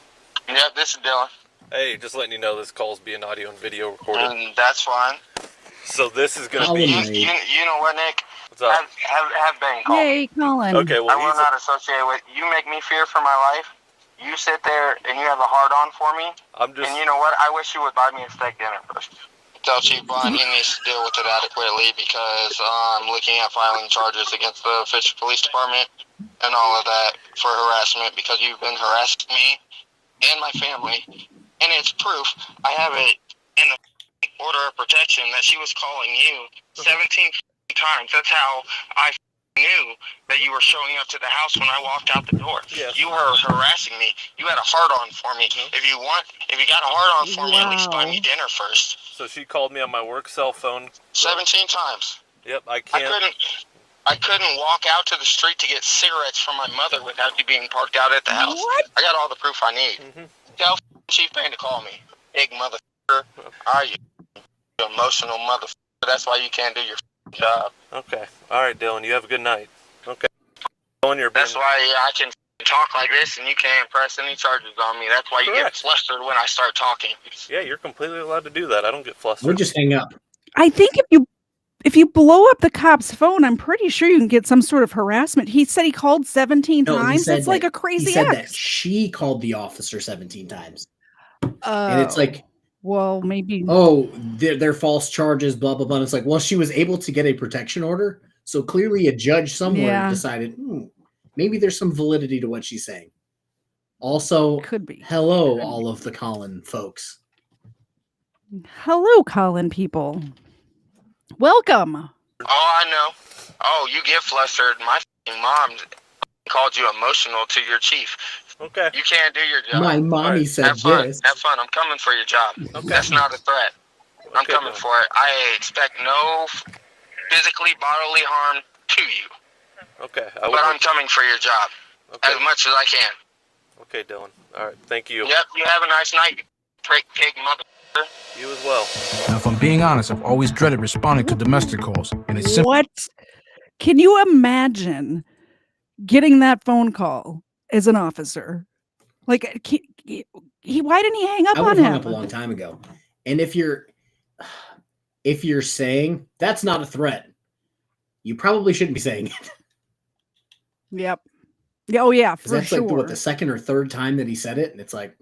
Yep, this is Dylan. Hey, just letting you know this call's being audio and video recorded. That's fine. So this is gonna be. You know what, Nick? What's up? Have Ben call me. Yay, Colin. Okay, well, I will not associate with you. Make me fear for my life. You sit there and you have a hard on for me. I'm just. And you know what? I wish you would buy me a steak dinner first. Tell Chief Brian he needs to deal with it adequately because I'm looking at filing charges against the Fisher Police Department and all of that for harassment because you've been harassing me and my family. And it's proof. I have it in the order of protection that she was calling you 17 times. That's how I knew that you were showing up to the house when I walked out the door. Yes. You were harassing me. You had a hard-on for me. If you got a hard-on for me, at least buy me dinner first. So she called me on my work cell phone. 17 times. Yep, I can't. I couldn't walk out to the street to get cigarettes from my mother without you being parked out at the house. What? I got all the proof I need. Tell Chief Payne to call me. Big motherfucker. Are you emotional motherfucker? That's why you can't do your job. Okay. All right, Dylan. You have a good night. Okay. Dylan, you're That's why I can talk like this and you can't press any charges on me. That's why you get flustered when I start talking. Yeah, you're completely allowed to do that. I don't get flustered. We'll just hang up. I think if you blow up the cop's phone, I'm pretty sure you can get some sort of harassment. He said he called 17 times. That's like a crazy He said ex. that she called the officer 17 times. And it's like, well, maybe. Oh, they're false charges, blah, blah, blah. And it's like, well, she was able to get a protection order. So clearly a judge somewhere decided, maybe there's some validity to what she's saying. Also, could be. Hello, all of the Colin folks. Hello, Colin people. Welcome. Oh, I know. Oh, you get flustered. My mom called you emotional to your chief. Okay. You can't do your job. My mommy said Have fun. this. Have fun. I'm coming for your job. Okay. That's not a threat. I'm coming for it. I expect no physically bodily harm to you. Okay. But I'm coming for your job as much as I can. Okay, Dylan. All right. Thank you. Yep. You have a nice night, prick pig mother. You as well. Now, if I'm being honest, I've always dreaded responding to domestic calls. And it's simple. What? Can you imagine getting that phone call as an officer? Like, why didn't he hang up I on would him? have hung up a long time ago. And if you're saying that's not a threat, you probably shouldn't be saying it. Yep. Yeah. Oh yeah, for that's sure. like what, the second or third time that he said it, and it's like,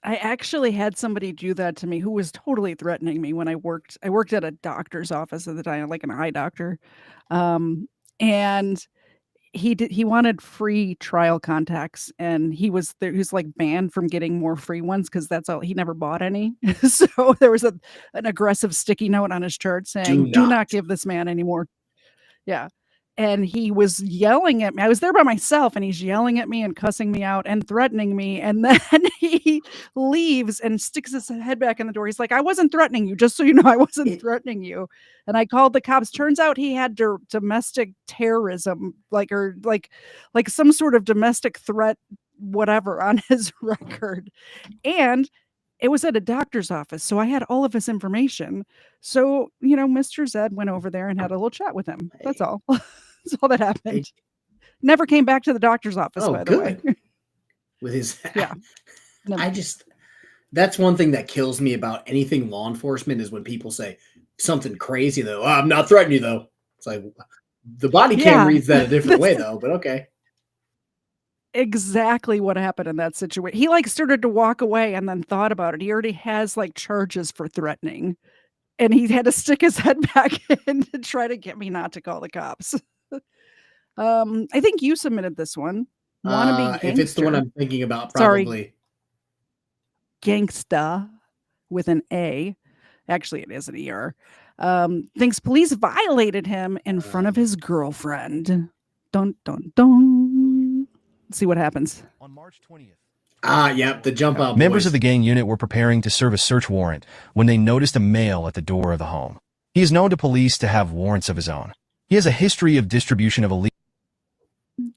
I actually had somebody do that to me who was totally threatening me when I worked at a doctor's office at the time, like an eye doctor. And he wanted free trial contacts, and he was like banned from getting more free ones because that's all, he never bought any. So there was an aggressive sticky note on his chart saying, do not give this man any more. Yeah. And he was yelling at me. I was there by myself, and he's yelling at me and cussing me out and threatening me. And then he leaves and sticks his head back in the door. He's like, I wasn't threatening you, just so you know, I wasn't threatening you. And I called the cops. Turns out he had domestic terrorism, like some sort of domestic threat, whatever, on his record. And it was at a doctor's office, so I had all of his information. So, Mr. Zed went over there and had a little chat with him. That's all. That's all that happened. Never came back to the doctor's office, by the way. With his... Yeah. That's one thing that kills me about anything law enforcement is when people say something crazy, though. Oh, I'm not threatening you, though. It's like, the body cam reads that a different way, though, but okay. Exactly what happened in that situation. He started to walk away and then thought about it. He already has charges for threatening, and he had to stick his head back in to try to get me not to call the cops. I think you submitted this one. Wannabe gangster. If it's the one I'm thinking about, probably. Sorry. Gangsta with an A. Actually, it is an ER. Thinks police violated him in front of his girlfriend. Dun, dun, dun. Let's see what happens. On March 20th. Yep, the jump out. Members of the gang unit were preparing to serve a search warrant when they noticed a male at the door of the home. He is known to police to have warrants of his own. He has a history of distribution of illegal.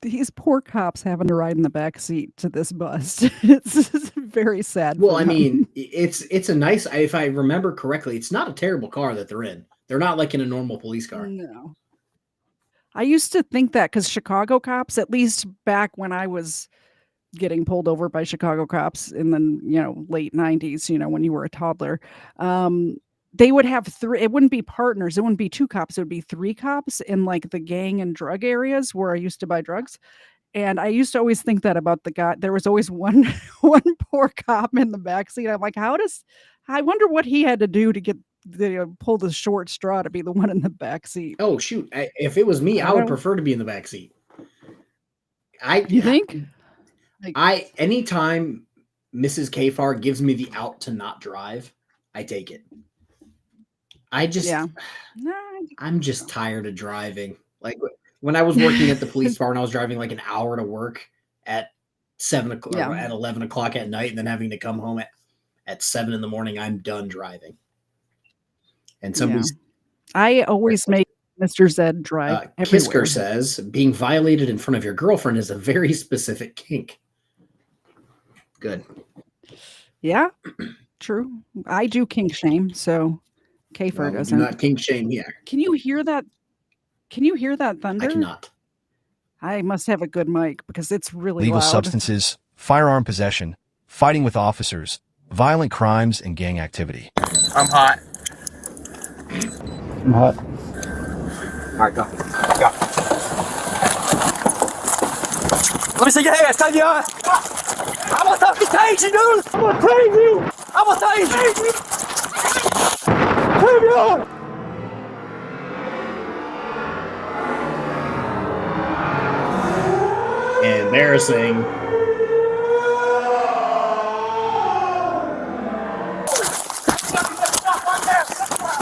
These poor cops having to ride in the back seat to this bus. It's very sad. Well, I mean, it's a nice, if I remember correctly, it's not a terrible car that they're in. They're not like in a normal police car. No. I used to think that because Chicago cops, at least back when I was getting pulled over by Chicago cops in the late 90s, when you were a toddler, they would have three. It wouldn't be partners. It wouldn't be two cops. It would be three cops in the gang and drug areas where I used to buy drugs. And I used to always think that about the guy. There was always one poor cop in the backseat. I'm like, I wonder what he had to do to get pull the short straw to be the one in the back seat. Oh shoot! If it was me, I would prefer to be in the back seat. You think? Anytime Mrs. KFARR gives me the out to not drive, I take it. I'm just tired of driving. Like when I was working at the police department, I was driving like an hour to work at 7 o'clock or at 11 o'clock at night, and then having to come home at 7 in the morning. I'm done driving. And I always make Mr. Zed drive everywhere. Kisker says being violated in front of your girlfriend is a very specific kink. Good. Yeah, true. I do kink shame, so KFARR No, we do doesn't. not kink shame here. Can you hear that? Can you hear that thunder? I cannot. I must have a good mic because it's really Illegal loud. substances, firearm possession, fighting with officers, violent crimes, and gang activity. I'm hot. I'm hot. All right, go. Go. Let me see your hands. Take your eyes. I'm gonna fucking tase you, dude. I'm gonna tase you. I'm gonna tase you. Take me on. Embarrassing.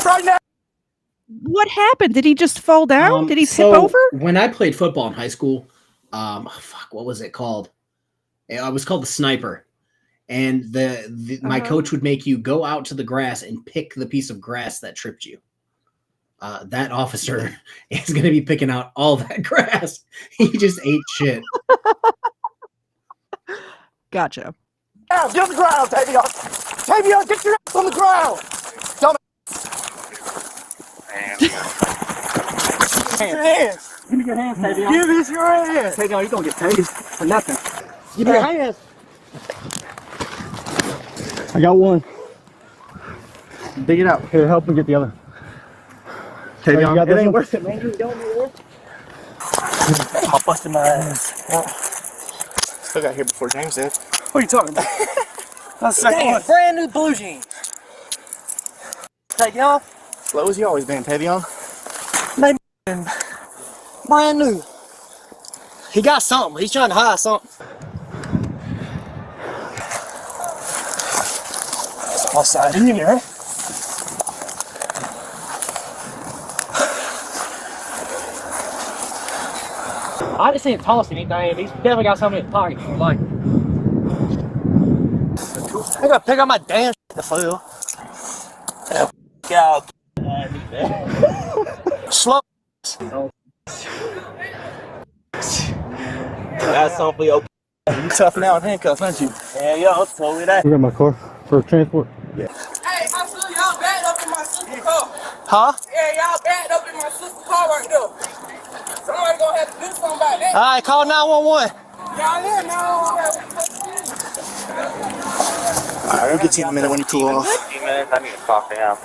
Right now. What happened? Did he just fall down? Did he tip over? When I played football in high school, what was it called? It was called the sniper. And my coach would make you go out to the grass and pick the piece of grass that tripped you. That officer is going to be picking out all that grass. He just ate shit. Gotcha. Down, get on the ground, Tavion. Tavion, get your ass on the ground. Dumb hands. Your hands. Give me your hands, Tavion. Give us your hands. Tavion, you're going to get tased for nothing. Give me your hands. I got one. Dig it out. Here, help me get the other. Tavion, got it this ain't one? worth it, man. You don't need it. I'm busting my ass. Still got here before James did. What are you talking about? That's the second one. Brand new blue jeans. Tavion. Slow as you always been, Tavion. Maybe brand new. He got something. He's trying to hide something. That's all side in there. I didn't see him toss anything. He's definitely got something in his pocket. Like, I gotta pick up my damn shit to fool. God. Slow. That's awfully okay. You tough now in handcuffs, aren't you? Yeah, yo, told me that. We got my car for transport. Yeah. Hey, I saw y'all backed up in my sister's car. Huh? Yeah, y'all backed up in my sister's car right there. Somebody gonna have to do something about that. All right, call 911. Y'all here now. All right, I'll get you in a minute when you cool off. 15 minutes, I need to talk to him.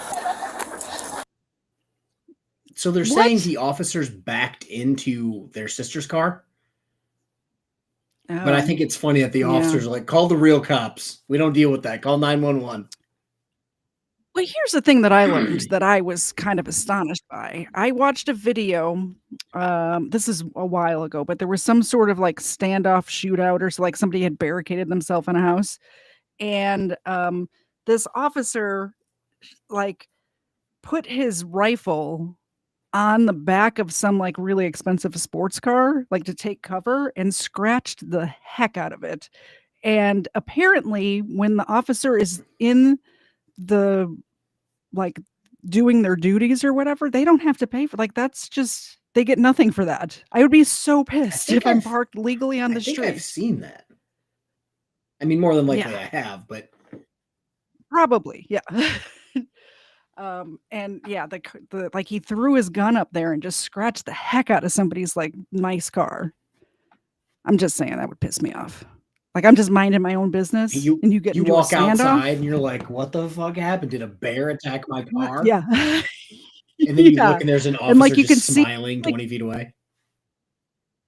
So they're saying the officers backed into their sister's car. But I think it's funny that the officers are like, call the real cops. We don't deal with that. Call 911. Well, here's the thing that I learned that I was kind of astonished by. I watched a video. This is a while ago, but there was some sort of like standoff shootout or so, like somebody had barricaded themselves in a house. And this officer like put his rifle on the back of some like really expensive sports car, like to take cover, and scratched the heck out of it. And apparently when the officer is in the like doing their duties or whatever, they don't have to pay for, like, that's just, they get nothing for that. I would be so pissed if I'm parked legally on the street. I've seen that. I mean, more than likely I have, but probably, yeah. And yeah, the like he threw his gun up there and just scratched the heck out of somebody's like nice car. I'm just saying that would piss me off. Like I'm just minding my own business, and you get you into walk a standoff. outside and you're like, "What the fuck happened? Did a bear attack my car?" Yeah. And then you look and there's an officer and like you can just see, smiling 20 feet away.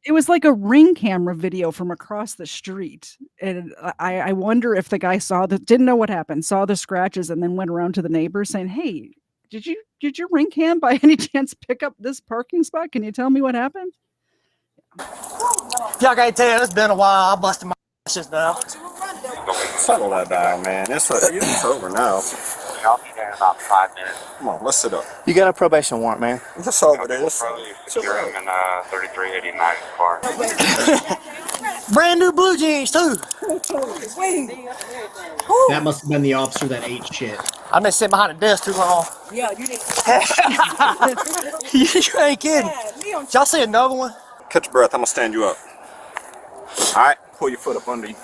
It was like a Ring camera video from across the street, and I wonder if the guy saw that, didn't know what happened, saw the scratches, and then went around to the neighbors saying, "Hey, did your Ring cam by any chance pick up this parking spot? Can you tell me what happened?" Yeah, I gotta tell you, it's been a while. I busted my just now. Settle that down, man. It's over now. I'll be there in about 5 minutes. Come on, let's sit up. You got a probation warrant, man. Just over there. Secure him in 3389 car. Brand new blue jeans, too. That must have been the officer that ate shit. I've been sitting behind a desk too long. Yeah, you didn't. You ain't kidding. Y'all see another one? Catch your breath. I'm going to stand you up. All right, pull your foot up under you.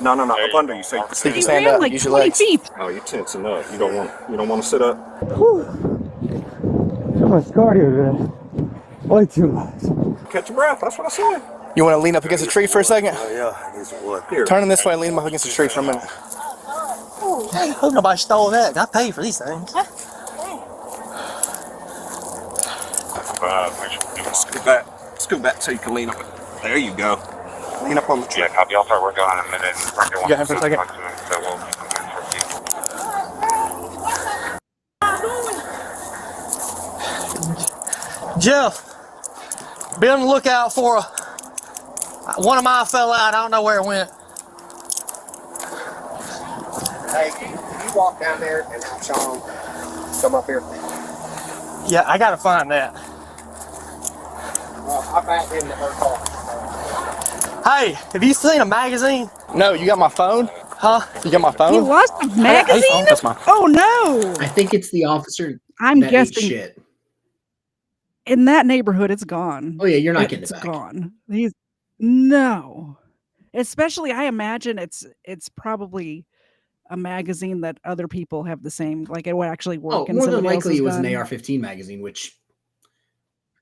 No, up under you. So you So you can He stand ran up. like Use your 20 legs. feet. Oh, you're tensing up. You don't want to sit up. Whew. Too much cardio today. Way too much. Catch your breath. That's what I said. You want to lean up against a tree for a second? Yeah. He's what? Here. Turn this way and lean up against a tree for a minute. Hey, hope nobody stole that. I pay for these things. Scoot back so you can lean up. There you go. Lean up on the tree. Yeah, copy. I'll start working on it in a minute. You got him for a second? So we'll keep them in for a few. Jeff, be on the lookout for one of mine fell out. I don't know where it went. Hey, you walk down there and have Sean come up here. Yeah, I gotta find that. I backed into her car. Hey, have you seen a magazine? No, you got my phone? Huh? You got my phone? He lost a magazine? That's mine. Oh no! I think it's the officer. I'm that ate guessing. shit. In that neighborhood, it's gone. Oh yeah, you're not getting it It's back. gone. No. Especially, I imagine it's probably a magazine that other people have the same. Like it would actually work. Oh, in more than somebody likely else's it was an gun. AR-15 magazine, which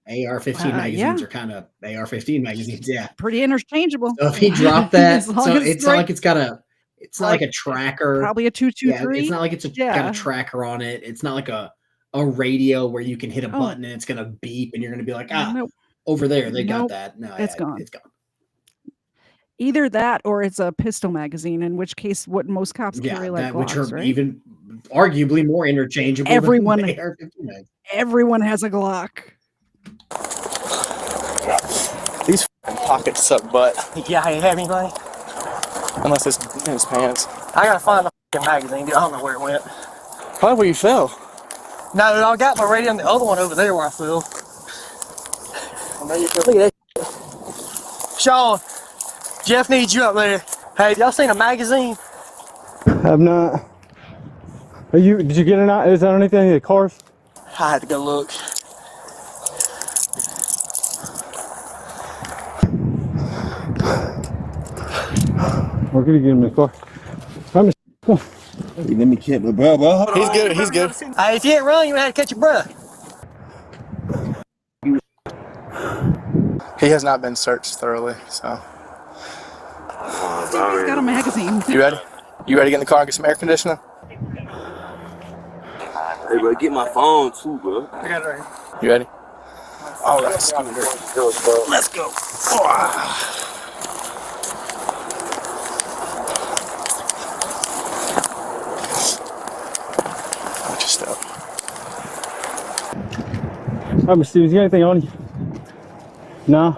AR-15 magazines yeah. are kind of AR-15 magazines. Yeah, Pretty interchangeable. so if he dropped that, As long so as it's not like it's got a. It's not like a tracker. Probably a 223. Yeah, it's not like it's got a tracker on it. It's not like a radio where you can hit a button and it's gonna beep and you're gonna be like, Nope. over there they got Nope. that. No, It's gone. It's gone. Either that or it's a pistol magazine, in which case what most cops carry like that which Glocks, are right? even arguably more interchangeable. Everyone- than the AR-15 magazine. Everyone has a Glock. These pockets suck butt. Yeah, I ain't have anything. Unless it's in his pants. I gotta find the magazine, dude. I don't know where it went. Probably where you fell. No, I got my radio and the other one over there where I fell. Look at that. Sean, Jeff needs you up there. Hey, y'all seen a magazine? Have not. Did you get it out? Is that underneath any of the cars? I had to go look. We're gonna get him in the car. Let me catch my breath. He's good. He's good. Hey, if you ain't running, you had to catch your breath. He has not been searched thoroughly, so. He's got a magazine. You ready? You ready to get in the car and get some air conditioning? Hey, bro, get my phone too, bro. I got it right here. You ready? All right, scooter. Let's go. Watch your step. Hi, Mr. Stevens, you got anything on you? No?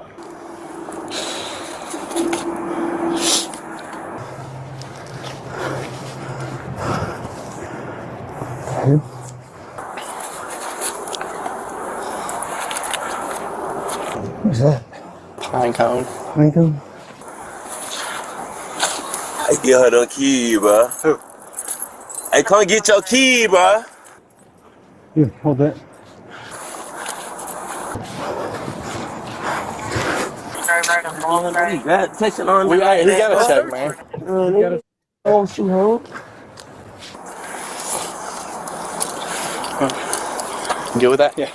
What's that? Pine cone. Pine cone? Hey, get her the key, bro. Who? Hey, come get your key, bro. Here, hold that. You got touching on We gotta check, man. Oh, shoot, home. Good with that? Yeah.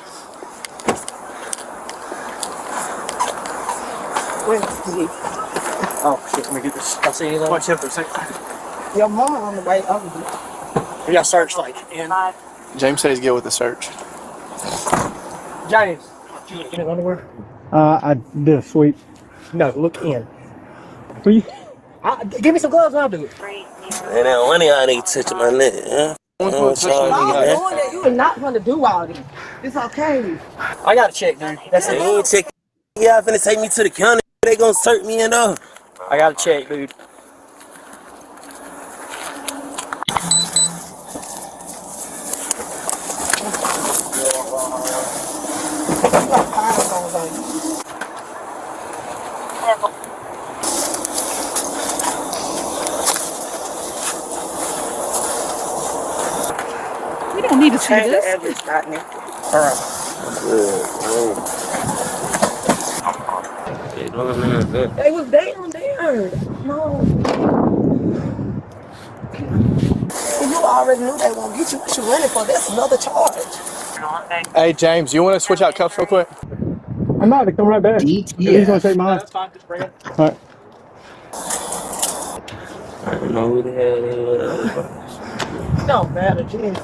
Oh shit, let me get this. I see anything. Watch him for a second. Your mom on the way over. We got searchlight in. James said he's good with the search. James, did you get his underwear? I did a sweep. No, look in. Will you? Give me some gloves and I'll do it. And then one of y'all niggas touching my neck, huh? You are not going to do all this. It's okay. I got to check, dude. That's They it. ain't check. Y'all finna take me to the county. They gonna search me and all. I got to check, dude. We don't need to see this. All right. They was down there. No. already knew they won't get you. What you running for? That's another charge. Hey, James, you want to switch out cuffs real quick? I'm about to come right back. He's gonna take mine. That's fine. Just bring it. All right. I don't know who the hell they were. Don't matter, James.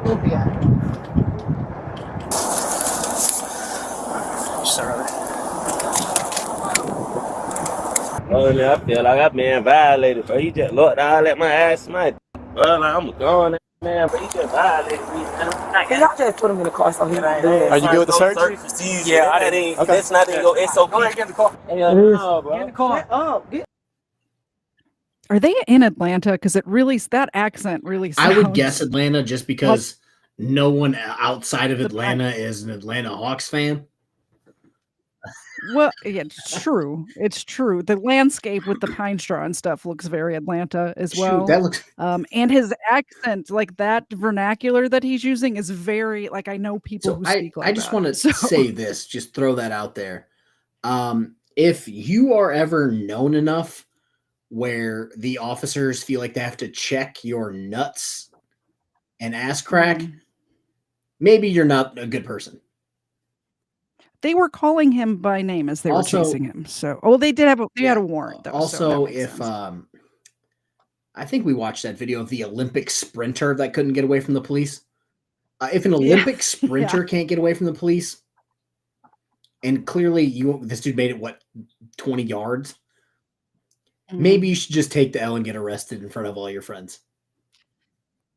We'll be out. Sorry. Oh, yeah, I feel like I've been violated, bro. He just looked all at my ass, my. Well, like, I'm going, man, but he just violated me. Can y'all just put him in the car so he can do it? Are you good with the search? Yeah, I didn't. Okay. That's not in your SOP. Go ahead, get in the car. No, bro. Get in the car. Are they in Atlanta? Because that accent really sounds... I would guess Atlanta just because no one outside of Atlanta is an Atlanta Hawks fan. Well, yeah, it's true. It's true. The landscape with the pine straw and stuff looks very Atlanta as well. That looks... and his accent, like that vernacular that he's using, is very like I know people who speak like that. I just want to say this, just throw that out there. If you are ever known enough where the officers feel like they have to check your nuts and ass crack, maybe you're not a good person. They were calling him by name as they were chasing him. So, they did have had a warrant though. Also, if I think we watched that video of the Olympic sprinter that couldn't get away from the police. If an Olympic sprinter can't get away from the police, and clearly this dude made it 20 yards. Maybe you should just take the L and get arrested in front of all your friends.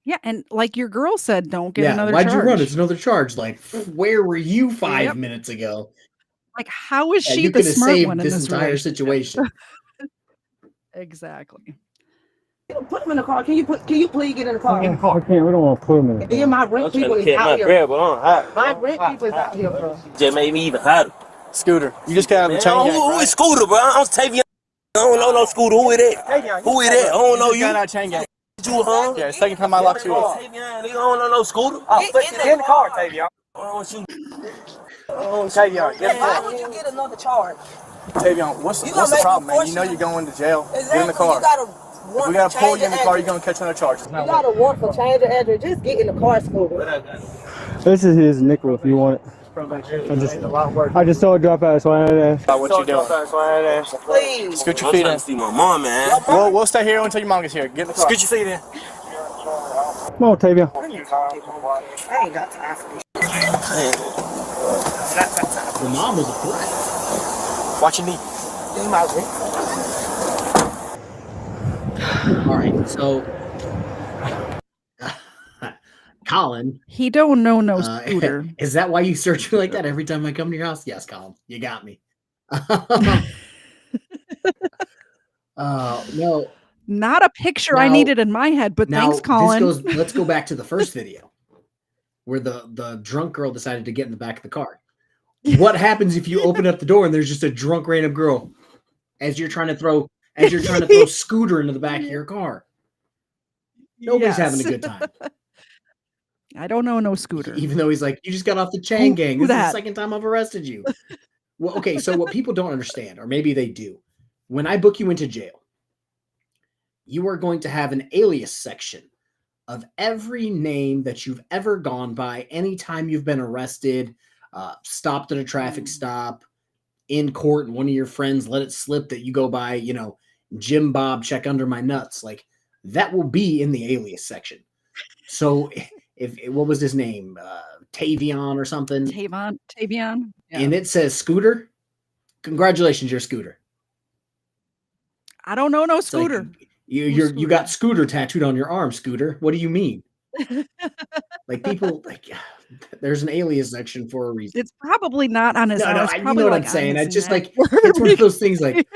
Yeah, and like your girl said, don't get another charge. Why'd you run? It's another charge. Like, where were you 5 minutes ago? Like, how is she the smart one in this entire situation? Exactly. Put him in the car. Can you please get in the car? In the car. I can't. We don't want to put him in. Yeah, my rent people is out here. My rent people is out here, bro. Just made me even hotter. Scooter. You just got out of the chain gang, Who is Scooter, bro? I'm Tavion. I don't know no Scooter. Who is that? Who is that? I don't know you. Got out of chain gang. You, huh? Yeah, it's second time I locked you up. Tavion, nigga, I don't know no Scooter. Get in the car, Tavion. Tavion, get in the car. Why would you get another charge? Tavion, what's the problem, man? You know you're going to jail. Exactly. Get in the car. If we gotta pull you in the car, you're gonna catch another charge. You got a warrant for change of address. Just get in the car, Scooter. This is his nickel if you want it. I just saw it drop out, so I had to ask. What you doing? Please. Scoot your feet in. See my mom, man. We'll stay here until your mom gets here. Get in the car. Scoot your feet in. Come on, Tavion. I ain't got time for this. The mom was a threat. Watch your knee. All right, so Colin, he don't know no Scooter. Is that why you search me like that every time I come to your house? Yes, Colin, you got me. No, not a picture I needed in my head, but thanks, Colin. Let's go back to the first video where the drunk girl decided to get in the back of the car. What happens if you open up the door and there's just a drunk random girl as you're trying to throw Scooter into the back of your car? Nobody's having a good time. I don't know no Scooter. Even though he's like, you just got off the chain gang. This is the second time I've arrested you. Well, okay, so what people don't understand, or maybe they do, when I book you into jail, you are going to have an alias section of every name that you've ever gone by anytime you've been arrested, stopped at a traffic stop, in court, and one of your friends let it slip that you go by, Jim Bob, check under my nuts. Like, that will be in the alias section. So what was his name? Tavion or something? Tavion. Yeah. And it says Scooter. Congratulations, you're Scooter. I don't know no Scooter. Like, you got Scooter tattooed on your arm, Scooter. What do you mean? Like, people, there's an alias section for a reason. It's probably not on his arm. No, you know what I'm saying. It's just like, it's one of those things like,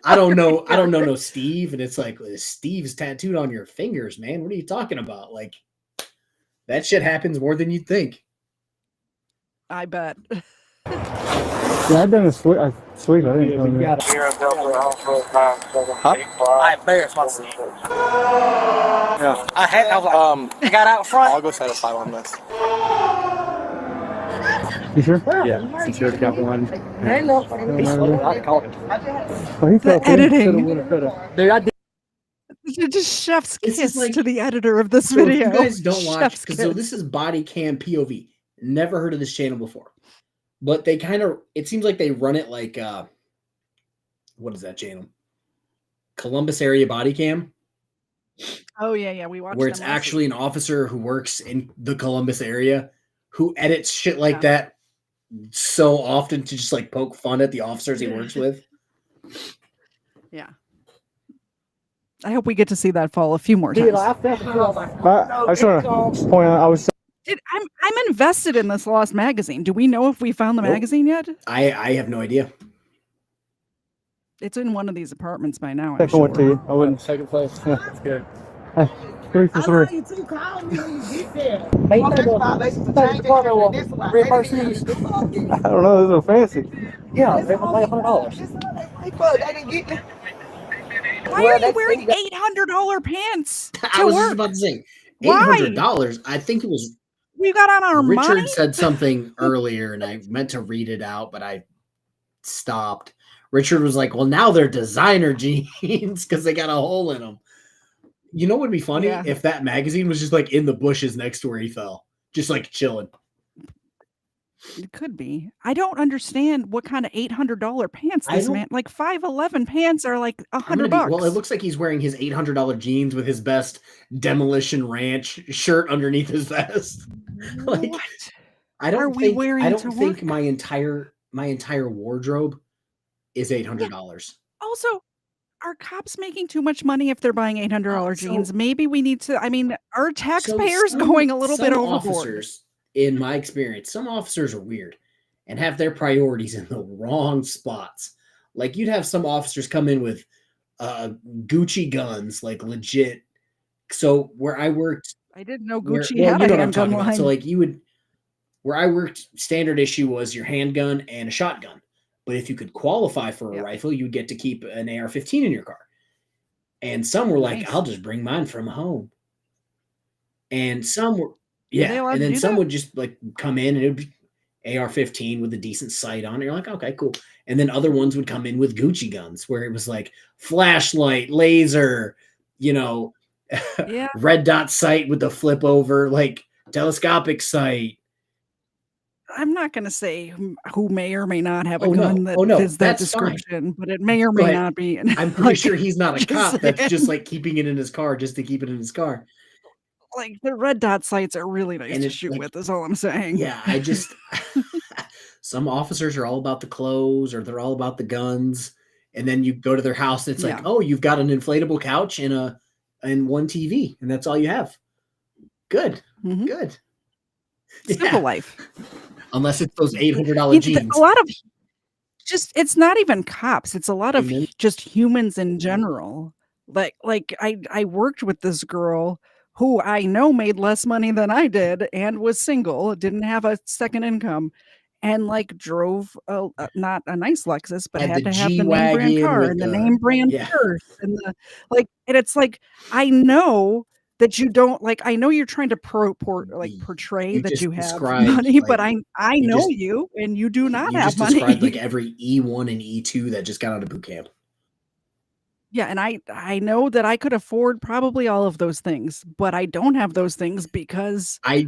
I don't know no Steve. And it's like, Steve's tattooed on your fingers, man. What are you talking about? Like, that shit happens more than you'd think. I bet. Yeah, I've done a sweep. I didn't know that. Huh? I embarrassed myself. Yeah. I was like, I got out front. I'll go satisfy on this. You sure? Yeah. Security capital one. Ain't no. Oh, he fell editing. Dude, I did. Just chef's This kiss is like- to the editor of this So if video. you guys don't watch, Chef's because so kiss. this is Bodycam POV. Never heard of this channel before, but they kind of, it seems like they run it like, what is that channel? Columbus Area Bodycam, Oh yeah, we watched where them it's last actually week. an officer who works in the Columbus area who edits shit like that so often to just like poke fun at the officers he works with. Yeah. I hope we get to see that fall a few more Dude, times. I just want to point out, I was I'm invested in this lost magazine. Do we know if we found the Nope. magazine yet? I have no idea. It's in one of these apartments by now. I'm second one to sure. you. I wouldn't second place. Yeah, that's good. Hey, 3 for 3. You two call me when you get there. Hey, Well, that's violation for changing this one. I don't know, this is fancy. Yeah, they like $100. They didn't get me. Why are you wearing $800 pants to I was work? just about to say Why? $800. I think it was We got on our Richard money. said something earlier, and I meant to read it out, but I stopped. Richard was like, "Well, now they're designer jeans because they got a hole in them." You know what would be funny Yeah. if that magazine was just like in the bushes next to where he fell, just like chilling. It could be. I don't understand what kind of $800 pants I this don't- man. Like 511 pants are like I'm gonna $100. well, it looks like he's wearing his $800 jeans with his best Demolition Ranch shirt underneath his vest. Like, What I don't are we think wearing I don't to think work? my entire wardrobe is $800. Also, are cops making too much money if they're buying $800 jeans? Maybe we need to. I mean, are taxpayers some- going a little bit some overboard? Officers, in my experience, some officers are weird and have their priorities in the wrong spots. Like you'd have some officers come in with Gucci guns, like legit. So where I worked, I didn't know where- Gucci well, had you a know what I'm handgun talking about. line. So like you would, where I worked, standard issue was your handgun and a shotgun. But if you could qualify for a rifle, you would get to keep an AR-15 in your car. And some were like, Nice. "I'll just bring mine from home." And some were, they yeah, allowed and to then do some that? would just like come in and it would be AR-15 with a decent sight on it. You're like, okay, cool. And then other ones would come in with Gucci guns where it was like flashlight, laser, Yeah. red dot sight with the flip over, like telescopic sight. I'm not going to say who may or may not have a Oh, no. gun that Oh, no. fits that That's fine. description, but it may or may But not be. I'm pretty Like, sure he's not a just cop that's saying. just like keeping it in his car just to keep it in his car. Like the red dot sights are really nice And to it's shoot like- with. Is all I'm saying. Yeah, I just some officers are all about the clothes or they're all about the guns. And then you go to their house and it's like, Yeah. oh, you've got an inflatable couch and one TV, and that's all you have. Good. Mhm. Good. Simple Yeah. life. Unless it's those $800 You know, jeans. a lot of it's not even cops. It's a lot of Humans. just humans in general. Like I worked with this girl who I know made less money than I did and was single, didn't have a second income, and like drove not a nice Lexus, but Had had the to have the name brand G-Wagon car with and the the- name brand yeah. purse and the and it's like I know that you don't like. I know you're trying to portray You that just you have described, money, but like, I you know just- you, and you do not You have just money. described like every E1 and E2 that just got out of boot camp. Yeah, and I know that I could afford probably all of those things, but I don't have those things because I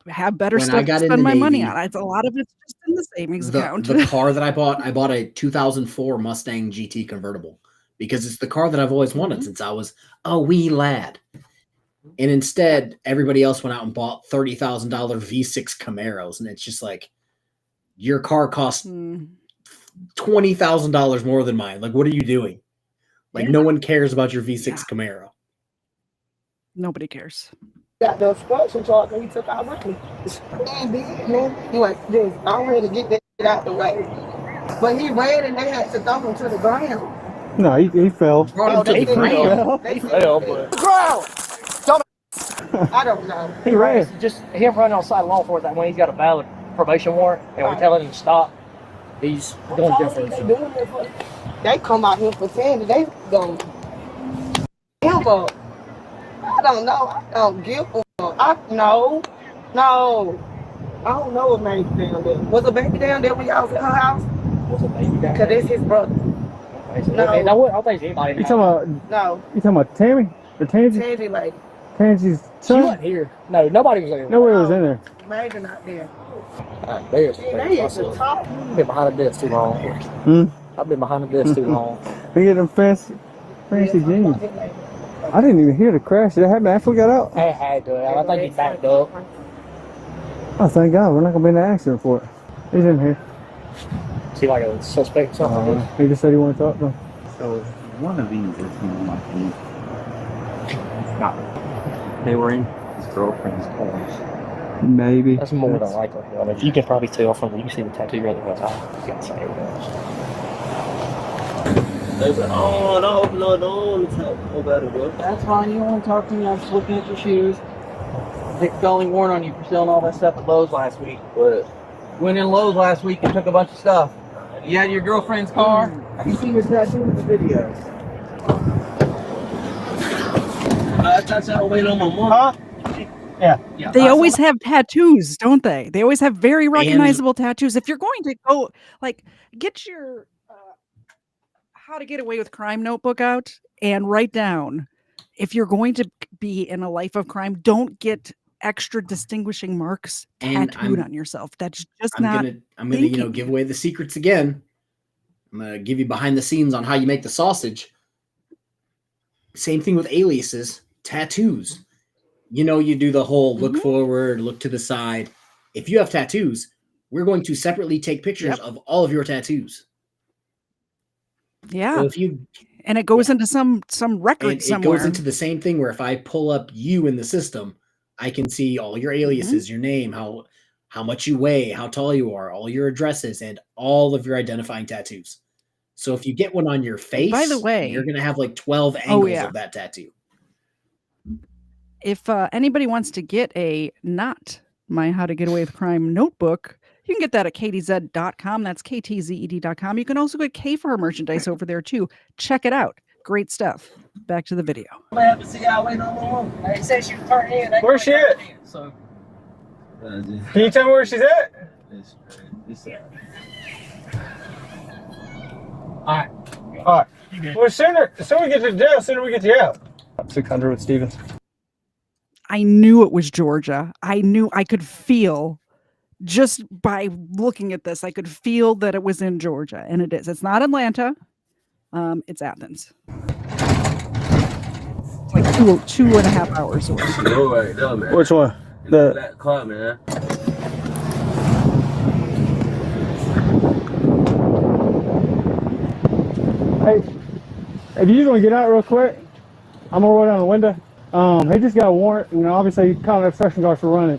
have better when I stuff got to in spend the my money Navy, on. It's a lot of it's just in the savings account. the car that I bought a 2004 Mustang GT convertible because it's the car that I've always wanted since I was a wee lad. And instead, everybody else went out and bought $30,000 V6 Camaros, and it's just like your car costs $20,000 more than mine. Like, what are you doing? Like, no one cares about your V6 Camaro. Nobody cares. Got the obstruction charge and he took our money. Man, he went, just already get that shit out the way. But he ran and they had to throw him to the ground. No, he fell. Oh, they said he fell. He fell, but Ground! I don't know. he ran. Just him running on the side of law enforcement when he's got a valid probation warrant and we're telling him to stop, he's doing different. They come out here pretending they gonna give up. I don't know. I don't give up. No. I don't know what baby down there. Was a baby down there when y'all was at her house? Was a baby Cause it's his brother. No, I don't think it's anybody. You talking about? No. You talking about Tammy? The Tansy? Tansy lady. Tansy's She son? wasn't here. No, nobody was there. Nobody was in there. Maybe not there. There's They at the top. I've been behind the desk too long. I've been behind the desk too long. We get them fancy jeans. I didn't even hear the crash. Did it happen after we got out? I had to. I think he backed up. Oh, thank God. We're not going to be in an accident for it. He's in here. Is he like a suspect or something? He just said he wanted to talk to him. So one of these is my feet. Not. They were in his girlfriend's clothes. Maybe. That's more than likely. I mean, you can probably tell from you can see the tattoo right there. I can't say everything. They said, oh, don't open no door. Let's talk about it, bro. That's fine. You don't want to talk to me. I'm just looking at your shoes. I think felony warrant on you for selling all that stuff at Lowe's last week. What? Went in Lowe's last week and took a bunch of stuff. You had your girlfriend's car. I can see your tattoo in the video. That's how I wait on my mom. Huh? Yeah. They always have tattoos, don't they? They always have very recognizable tattoos. If you're going to go, like, get your How to Get Away with Crime notebook out and write down, if you're going to be in a life of crime, don't get extra distinguishing marks tattooed on yourself. That's just I'm not. gonna give away the secrets again. I'm gonna give you behind the scenes on how you make the sausage. Same thing with aliases, tattoos. You do the whole look forward, look to the side. If you have tattoos, we're going to separately take pictures of all of your tattoos. Yeah. So if you and it goes into some record and somewhere. it goes into the same thing where if I pull up you in the system, I can see all your aliases, your name, how much you weigh, how tall you are, all your addresses, and all of your identifying tattoos. So if you get one on your face, by the way, you're gonna have like 12 angles of that tattoo. If anybody wants to get a not my How to Get Away with Crime notebook, you can get that at KTZed.com. That's KTZed.com. You can also get KFARR merchandise over there too. Check it out. Great stuff. Back to the video. I have to see y'all wait on my mom. They said she turned in. Where's she at? So. Can you tell me where she's at? Alright. Well, sooner we get to the jail, sooner we get you out. 600 with Stevens. I knew it was Georgia. I knew I could feel just by looking at this, I could feel that it was in Georgia, and it is. It's not Atlanta. It's Athens. It's like two and a half hours away. Right there, man. Which one? That car, man. Hey, if you just want to get out real quick, I'm gonna roll down the window. He just got a warrant. Obviously, he caught an obstruction guard for running.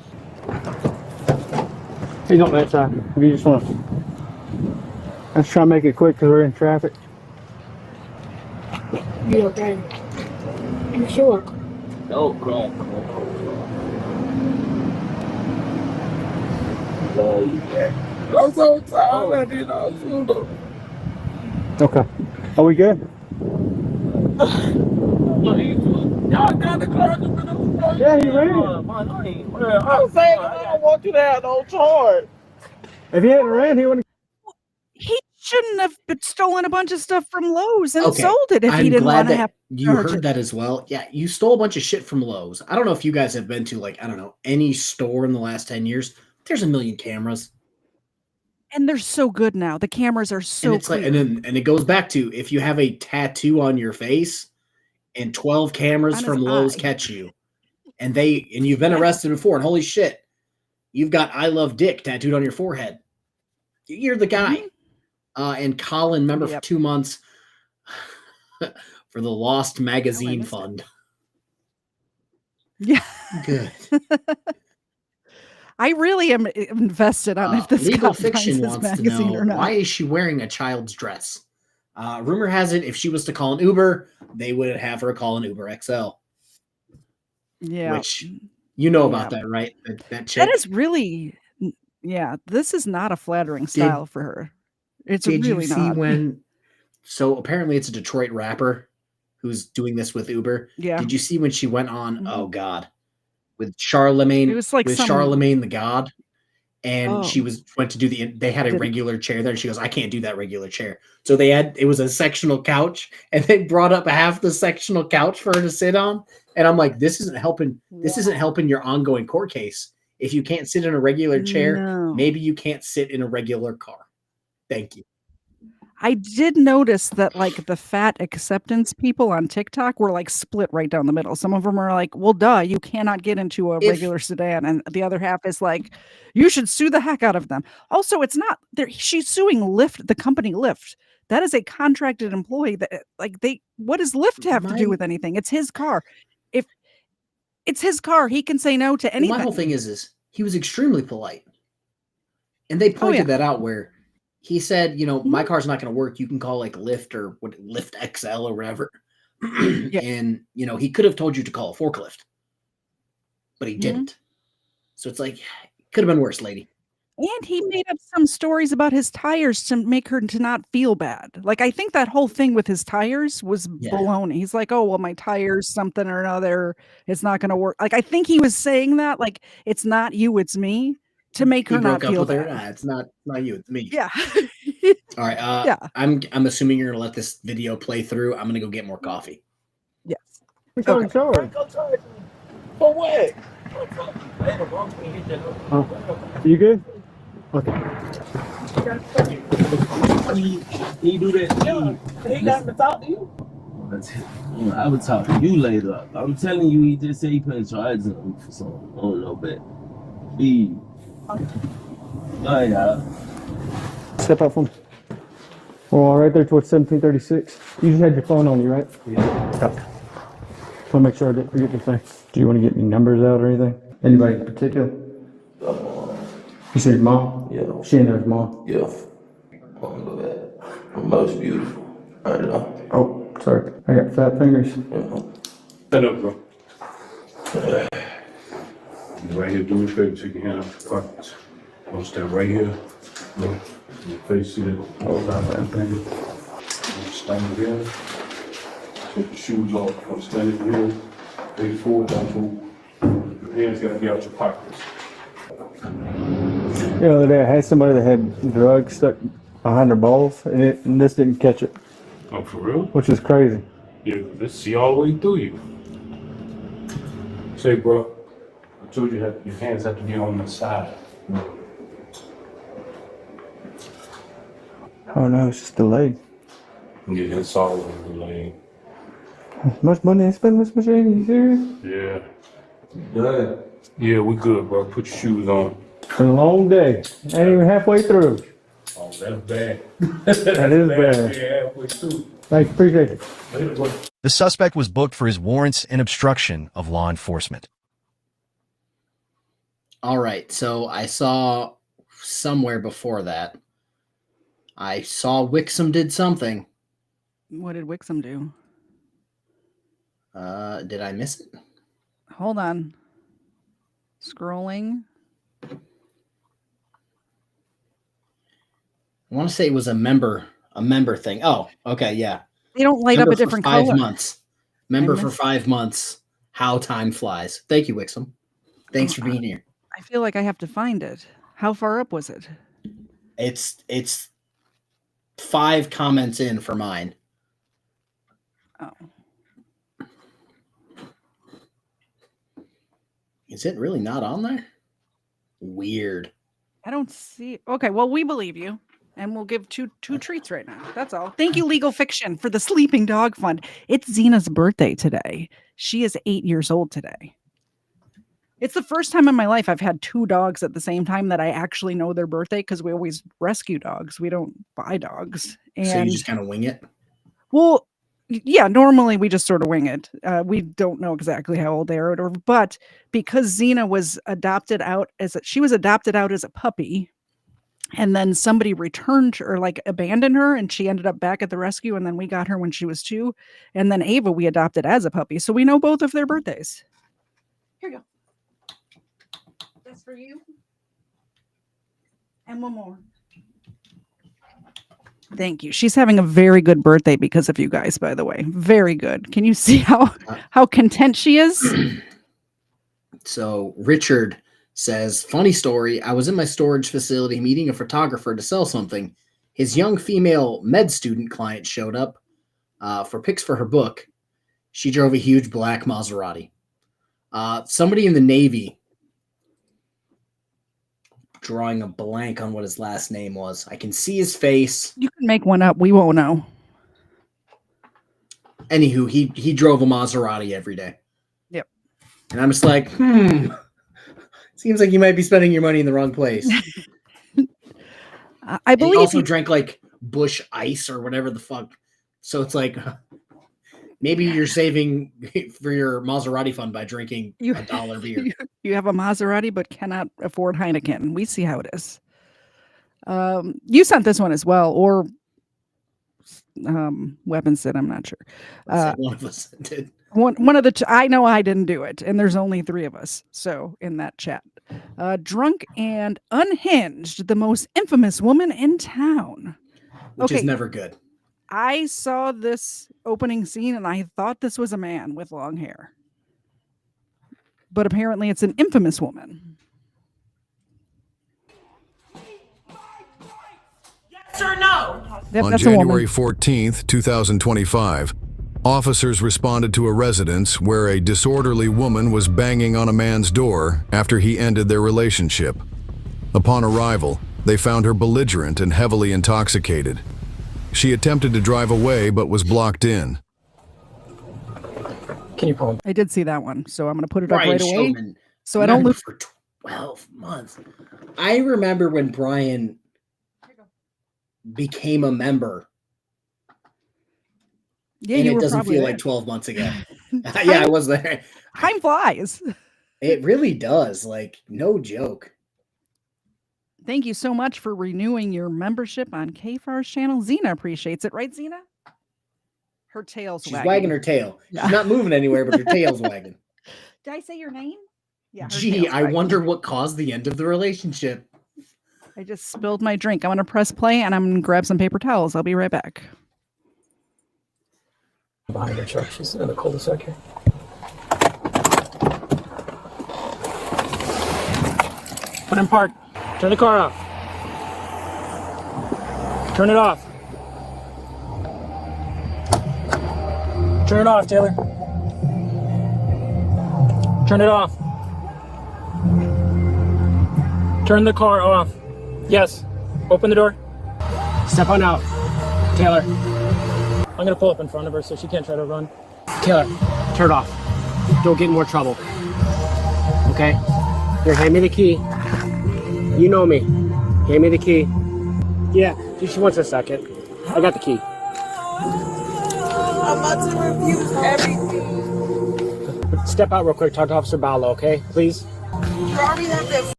He's on that side. If you just want to, let's try to make it quick because we're in traffic. You okay? You sure? Oh, crap. I'm so tired. I did not food up. Okay. Are we good? Y'all got the car. Yeah, he ran. I'm saying I don't want you to have no charge. If he hadn't ran, he wouldn't. He shouldn't have stolen a bunch of stuff from Lowe's and sold it if he didn't want to have. You heard that as well. Yeah, you stole a bunch of shit from Lowe's. I don't know if you guys have been to, like, I don't know, any store in the last 10 years. There's a million cameras. And they're so good now. The cameras are so and it's clear. like, and it goes back to, if you have a tattoo on your face and 12 cameras from Lowe's catch you, and you've been arrested before, and holy shit, you've got "I love Dick" tattooed on your forehead. You're the guy. And Colin, remember, for 2 months for the Lost Magazine Fund. Yeah. Good. I really am invested on if this Legal guy finds Fiction this wants to magazine know, or not. why is she wearing a child's dress? Rumor has it, if she was to call an Uber, they would have her call an Uber XL. Yeah. Which, you know about that, right? That chick. That is really, this is not a flattering style for her. It's Did really you see not. when? So apparently, it's a Detroit rapper who's doing this with Uber. Yeah. Did you see when she went on? Oh God, with Charlemagne. It was like with some- Charlemagne the God, and she went to do they had a regular chair there. And she goes, I can't do that regular chair. So it was a sectional couch, and they brought up half the sectional couch for her to sit on. And I'm like, this isn't helping. This isn't helping your ongoing court case. If you can't sit in a regular chair, maybe you can't sit in a regular car. Thank you. I did notice that like the fat acceptance people on TikTok were like split right down the middle. Some of them are like, well, duh, you cannot get into a regular sedan. And the other half is like, you should sue the heck out of them. Also, it's not there. She's suing Lyft, the company Lyft. That is a contracted employee that what does Lyft have to do with anything? It's his car. If it's his car, he can say no to anything. My whole thing is he was extremely polite. And they pointed that out where he said, my car's not going to work. You can call like Lyft or Lyft XL or whatever. And, he could have told you to call a forklift, but he didn't. So it's like, could have been worse, lady. And he made up some stories about his tires to make her to not feel bad. Like, I think that whole thing with his tires was baloney. He's like, oh, well, my tires, something or another, it's not going to work. Like, I think he was saying that, like, it's not you, it's me. To make her not feel bad. Nah, it's not you, it's me. Yeah. All right. I'm assuming you're gonna let this video play through. I'm gonna go get more coffee. Yes. Okay. For what? You good? Okay. He do that. He got to talk to you. I would talk to you later. I'm telling you, he just said he put in charge of him for something. I don't know, but he. Oh, yeah. Step out from me. Well, right there towards 1736. You just had your phone on you, right? Yeah. Okay. Want to make sure I didn't forget anything. Do you want to get any numbers out or anything? Anybody in particular? You said your mom? Yeah. She and there's mom? Yeah. Look at that. Most beautiful. I know. Oh, sorry. I got fat fingers. Stand up, bro. Right here, do me a favor, take your hand off your pockets. Don't stand right here. Look, your face, see that? Hold out that thing. Stand here. Take your shoes off. Don't stand here. Face forward, don't move. Your hands gotta be out your pockets. The other day I had somebody that had drugs stuck behind their balls, and this didn't catch it. Oh, for real? Which is crazy. Yeah, let's see all the way through you. Say, bro, I told you your hands have to be on the side. Oh no, it's just delayed. Yeah, it's all delayed. Much money I spent on this machine, you serious? Yeah. Good. Yeah, we good, bro. Put your shoes on. It's been a long day. Ain't even halfway through. Oh, that's bad. That is bad. Yeah, halfway through. Thanks, appreciate it. The suspect was booked for his warrants and obstruction of law enforcement. All right, so I saw somewhere before that. I saw Wixom did something. What did Wixom do? Did I miss it? Hold on. Scrolling. I want to say it was a member thing. Oh, okay, yeah. They don't light member up a different for 5 color. months. Member for 5 months. How time flies. Thank you, Wixom. Thanks for being here. I feel like I have to find it. How far up was it? It's 5 comments in for mine. Oh. Is it really not on there? Weird. I don't see. Okay, well, we believe you, and we'll give two treats right now. That's all. Thank you, Legal Fiction, for the Sleeping Dog Fund. It's Zena's birthday today. She is 8 years old today. It's the first time in my life I've had 2 dogs at the same time that I actually know their birthday, because we always rescue dogs. We don't buy dogs. And so you just kind of wing it? Well, yeah, normally we just sort of wing it. We don't know exactly how old they are, but because Xena was adopted out as a puppy, and then somebody returned her, like abandoned her, and she ended up back at the rescue, and then we got her when she was 2, and then Ava we adopted as a puppy, so we know both of their birthdays. Here you go. That's for you. And one more. Thank you. She's having a very good birthday because of you guys, by the way. Very good. Can you see how content she is? So Richard says, funny story, I was in my storage facility meeting a photographer to sell something. His young female med student client showed up for pics for her book. She drove a huge black Maserati. Somebody in the Navy, drawing a blank on what his last name was. I can see his face. You can make one up. We won't know. Anywho, he drove a Maserati every day. Yep. And I'm just like, seems like you might be spending your money in the wrong place. I believe he also drank like Bush Ice or whatever the fuck. So it's like, maybe you're saving for your Maserati fund by drinking $1 beer. You have a Maserati but cannot afford Heineken. We see how it is. You sent this one as well, or Weapons did. I'm not sure. One of us did. One of the I know I didn't do it, and there's only 3 of us. So in that chat, drunk and unhinged, the most infamous woman in town. Which is never good. I saw this opening scene and I thought this was a man with long hair, but apparently it's an infamous woman. Yes or no? Yep, On that's January 14th, 2025, officers responded to a residence where a disorderly woman was banging on a man's door after he ended their relationship. Upon arrival, they found her belligerent and heavily intoxicated. She attempted to drive away but was blocked in. Can you pull? I did see that one, so I'm going to put it up Brian right away. Showman, So I don't member lose. for 12 months. I remember when Brian became a member. Yeah, and you it were doesn't probably feel there. like 12 months ago. Yeah, I was there. Time flies. It really does. Like, no joke. Thank you so much for renewing your membership on KFARR's channel. Xena appreciates it, right, Xena? Her tail's She's wagging her tail. Yeah. She's not moving anywhere, but her tail's wagging. Did I say your name? Yeah. her Gee, tail's I wagging. wonder what caused the end of the relationship. I just spilled my drink. I'm going to press play and I'm going to grab some paper towels. I'll be right back. Behind her truck. She's in the cul-de-sac here. Put in park. Turn the car off. Turn it off. Turn it off, Taylor. Turn it off. Turn the car off. Yes. Open the door. Step on out. Taylor. I'm gonna pull up in front of her so she can't try to run. Taylor, turn it off. Don't get in more trouble. Okay? Here, hand me the key. You know me. Hand me the key. Yeah, she wants a second. I got the key. I'm about to refuse everything. Step out real quick. Talk to Officer Ballo, okay? Please. You already have that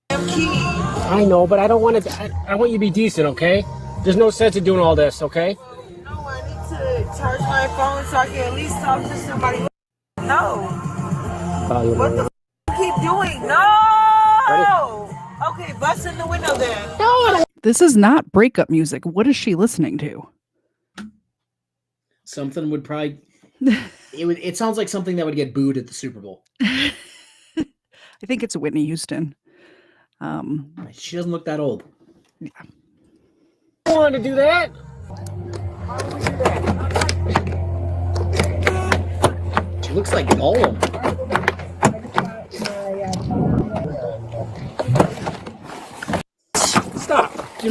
damn key. I know, but I don't want to. I want you to be decent, okay? There's no sense in doing all this, okay? No, I need to charge my phone so I can at least talk to somebody. No. What the keep doing? No. Okay, bust in the window then. No. This is not breakup music. What is she listening to? Something would probably... It sounds like something that would get booed at the Super Bowl. I think it's Whitney Houston. She doesn't look that old. Yeah. I don't want to do that. She looks like Gollum. Stop. Do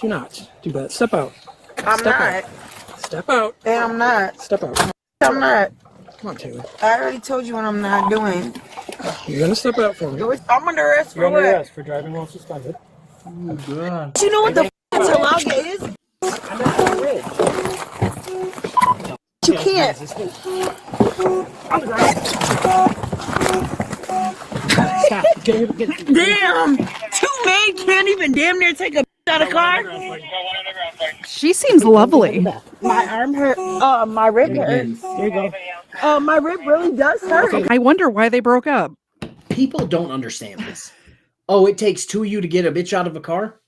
not do that. Step out. I'm Step not. out. Step out. And I'm not. Step out. I'm not. Come on, Taylor. I already told you what I'm not doing. You're gonna step out for me. I'm under arrest You're for under what? arrest for driving while suspended. Oh God. Do you know what the Talaga is? I'm at the bridge. You can't. On the ground. Stop. Damn! 2 men can't even damn near take a out of car. She seems lovely. My arm hurt. My rib hurts. Here you go. My rib really does hurt. I wonder why they broke up. People don't understand this. Oh, it takes 2 of you to get a bitch out of a car?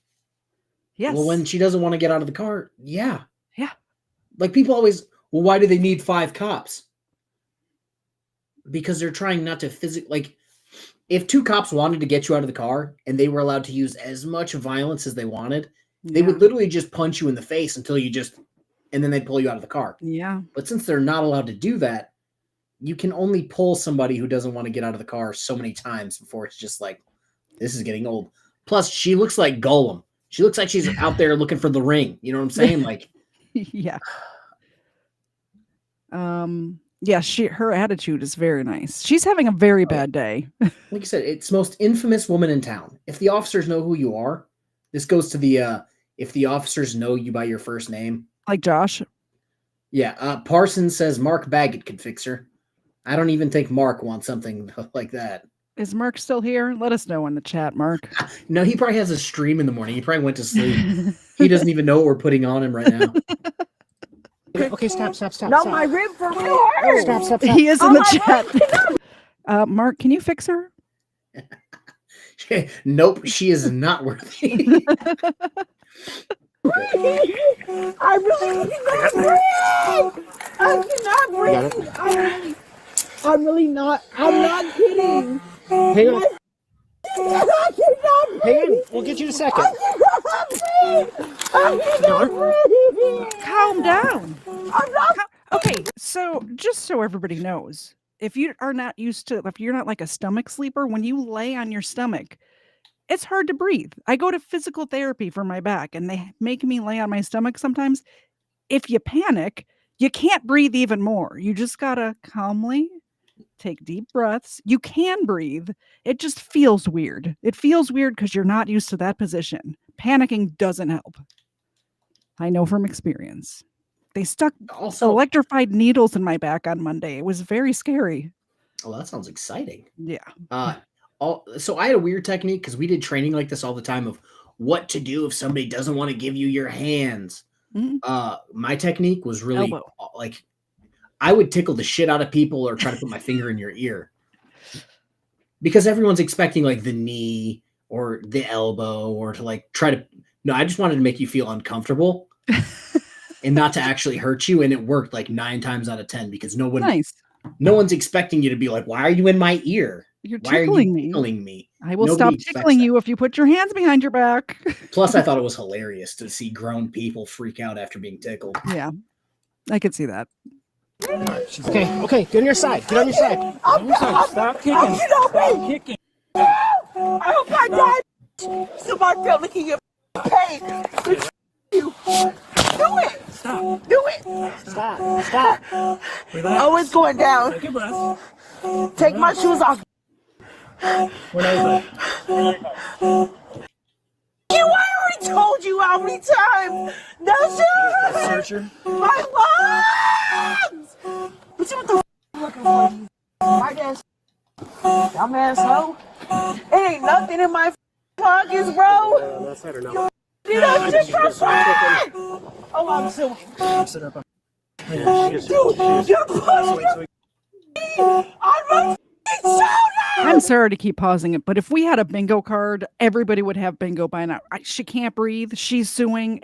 Yes. Well, when she doesn't want to get out of the car, yeah. Yeah. Like, people always, well, why do they need 5 cops? Because they're trying not to physically, like, if two cops wanted to get you out of the car and they were allowed to use as much violence as they wanted, they would literally just punch you in the face until you just, and then they'd pull you out of the car. Yeah. But since they're not allowed to do that, you can only pull somebody who doesn't want to get out of the car so many times before it's just like, this is getting old. Plus, she looks like Gollum. She looks like she's out there looking for the ring. You know what I'm saying? Like, yeah. Yeah, her attitude is very nice. She's having a very bad day. like I said, it's the most infamous woman in town. If the officers know who you are, this goes to the if the officers know you by your first name. Like Josh? Yeah. Parsons says Mark Baggett could fix her. I don't even think Mark wants something like that. Is Mark still here? Let us know in the chat, Mark. No, he probably has a stream in the morning. He probably went to sleep. He doesn't even know what we're putting on him right now. Okay, stop. No, my rib for real. Stop. He is in the chat. Mark, can you fix her? Nope, she is not worthy. I really cannot breathe. I cannot breathe. I'm really not. I'm not kidding. Hang on. I cannot breathe. Hang on. We'll get you in a second. I cannot breathe. Calm down. Okay, so just so everybody knows, if you are not used to, if you're not like a stomach sleeper, when you lay on your stomach, it's hard to breathe. I go to physical therapy for my back and they make me lay on my stomach sometimes. If you panic, you can't breathe even more. You just gotta calmly take deep breaths. You can breathe. It just feels weird. It feels weird because you're not used to that position. Panicking doesn't help. I know from experience. They stuck electrified needles in my back on Monday. It was very scary. Oh, that sounds exciting. Yeah. So I had a weird technique because we did training like this all the time of what to do if somebody doesn't want to give you your hands. My technique was really like I would tickle the shit out of people or try to put my finger in your ear because everyone's expecting like the knee or the elbow or to like try to. No, I just wanted to make you feel uncomfortable and not to actually hurt you. And it worked like 9 times out of 10 because no one's expecting you to be like, why are you in my ear? You're Why tickling are you tickling me? I will stop tickling you if you put your hands behind your back. Plus, I thought it was hilarious to see grown people freak out after being tickled. Yeah, I could see that. Okay, get on your side. Get on your side. Stop kicking. Stop kicking. I hope I die. Somebody felt like you get paid. You. Do it. Stop. Do it. Stop. Relax. Oh, it's going down. Take a breath. Take my shoes off. We're I already told you how many times. No shoes. Searcher. My lungs. But you what the looking for? My ass. Dumbass hoe. It ain't nothing in my pockets, bro. That's better now. You know, just for fun. Oh, I'm so. Sit up. Dude, you're pushing. On my shoulder. I'm sorry to keep pausing it, but if we had a bingo card, everybody would have bingo by now. She can't breathe. She's suing.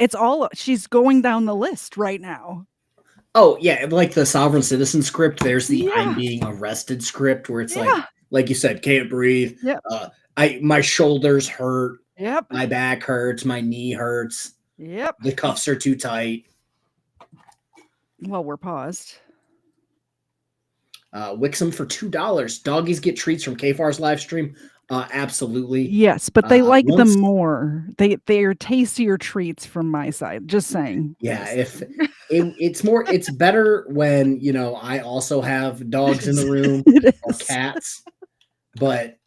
She's going down the list right now. Oh, yeah. Like the sovereign citizen script, there's the I'm being arrested script where it's like you said, can't breathe. Yep. My shoulders hurt. Yep. My back hurts. My knee hurts. Yep. The cuffs are too tight. Well, we're paused. Wixom for $2. Doggies get treats from KFARR's live stream. Absolutely. Yes, but they like them more. They're tastier treats from my side. Just saying. Yeah, if it's better when I also have dogs in the room or cats. But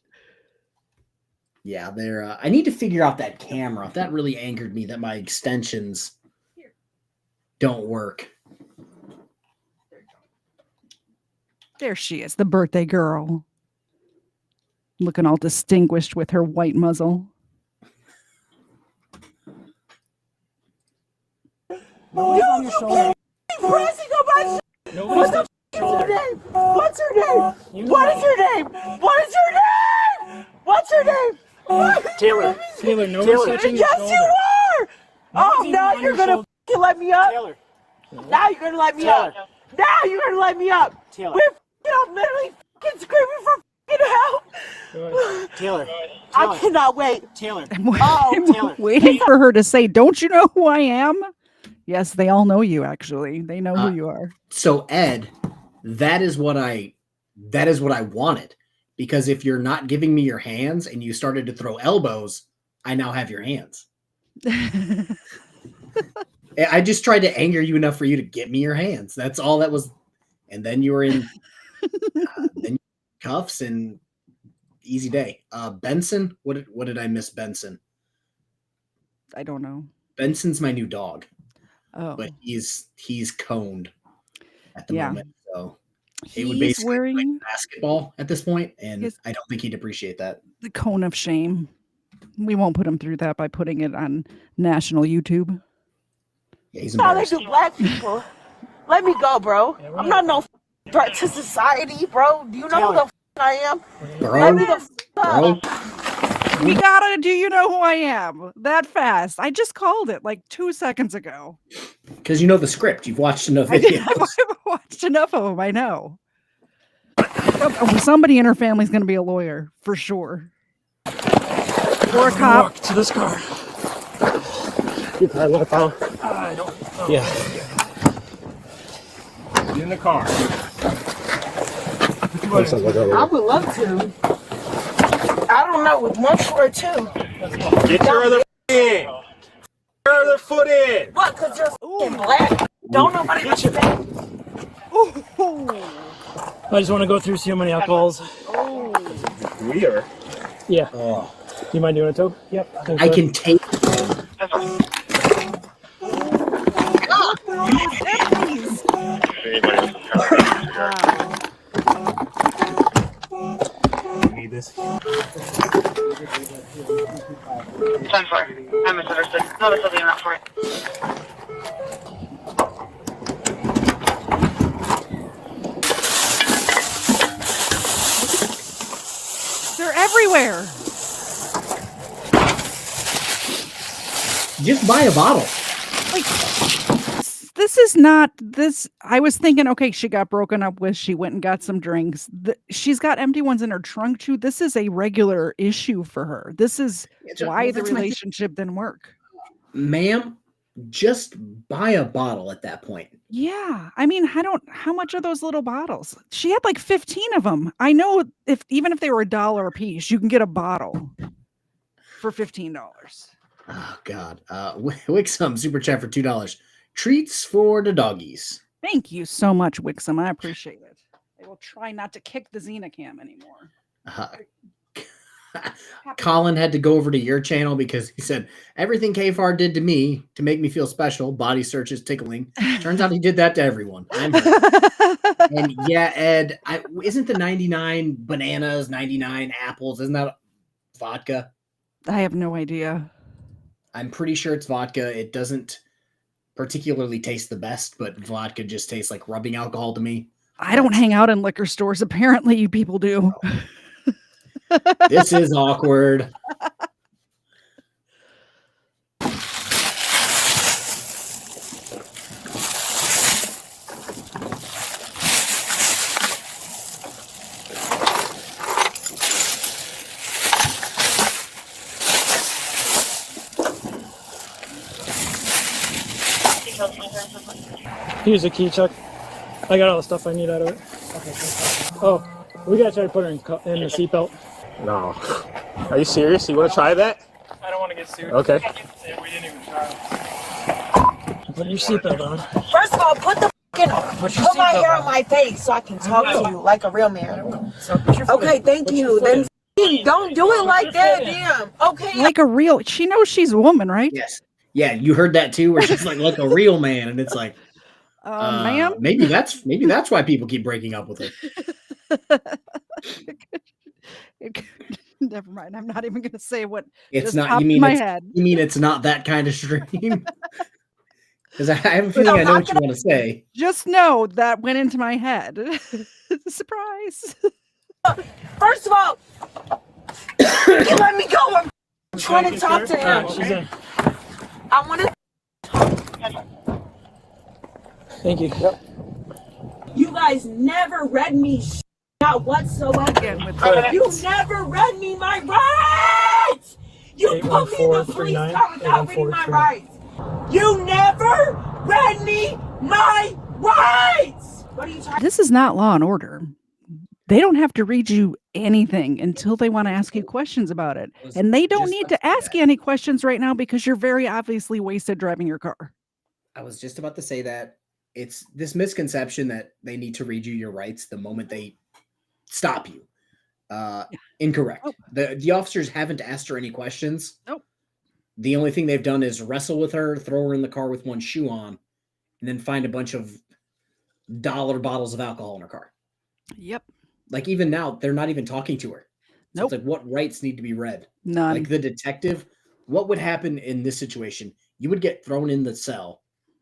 yeah, they're. I need to figure out that camera. That really angered me that my extensions don't work. There she is, the birthday girl. Looking all distinguished with her white muzzle. On your shoulder. Pressing on my shoulder. What's her name? What's her name? What is her name? What is her name? What's her name? Taylor, no one's touching your shoulder. Yes, you are. Oh, now you're gonna let me up. Taylor. Now you're gonna let me up. Now you're gonna let me up. Taylor. I'm literally screaming for Taylor. I cannot wait. Taylor. I'm waiting for her to say, "Don't you know who I am?" Yes, they all know you. Actually, they know who you are. So Ed, that is what I wanted, because if you're not giving me your hands and you started to throw elbows, I now have your hands. I just tried to anger you enough for you to get me your hands. That's all that was. And then you were in then cuffs and easy day. Benson, what did I miss Benson? I don't know. Benson's my new dog. Oh. But he's coned at the Yeah. moment. So it would He's basically wearing like basketball at this point, and I don't think he'd appreciate that. the cone of shame. We won't put him through that by putting it on national YouTube. Yeah, he's How they embarrassed. do black people. Let me go, bro. I'm not no threat to society, bro. Do you know who the I am? Bro, Let me the bro. We gotta do you know who I am that fast. I just called it like 2 seconds ago. Because you know the script. You've watched enough I've videos. watched enough of them. I know. Somebody in her family's gonna be a lawyer for sure. Or a cop. Walk to this car. You probably want to follow? I don't know. Yeah. Get in the car. I would love to. I don't know, with 1 or 2. Get your other in. Your other foot in. What? Because you're black? Don't nobody let you back. I just want to go through see how many alcohols. We are. Yeah. Oh. Do you mind doing a tow? Yep. I can take. Need this. I misunderstood. No, there's something enough for it. They're everywhere. Just buy a bottle. Like, this is not this. I was thinking, okay, she got broken up with. She went and got some drinks. She's got empty ones in her trunk too. This is a regular issue for her. This is why the relationship didn't work. Ma'am, just buy a bottle at that point. Yeah. I mean, how much are those little bottles? She had like 15 of them. I know even if they were $1 a piece, you can get a bottle for $15. Oh God. Wixom super chat for $2. Treats for the doggies. Thank you so much, Wixom. I appreciate it. I will try not to kick the Xenacam anymore. Colin had to go over to your channel because he said everything KFARR did to me to make me feel special, body searches, tickling. Turns out he did that to everyone. I'm hurt. And yeah, Ed, isn't the 99 bananas, 99 apples, isn't that vodka? I have no idea. I'm pretty sure it's vodka. It doesn't particularly taste the best, but vodka just tastes like rubbing alcohol to me. I don't hang out in liquor stores. Apparently you people do. This is awkward. Here's a key, Chuck. I got all the stuff I need out of it. Oh, we gotta try to put her in the seatbelt. No. Are you serious? You want to try that? I don't want to get sued. Okay. We didn't even try. Put your seatbelt on. First of all, put my hair on my face so I can talk to you like a real man. Okay, thank you. Then don't do it like that, damn. Okay. Like a real, she knows she's a woman, right? Yes. Yeah, you heard that too, where she's like a real man, and it's like, ma'am. maybe that's why people keep breaking up with her. Never mind. I'm not even going to say what It's just not. popped You in mean my it's, head. you mean it's not that kind of stream? Because I have a feeling I know what you want to say. Just know that went into my head. Surprise. First of all, you let me go. I'm trying to talk to him. I want to. Thank you. You guys never read me Not whatsoever. Again with You never read me my rights. You put me in the police car without reading my rights. You never read me my rights. What are you talking? This is not Law and Order. They don't have to read you anything until they want to ask you questions about it. And they don't need to ask you any questions right now because you're very obviously wasted driving your car. I was just about to say that. It's this misconception that they need to read you your rights the moment they stop you. Incorrect. Nope. The officers haven't asked her any questions. Nope. The only thing they've done is wrestle with her, throw her in the car with one shoe on, and then find a bunch of dollar bottles of alcohol in her car. Yep. Like even now, they're not even talking to her. So Nope. it's like, what rights need to be read? None. Like the detective, what would happen in this situation? You would get thrown in the cell.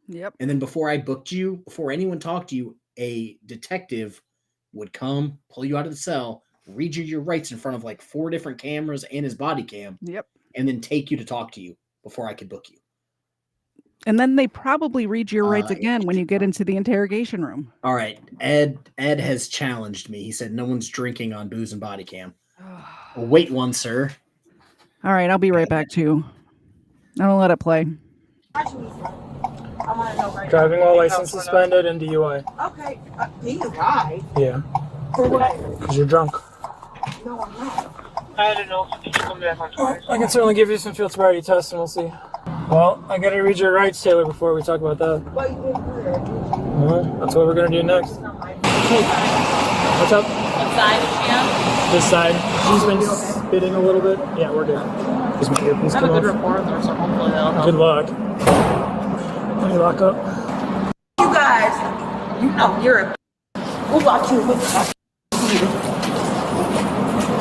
Yep. And then before I booked you, before anyone talked to you, a detective would come, pull you out of the cell, read you your rights in front of like 4 different cameras and his body cam. Yep. And then take you to talk to you before I could book you. And then they probably read your rights again when you get into the interrogation room. All right. Ed has challenged me. He said no one's drinking on booze and body cam. Wait one, sir. All right, I'll be right back too. I don't let it play. Driving while license suspended and DUI. Okay, DUI? Yeah. For what? Because you're drunk. No, I'm not. I don't know. Did you come back on twice? I can certainly give you some field sobriety tests and we'll see. Well, I gotta read your rights, Taylor, before we talk about that. Well, you didn't do that. Well, that's what we're gonna do next. What's up? What side is she on? This side. She's been spitting a little bit. Yeah, we're good. Just my earpiece I have a come good off. report there, so hopefully that'll help. Good luck. Let me lock up. You guys, you know you're a. We'll lock you with that.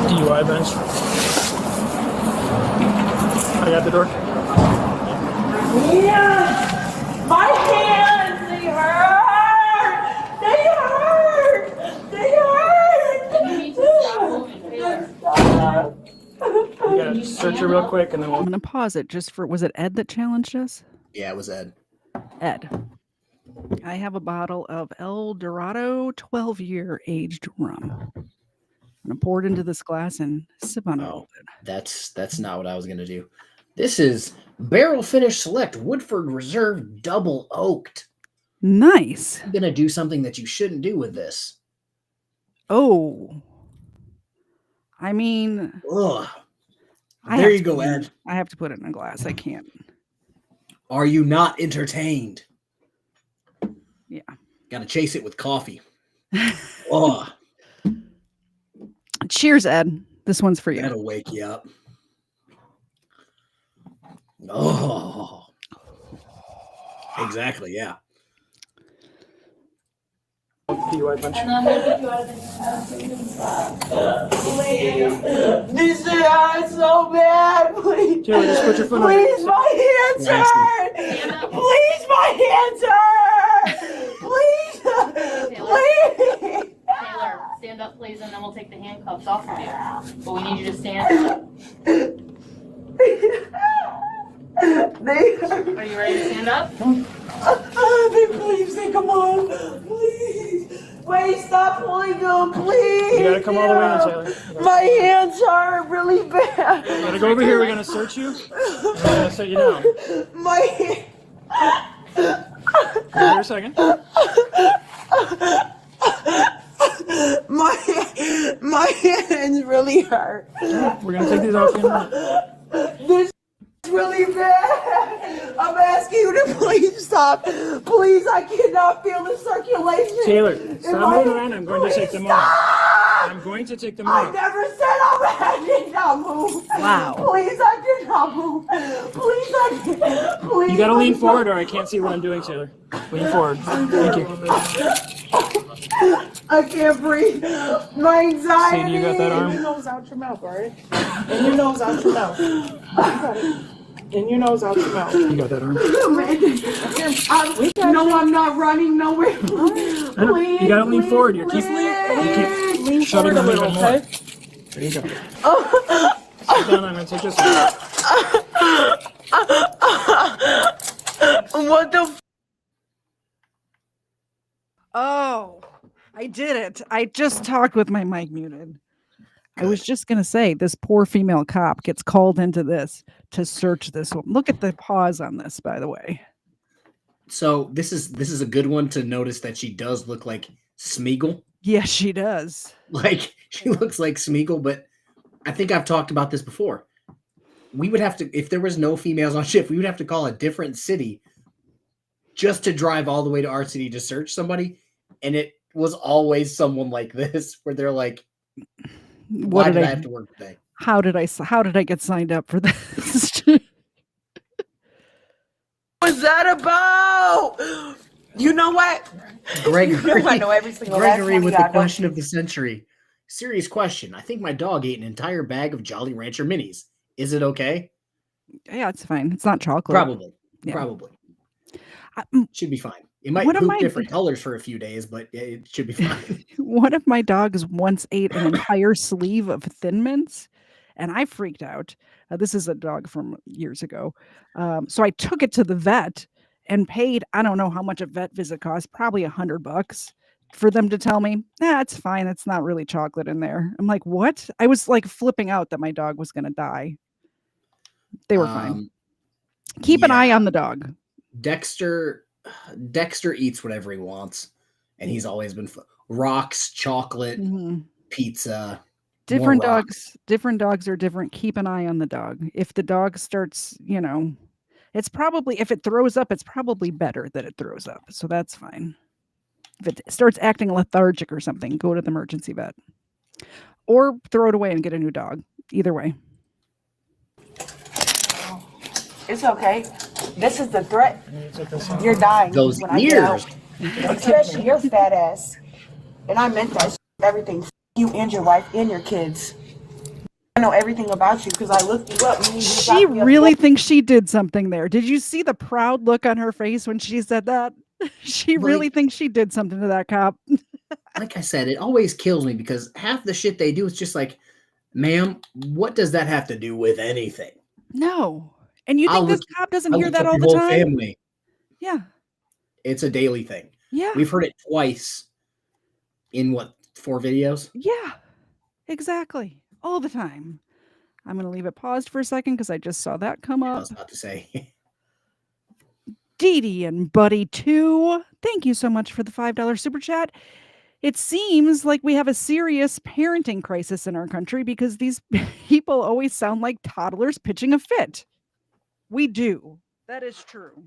DUI bench. I got the door. Yeah, my hands, they hurt. They hurt. They hurt. You need to stop moving, Taylor. You gotta search her real quick and then I'm we'll. going to pause it just for, was it Ed that challenged us? Yeah, it was Ed. Ed. I have a bottle of El Dorado 12-year aged rum. I'm going to pour it into this glass and sip on it a little bit. That's not what I was gonna do. This is Barrel Finish Select Woodford Reserve Double Oaked. Nice. I'm gonna do something that you shouldn't do with this. Oh. I mean, Ugh. I There have you to go, put it- Ed. I have to put it in a glass. I can't. Are you not entertained? Yeah. Gotta chase it with coffee. Oh, Cheers, Ed. This one's for you. that'll wake you up. Oh, exactly. Yeah. DUI bench. And I'm gonna get you out of this. This shit hurts so bad. Please. Taylor, just put your foot on Please, my hands hurt. Please, my hands hurt. Please. Please. Taylor, stand up, please, and then we'll take the handcuffs off of you. But we need you to stand up. Are you ready to stand up? Please, come on. Please. Wait, stop pulling them, please. You gotta come all the way in, Taylor. My hands hurt really bad. You gotta go over here. We're gonna search you. And we're gonna set you down. My Come here a second. my hands really hurt. We're gonna take these off in a minute. This is really bad. I'm asking you to please stop. Please, I cannot feel the circulation. Taylor, stop moving around. I'm going to take them off. I'm going to take them I off. never said I did not move. Wow. Please, I did not move. Please, I did. Please. You gotta lean forward or I can't see what I'm doing, Taylor. Lean forward. Thank you. I can't breathe. My anxiety. Sadie, you got that arm? In your nose, out your mouth, alright? In your nose, out your mouth. You got it. In your nose, out your mouth. You got that arm? No, I'm not running nowhere. Please, You gotta lean please, forward. You keep lean shutting forward them a even little, more. okay? There you go. Sit down. I'm gonna take this one. What the? Oh. I did it. I just talked with my mic muted. I was just going to say, this poor female cop gets called into this to search this woman. Look at the pause on this, by the way. So this is a good one to notice that she does look like Smeagol. Yes, she does. Like, she looks like Smeagol, but I think I've talked about this before. We would have to, if there was no females on shift, we would have to call a different city just to drive all the way to our city to search somebody. And it was always someone like this, where they're like, why did I have to work today? How did I get signed up for this? What's that about? You know what? Gregory, I know every single last Gregory one with of the y'all, don't question of the century. Serious question. I think my dog ate an entire bag of Jolly Rancher minis. Is it okay? Yeah, it's fine. It's not chocolate. Probably. Yeah. Probably. Should be fine. It might One of poop my- different colors for a few days, but it should be fine. One of my dogs once ate an entire sleeve of Thin Mints, and I freaked out. This is a dog from years ago. So I took it to the vet and paid, I don't know how much a vet visit costs, probably $100 for them to tell me, it's fine. It's not really chocolate in there. I'm like, what? I was like flipping out that my dog was going to die. They were fine. Keep an eye on the dog. Dexter eats whatever he wants, and he's always been rocks, chocolate, pizza. Different dogs are different. Keep an eye on the dog. If the dog starts, it's probably, if it throws up, it's probably better that it throws up. So that's fine. If it starts acting lethargic or something, go to the emergency vet or throw it away and get a new dog. Either way. It's okay. This is the threat. You're dying. Those when I get ears. out. Especially your fat ass. And I meant that. Everything. You and your wife and your kids. I know everything about you because I looked you up. She really thinks she did something there. Did you see the proud look on her face when she said that? She really thinks she did something to that cop. Like I said, it always kills me because half the shit they do is just like, ma'am, what does that have to do with anything? No. And you think this cop doesn't hear that all the whole time? Family. Yeah. It's a daily thing. Yeah. We've heard it twice in 4 videos? Yeah, exactly. All the time. I'm going to leave it paused for a second because I just saw that come up. I was about to say. Dee Dee and Buddy 2, thank you so much for the $5 super chat. It seems like we have a serious parenting crisis in our country because these people always sound like toddlers pitching a fit. We do. That is true.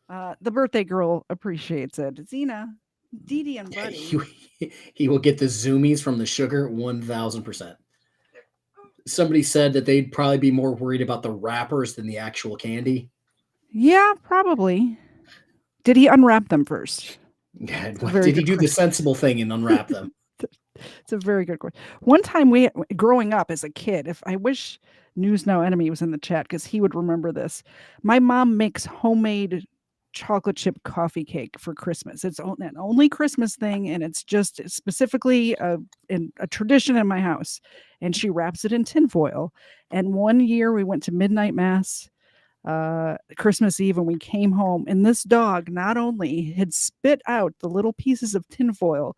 The birthday girl appreciates it. Zena, Dee Dee and Buddy. He will get the zoomies from the sugar 1000%. Somebody said that they'd probably be more worried about the wrappers than the actual candy. Yeah, probably. Did he unwrap them first? Did he do the sensible thing and unwrap them? It's a very good question. One time growing up as a kid, if I wish News Now Enemy was in the chat because he would remember this. My mom makes homemade chocolate chip coffee cake for Christmas. It's an only Christmas thing, and it's just specifically a tradition in my house. And she wraps it in tinfoil. And one year we went to midnight mass, Christmas Eve, and we came home, and this dog not only had spit out the little pieces of tinfoil,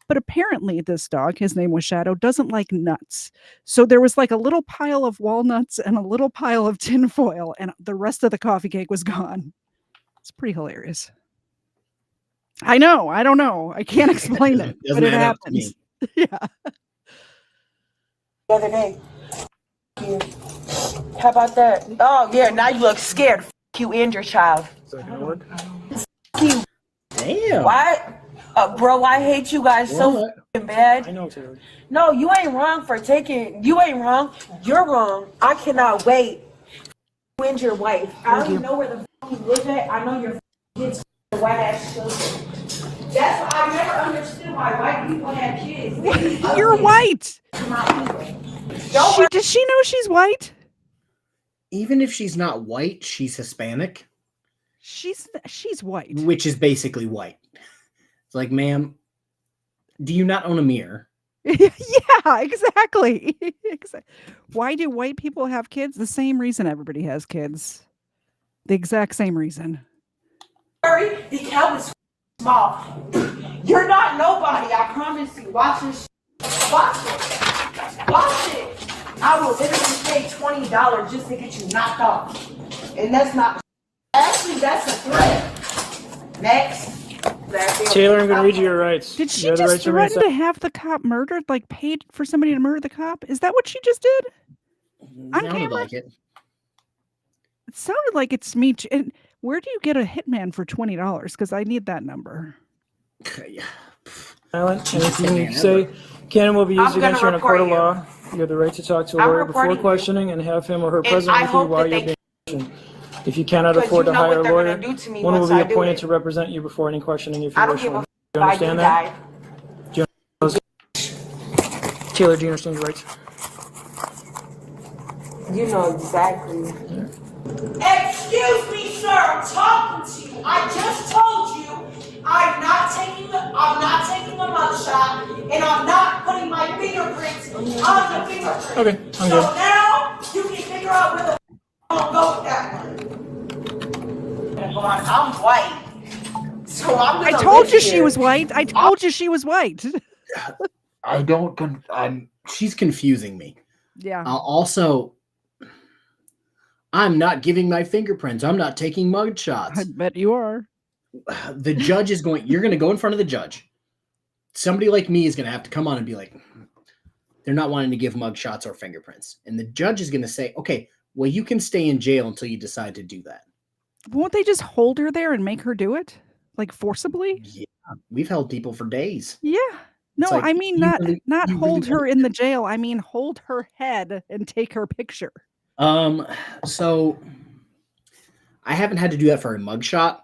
but apparently this dog, his name was Shadow, doesn't like nuts. So there was like a little pile of walnuts and a little pile of tinfoil, and the rest of the coffee cake was gone. It's pretty hilarious. I know. I don't know. I can't explain it, but it happens. Yeah. The other day. You. How about that? Oh, yeah. Now you look scared. You and your child. You. Damn. Why? Bro, I hate you guys so bad. I know, Taylor. No, you ain't wrong for taking. You ain't wrong. You're wrong. I cannot wait. You and your wife. I don't even know where the you live at. I know your kids white ass children. That's why I never understood why white people have kids. You're white. Does she know she's white? Even if she's not white, she's Hispanic. She's white. Which is basically white. It's like, ma'am, do you not own a mirror? Yeah, exactly. Why do white people have kids? The same reason everybody has kids. The exact same reason. Sorry, the cow is small. You're not nobody, I promise you. Watch this. Watch it. Watch it. I will literally pay $20 just to get you knocked off. And that's not. Actually, that's a threat. Next. Taylor, I'm going to read you your rights. Did she You have the just right to remain threaten to have the cop murdered? Like paid for somebody to murder the cop? Is that what she just did? On Sounded camera? like it. It sounded like it's me. And where do you get a hitman for $20? Because I need that number. silent, and if you say Cannon will be used against you in a court of law, you have the right to talk to a lawyer before questioning and have him or her present with you while you're being questioned. If you cannot afford to hire a lawyer, one will be appointed to represent you before any questioning if you wish one. Do you understand that? Do you understand? Taylor, do you understand your rights? You know exactly. Excuse me, sir. I'm talking to you. I just told you I'm not taking the mugshot, and I'm not putting my fingerprints on the fingerprint. Okay, I'm so good. now you can figure out where the I'll go with that one. I'm white, so I'm I told you she was white. I told you she was white. I don't. She's confusing me. Yeah. Also, I'm not giving my fingerprints. I'm not taking mug shots. I bet you are. The judge is going. You're going to go in front of the judge. Somebody like me is going to have to come on and be like, they're not wanting to give mug shots or fingerprints, and the judge is going to say, okay, well, you can stay in jail until you decide to do that. Won't they just hold her there and make her do it? Like forcibly? Yeah, we've held people for days. Yeah. No, like, I mean not hold her in the jail. I mean hold her head and take her picture. So I haven't had to do that for a mugshot,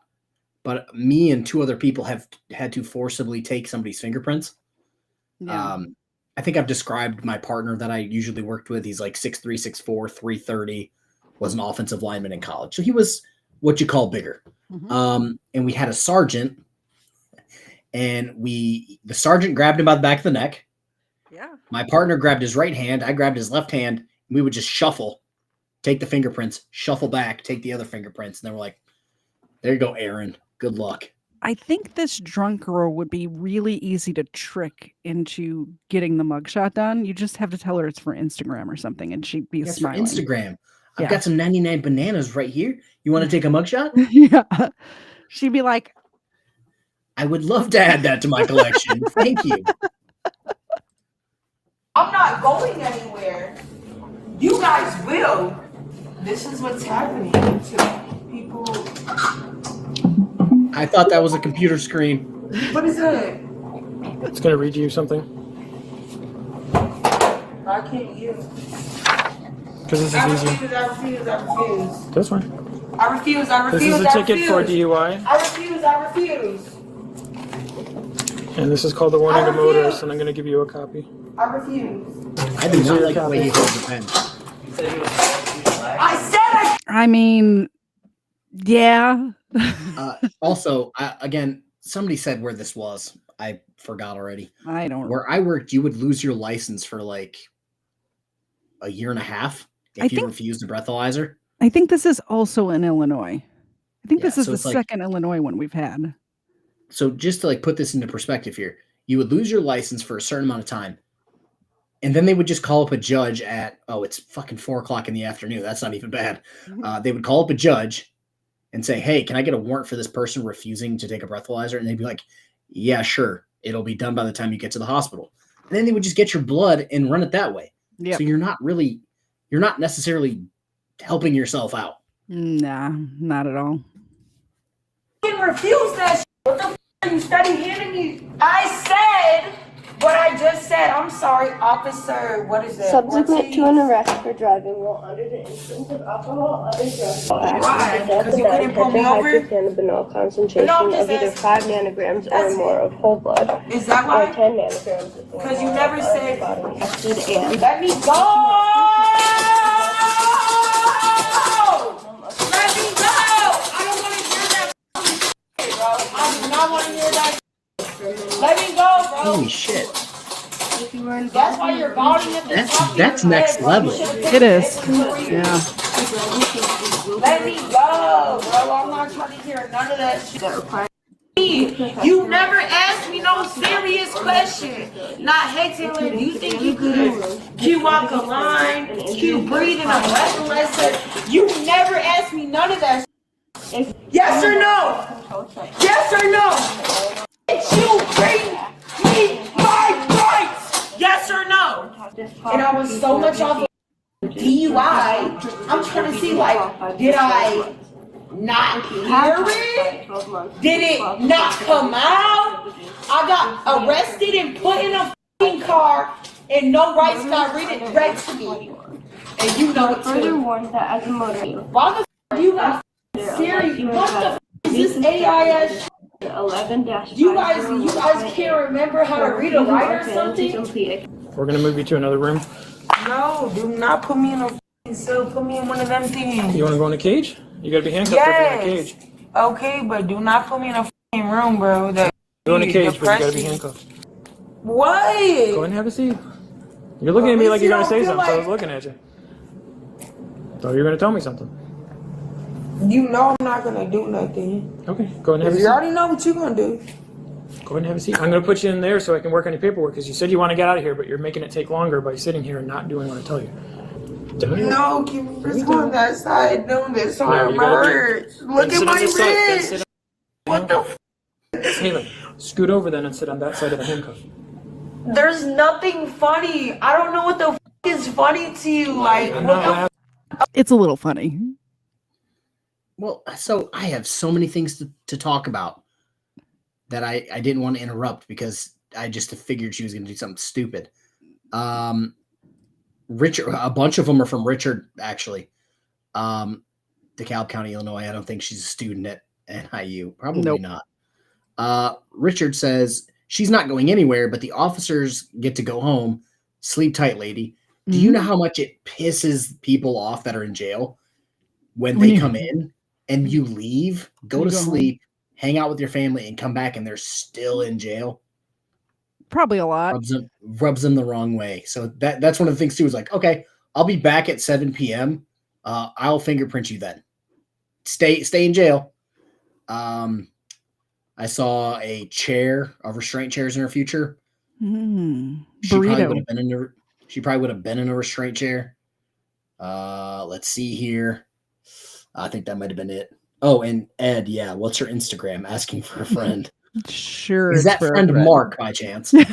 but me and two other people have had to forcibly take somebody's fingerprints. Yeah. I think I've described my partner that I usually worked with. He's like 6'3", 6'4", 330, was an offensive lineman in college. So he was what you call bigger. Mm-hmm. And we had a sergeant, and the sergeant grabbed him by the back of the neck. Yeah. My partner grabbed his right hand. I grabbed his left hand. And we would just shuffle, take the fingerprints, shuffle back, take the other fingerprints. And then we're like, there you go, Aaron. Good luck. I think this drunk girl would be really easy to trick into getting the mugshot done. You just have to tell her it's for Instagram or something, and she'd be That's smiling. for Instagram. I've Yeah. got some 99 bananas right here. You want to take a mugshot? Yeah. She'd be like, I would love to add that to my collection. Thank you. I'm not going anywhere. You guys will. This is what's happening to people. I thought that was a computer screen. What is that? It's going to read you something. I can't use. Because this is I easy. refuse. I refuse. I refuse. That's fine. I refuse. I refuse. This is a I ticket for refuse. DUI, I refuse. I refuse. and this is called the warning to motorists, and I'm going to give you a copy. I refuse. I do not like the way he holds the pen. I said I mean, yeah. Also, again, somebody said where this was. I forgot already. I don't. Where I worked, you would lose your license for like a year and a half if you refused a breathalyzer. I think this is also in Illinois. I think this is so the it's like- second Illinois one we've had. So just to like put this into perspective here, you would lose your license for a certain amount of time, and then they would just call up a judge at, it's fucking 4:00 in the afternoon. That's not even bad. They would call up a judge and say, hey, can I get a warrant for this person refusing to take a breathalyzer? And they'd be like, yeah, sure. It'll be done by the time you get to the hospital. And then they would just get your blood and run it that way. Yep. So you're not necessarily helping yourself out. Nah, not at all. can refuse that shit. What the f are you studying handing me? I said what I just said. I'm sorry, officer. What is that? Subsequent to an arrest for driving while under the influence of alcohol, other drugs, Why? Because you couldn't pull me over? hydrocannabinol concentration No, of either 5 nanograms or more of whole blood. Is that why? Or 10 nanograms. Because you never said. And Let me go! Let me go! I don't want to hear that shit, bro. I do not want to hear that shit. Let me go, bro. Holy shit. That's why you're voting at the top of That's your next head, bro. level. You should've It is. Yeah. Let me go, bro. I'm not trying to hear none of that shit. You never asked me no serious question. Not, hey Taylor, do you think you could cue walk a line, cue breathe in a breathalyzer? You never asked me none of that. Yes or no? Yes or no? Did you bring me my rights? Yes or no? And I was so much off of DUI. I'm trying to see, like, did I not hear it? Did it not come out? I got arrested and put in a f***ing car and no rights got read to me. And you know it too. Why the f*** you got Siri? What the f*** is this AI ass? 11-. You guys can't remember how to read a write or something? We're gonna move you to another room. No, do not put me in a f***ing cell. Put me in one of them things. You wanna go in a cage? You gotta be handcuffed if you're in a cage. Okay, but do not put me in a f***ing room, bro. Go in a cage, but you gotta be handcuffed. What? Go ahead and have a seat. You're looking at me like you're gonna say something, so I was looking at you. Thought you were gonna tell me something. You know I'm not gonna do nothing. Okay, go ahead and have a seat. You already know what you're gonna do. Go ahead and have a seat. I'm gonna put you in there so I can work on your paperwork because you said you want to get out of here, but you're making it take longer by sitting here and not doing what I tell you. No, keep me just on that side doing this so it hurts. Look at my wrist. What the f? Taylor, scoot over then and sit on that side of the handcuff. There's nothing funny. I don't know what the f is funny to you. Like, what the It's a little funny. Well, so I have so many things to talk about that I didn't want to interrupt because I just figured she was going to do something stupid. Richard, a bunch of them are from Richard, actually. DeKalb County, Illinois. I don't think she's a student at NIU. Probably not. Richard says she's not going anywhere, but the officers get to go home. Sleep tight, lady. Do you know how much it pisses people off that are in jail when they come in and you leave, go to sleep, hang out with your family, and come back and they're still in jail? Probably a lot. Rubs them the wrong way. So that's one of the things too, is like, okay, I'll be back at 7 p.m. I'll fingerprint you then. Stay in jail. I saw a restraint chairs in her future. She probably would have been in a restraint chair. Let's see here. I think that might have been it. Oh, and Ed, yeah. What's her Instagram? Asking for a friend. Sure. Is that friend Mark by chance? I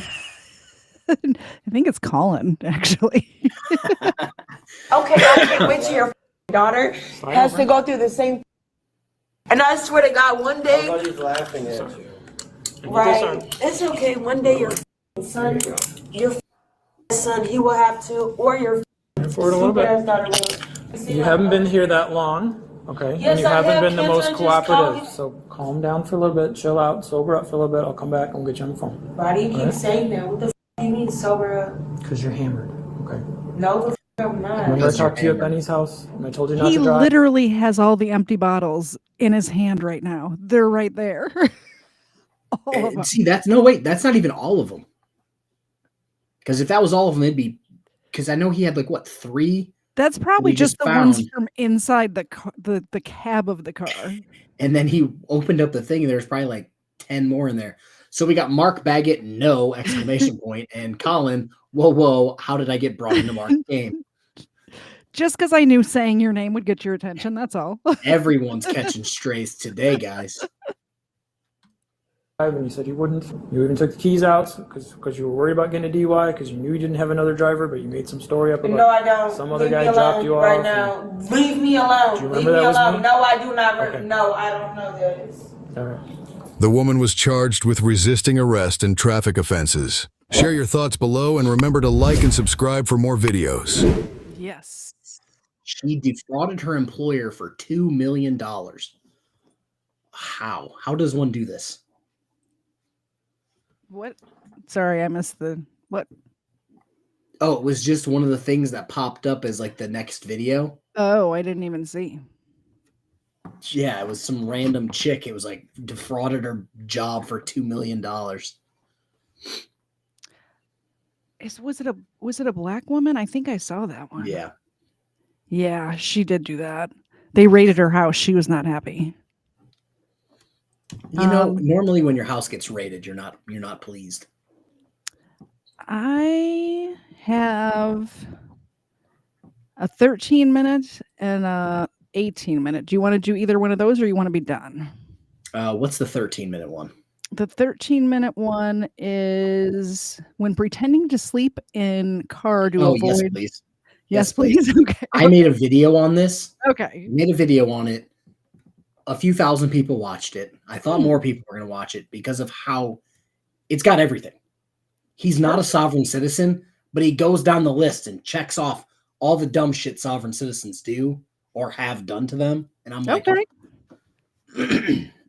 think it's Colin, actually. Okay, I can't wait till your daughter has to go through the same. And I swear to God, one day. Nobody's laughing at you. Right. It's okay. One day your son, he will have to, or your Forward a little bit. daughter will. You haven't been here that long, okay? Yes, and you I haven't have. been the Can't most I just cooperative. call So calm down for a little bit, chill out, sober up for a little bit. I'll come back and we'll get you on the phone. Why do you keep Alright? saying that? What the f do you mean sober up? Because you're hammered, okay? No, the f I'm not. Remember I talked to you at Benny's house and I told you not He to drive? literally has all the empty bottles in his hand right now. They're right there. All of them. See, that's not even all of them. Because if that was all of them, it'd be, because I know he had like what, 3. That's probably we just the found. ones from inside the cab of the car. And then he opened up the thing and there's probably like 10 more in there. So we got Mark Baggett, no, exclamation point, and Colin, whoa, how did I get brought into Mark's game? Just because I knew saying your name would get your attention, that's all. Everyone's catching strays today, guys. And you said you wouldn't. You even took the keys out because you were worried about getting a DUI because you knew you didn't have another driver, but you made some story up about No, I don't. some other Leave guy me dropped you alone off. right now. Leave me alone. Do you Leave remember me that was alone. me? No, I do not. Okay. No, I don't know this. All right. The woman was charged with resisting arrest and traffic offenses. Share your thoughts below and remember to like and subscribe for more videos. Yes. She defrauded her employer for $2 million. How? How does one do this? What? Sorry, I missed what? Oh, it was just one of the things that popped up as like the next video. Oh, I didn't even see. Yeah, it was some random chick. It was like defrauded her job for $2 million. Was it a black woman? I think I saw that one. Yeah. Yeah, she did do that. They raided her house. She was not happy. You know, normally when your house gets raided, you're not pleased. I have a 13-minute and a 18-minute. Do you want to do either one of those, or you want to be done? What's the 13-minute one? The 13-minute one is when pretending to sleep in car to avoid. Yes, please. Yes, please. Okay. I made a video on this. Okay. Made a video on it. A few thousand people watched it. I thought more people were going to watch it because of how it's got everything. He's not a sovereign citizen, but he goes down the list and checks off all the dumb shit sovereign citizens do or have done to them. And I'm like, okay.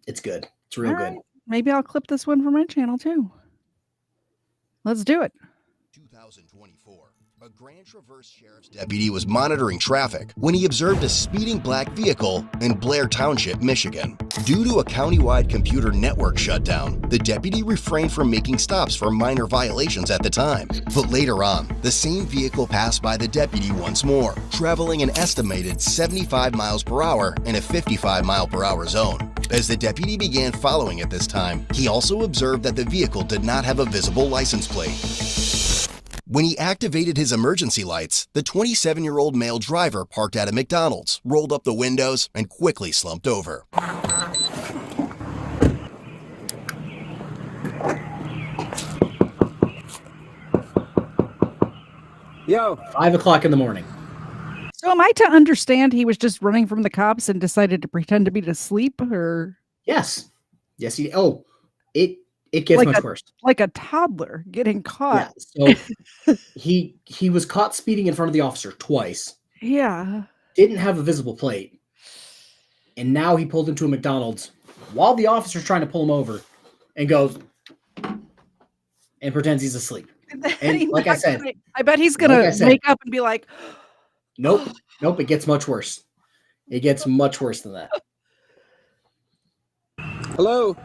It's good. It's real good. Maybe I'll clip this one for my channel too. Let's do it. 2024. A Grand Traverse Sheriff's deputy was monitoring traffic when he observed a speeding black vehicle in Blair Township, Michigan. Due to a countywide computer network shutdown, the deputy refrained from making stops for minor violations at the time. But later on, the same vehicle passed by the deputy once more, traveling an estimated 75 miles per hour in a 55 mile per hour zone. As the deputy began following it this time, he also observed that the vehicle did not have a visible license plate. When he activated his emergency lights, the 27-year-old male driver parked at a McDonald's, rolled up the windows, and quickly slumped over. Yo, 5 o'clock in the morning. So am I to understand he was just running from the cops and decided to pretend to be asleep, or? Yes. Yes, it gets much worse. Like a toddler getting caught. Yeah, so he was caught speeding in front of the officer twice. Yeah. Didn't have a visible plate. And now he pulled into a McDonald's while the officer's trying to pull him over and goes and pretends he's asleep. And like I said, I bet he's going to wake up and be like, nope, it gets much worse. It gets much worse than that. Hello.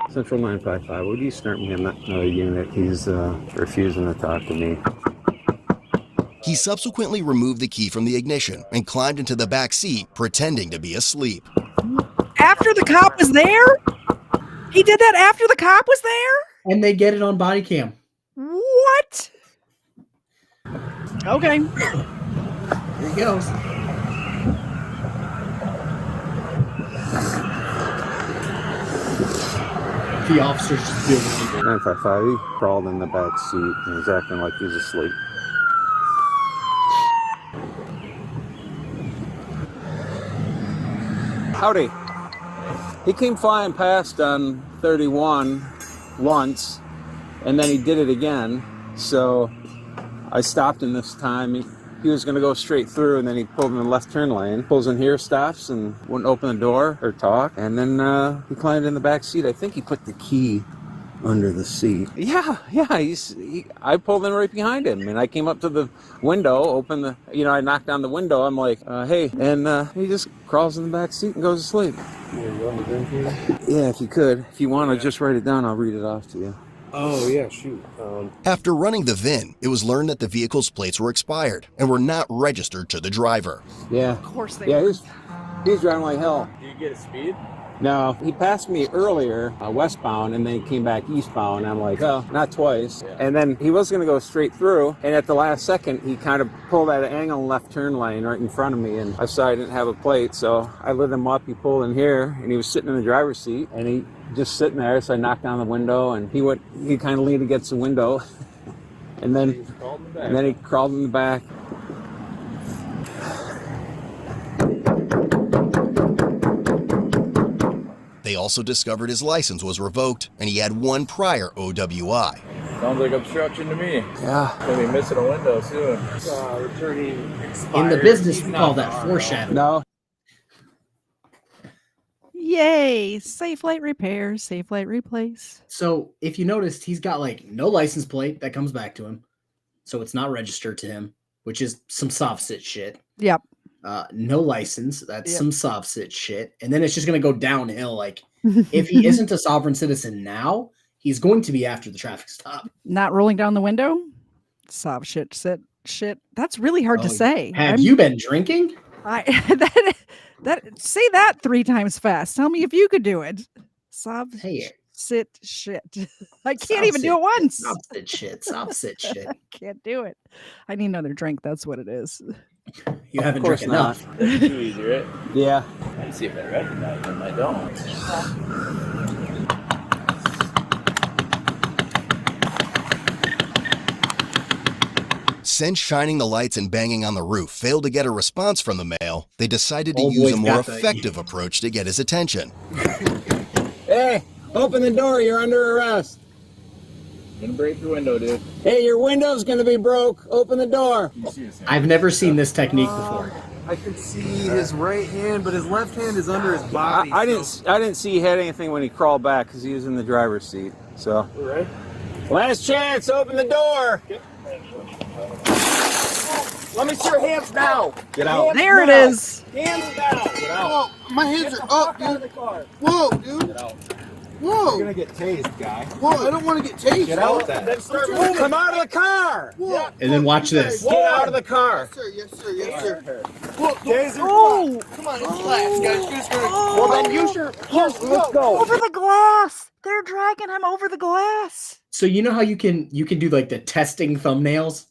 Central 955, would you start me in that unit? He's refusing to talk to me. He subsequently removed the key from the ignition and climbed into the back seat, pretending to be asleep. After the cop was there? He did that after the cop was there? And they get it on Bodycam. What? Okay. Here he goes. The officer's just doing it. 955, he crawled in the back seat and he's acting like he's asleep. Howdy. He came flying past on 31 once, and then he did it again. So I stopped him this time. He was going to go straight through, and then he pulled in the left turn lane. Pulls in here, stops, and wouldn't open the door or talk. And then he climbed in the back seat. I think he put the key under the seat. Yeah. I pulled in right behind him, and I came up to the window, opened the, I knocked on the window. I'm like, hey, and he just crawls in the back seat and goes to sleep. Yeah, if you could. If you want to just write it down, I'll read it off to you. Oh, yeah, shoot. After running the VIN, it was learned that the vehicle's plates were expired and were not registered to the driver. Yeah. Of course they were. were. He's driving like hell. Do you get a speed? No, he passed me earlier westbound and then he came back eastbound. I'm like, oh, not twice. Yeah. And then he was going to go straight through. And at the last second, he kind of pulled at an angle left turn lane right in front of me. And I saw I didn't have a plate. So I lit him up. He pulled in here and he was sitting in the driver's seat and he just sitting there. So I knocked on the window and he kind of leaned against the window. and then he crawled in the back. They also discovered his license was revoked and he had one prior OWI. Sounds like obstruction to me. Yeah. Gonna be missing a window soon. Returning expired. In the business, we call that foreshadowing. No. Yay! Safe light repair, safe light replace. So if you noticed, he's got like no license plate that comes back to him. So it's not registered to him, which is some soft sit shit. Yep. No license. That's some soft sit shit. And then it's just going to go downhill. Like if he isn't a sovereign citizen now, he's going to be after the traffic stop. Not rolling down the window? Soft shit. That's really hard to say. Have you been drinking? Say that 3 times fast. Tell me if you could do it. Sob, Hey. sit, shit. I can't even do it once. Sob, sit, shit. Sob, sit, shit. I can't do it. I need another drink. That's what it is. You haven't drank enough. That's too easy, right? Yeah. Let's see if I recognize them. I don't. Since shining the lights and banging on the roof failed to get a response from the male, they decided to Old use a boy's more got the- effective approach to get his attention. Hey, open the door. You're under arrest. Gonna break your window, dude. Hey, your window's gonna be broke. Open the door. I've never seen this technique before. I could see his right hand, but his left hand is under his body. I didn't see he had anything when he crawled back because he was in the driver's seat. So. Right. Last chance. Open the door. Let me see your hands now. Get out. There it is. Hands down. Get out. Oh, my hands are up, dude. Whoa, dude. Get out. Whoa. You're gonna get tased, guy. Whoa, I don't want to get tased. Get out then. Then start moving. Come out of the car. Whoa. And then watch this. Get out of the car. Yes, sir. Yes, sir. Yes, sir. Whoa, Taser. Oh, come on, it's flash, guys. Well, then use your. Let's go. over the glass. They're dragging him over the glass. So you know how you can do like the testing thumbnails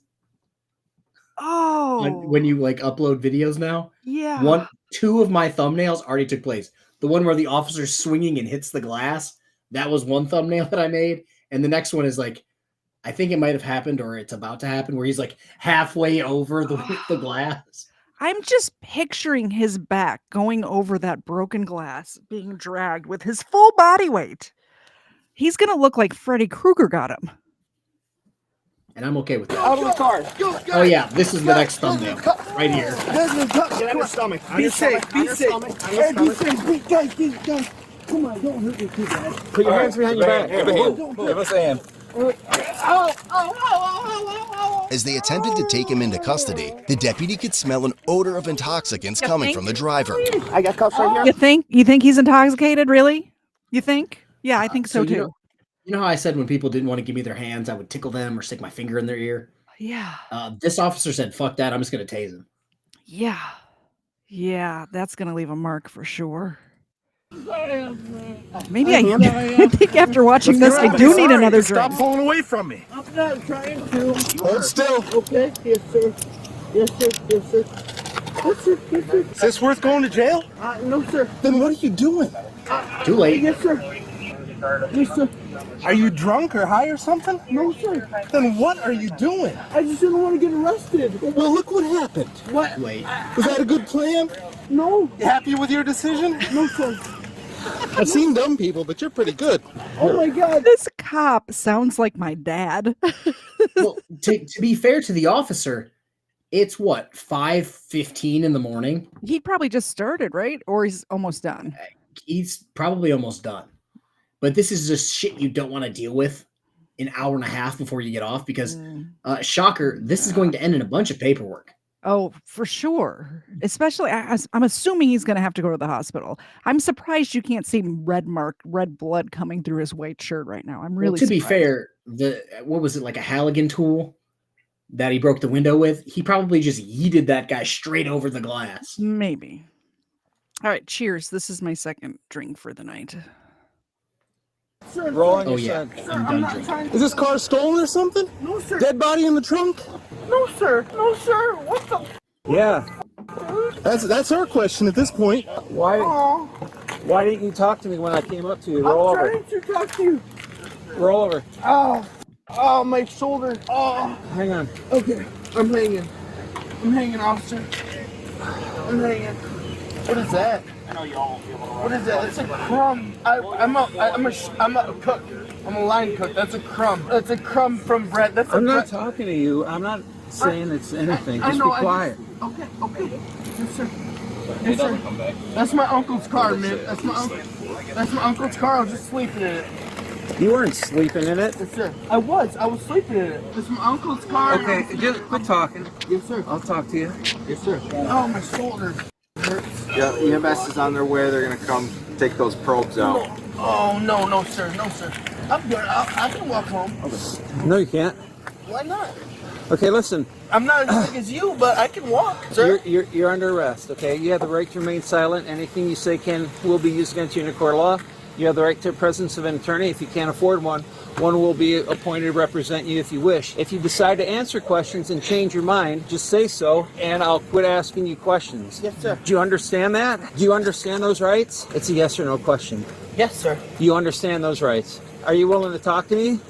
Oh, when you like upload videos now? yeah. 2 of my thumbnails already took place. The one where the officer's swinging and hits the glass, that was one thumbnail that I made. And the next one is like, I think it might have happened or it's about to happen, where he's like halfway over the glass. I'm just picturing his back going over that broken glass, being dragged with his full body weight. He's going to look like Freddy Krueger got him. And I'm okay with that. Out of the car. Oh yeah, this is the next thumbnail right here. Get on your stomach. Be safe. Be safe. Hey, be safe. Guys. Come on, don't hurt me too bad. Put your hands behind your back. Give us a hand. As they attempted to take him into custody, the deputy could smell an odor of intoxicants coming from the driver. I got cuffs right You think he's intoxicated? Really? You think? Yeah, I think so too. You know how I said when people didn't want to give me their hands, I would tickle them or stick my finger in their ear? Yeah. This officer said, fuck that, I'm just going to tase him. Yeah. Yeah, that's going to leave a mark for sure. Maybe I think after watching this, I do need another drink. Stop pulling away from me. I'm not trying to. Hold still. Okay. Yes, sir. Yes, sir. Yes, sir. Yes, sir. Yes, sir. Is this worth going to jail? No, sir. Then what are you doing? Too late. Yes, sir. Yes, sir. Are you drunk or high or something? No, sir. Then what are you doing? I just didn't want to get arrested. Well, look what happened. What? Wait. Was that a good plan? No. You happy with your decision? No, sir. I've seen dumb people, but you're pretty good. Oh my God. This cop sounds like my dad. Well, to be fair to the officer, it's what, 5:15 in the morning? He probably just started, right? Or he's almost done. He's probably almost done. But this is just shit you don't want to deal with an hour and a half before you get off because, shocker, this is going to end in a bunch of paperwork. Oh, for sure. Especially, I'm assuming he's going to have to go to the hospital. I'm surprised you can't see red blood coming through his white shirt right now. I'm really to be surprised. fair, what was it, like a Halligan tool that he broke the window with? He probably just yeeted that guy straight over the glass. Maybe. All right, cheers. This is my second drink for the night. Sir, Rolling Oh your yeah, son. I'm done drinking. Is this car stolen or something? No, sir. Dead body in the trunk? No, sir. No, sir. What the? Yeah. That's our question at this point. Why didn't you talk to me when I came up to you? Roll I'm over. trying to talk to you. Roll over. Oh, my shoulder. Oh. Hang on. Okay, I'm hanging. I'm hanging, officer. I'm hanging. What is that? I know y'all won't be able to. What is that? It's a crumb. I'm a cook. I'm a line cook. That's a crumb. That's a crumb from bread. I'm not talking to you. I'm not saying it's anything. Just be quiet. Okay. Yes, sir. Yes, sir. That's my uncle's car, man. That's my uncle's car. I was just sleeping in it. You weren't sleeping in it. Yes, sir. I was sleeping in it. It's my uncle's car. Okay, just quit talking. Yes, sir. I'll talk to you. Yes, sir. Oh, my shoulder hurts. Yeah, EMS is on their way. They're gonna come take those probes out. Oh, no, sir. No, sir. I'm good. I can walk home. No, you can't. Why not? Okay, listen. I'm not as big as you, but I can walk, sir. You're under arrest, okay? You have the right to remain silent. Anything you say will be used against you in a court of law. You have the right to the presence of an attorney. If you can't afford one, one will be appointed to represent you if you wish. If you decide to answer questions and change your mind, just say so, and I'll quit asking you questions. Yes, sir. Do you understand that? Do you understand those rights? It's a yes or no question. Yes, sir. Do you understand those rights? Are you willing to talk to me?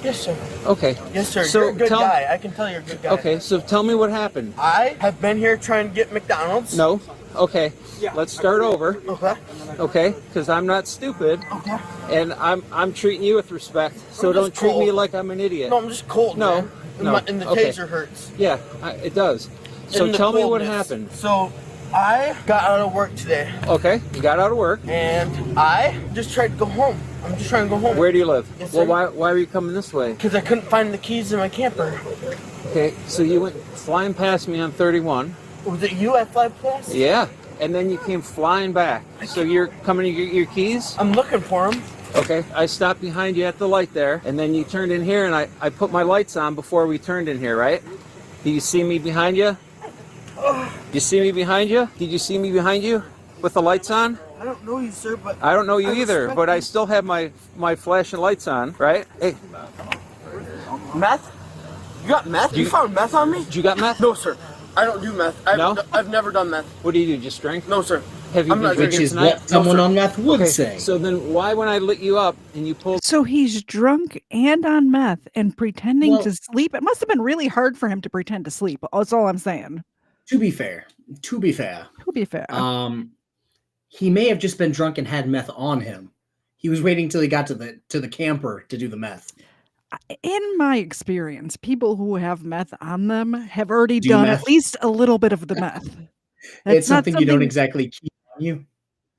Yes, sir. Okay. Yes, sir. So You're a good guy. I can tell you're a good guy. Okay, so tell me what happened. I have been here trying to get McDonald's. No? Okay. Yeah. Let's start over. Okay. Okay? Because I'm not stupid. Okay. And I'm treating you with respect, so don't treat me like I'm an idiot. No, I'm just cold, No. man. No. And the Okay. taser hurts. Yeah, it does. So And the tell me what coldness. happened. So, I got out of work today. Okay, you got out of work. And I just tried to go home. I'm just trying to go home. Where do you live? Yes, Well, sir. why were you coming this way? Because I couldn't find the keys in my camper. Okay, so you went flying past me on 31. Was it you at Fly Plus? Yeah, and then you came flying back. So you're coming to get your keys? I'm looking for them. Okay, I stopped behind you at the light there, and then you turned in here, and I put my lights on before we turned in here, right? Do you see me behind you? You see me behind you? Did you see me behind you with the lights on? I don't know you, sir, but... I don't know you I either, respect but I you. still have my flashing lights on, right? Hey, Meth? You got meth? You found meth on me? you got meth? No, sir. I don't do meth. I've never done meth. What do you do, just drink? No, sir. Have you I'm been not drinking Which is tonight? what someone sir. on meth would say. So then why when I lit you up and you pulled... So he's drunk and on meth and pretending Well- to sleep. It must have been really hard for him to pretend to sleep. That's all I'm saying. To be fair, To be fair. he may have just been drunk and had meth on him. He was waiting till he got to the camper to do the meth. In my experience, people who have meth on them have already Do done meth. at least a little bit of the meth. It's not something you don't exactly keep on you.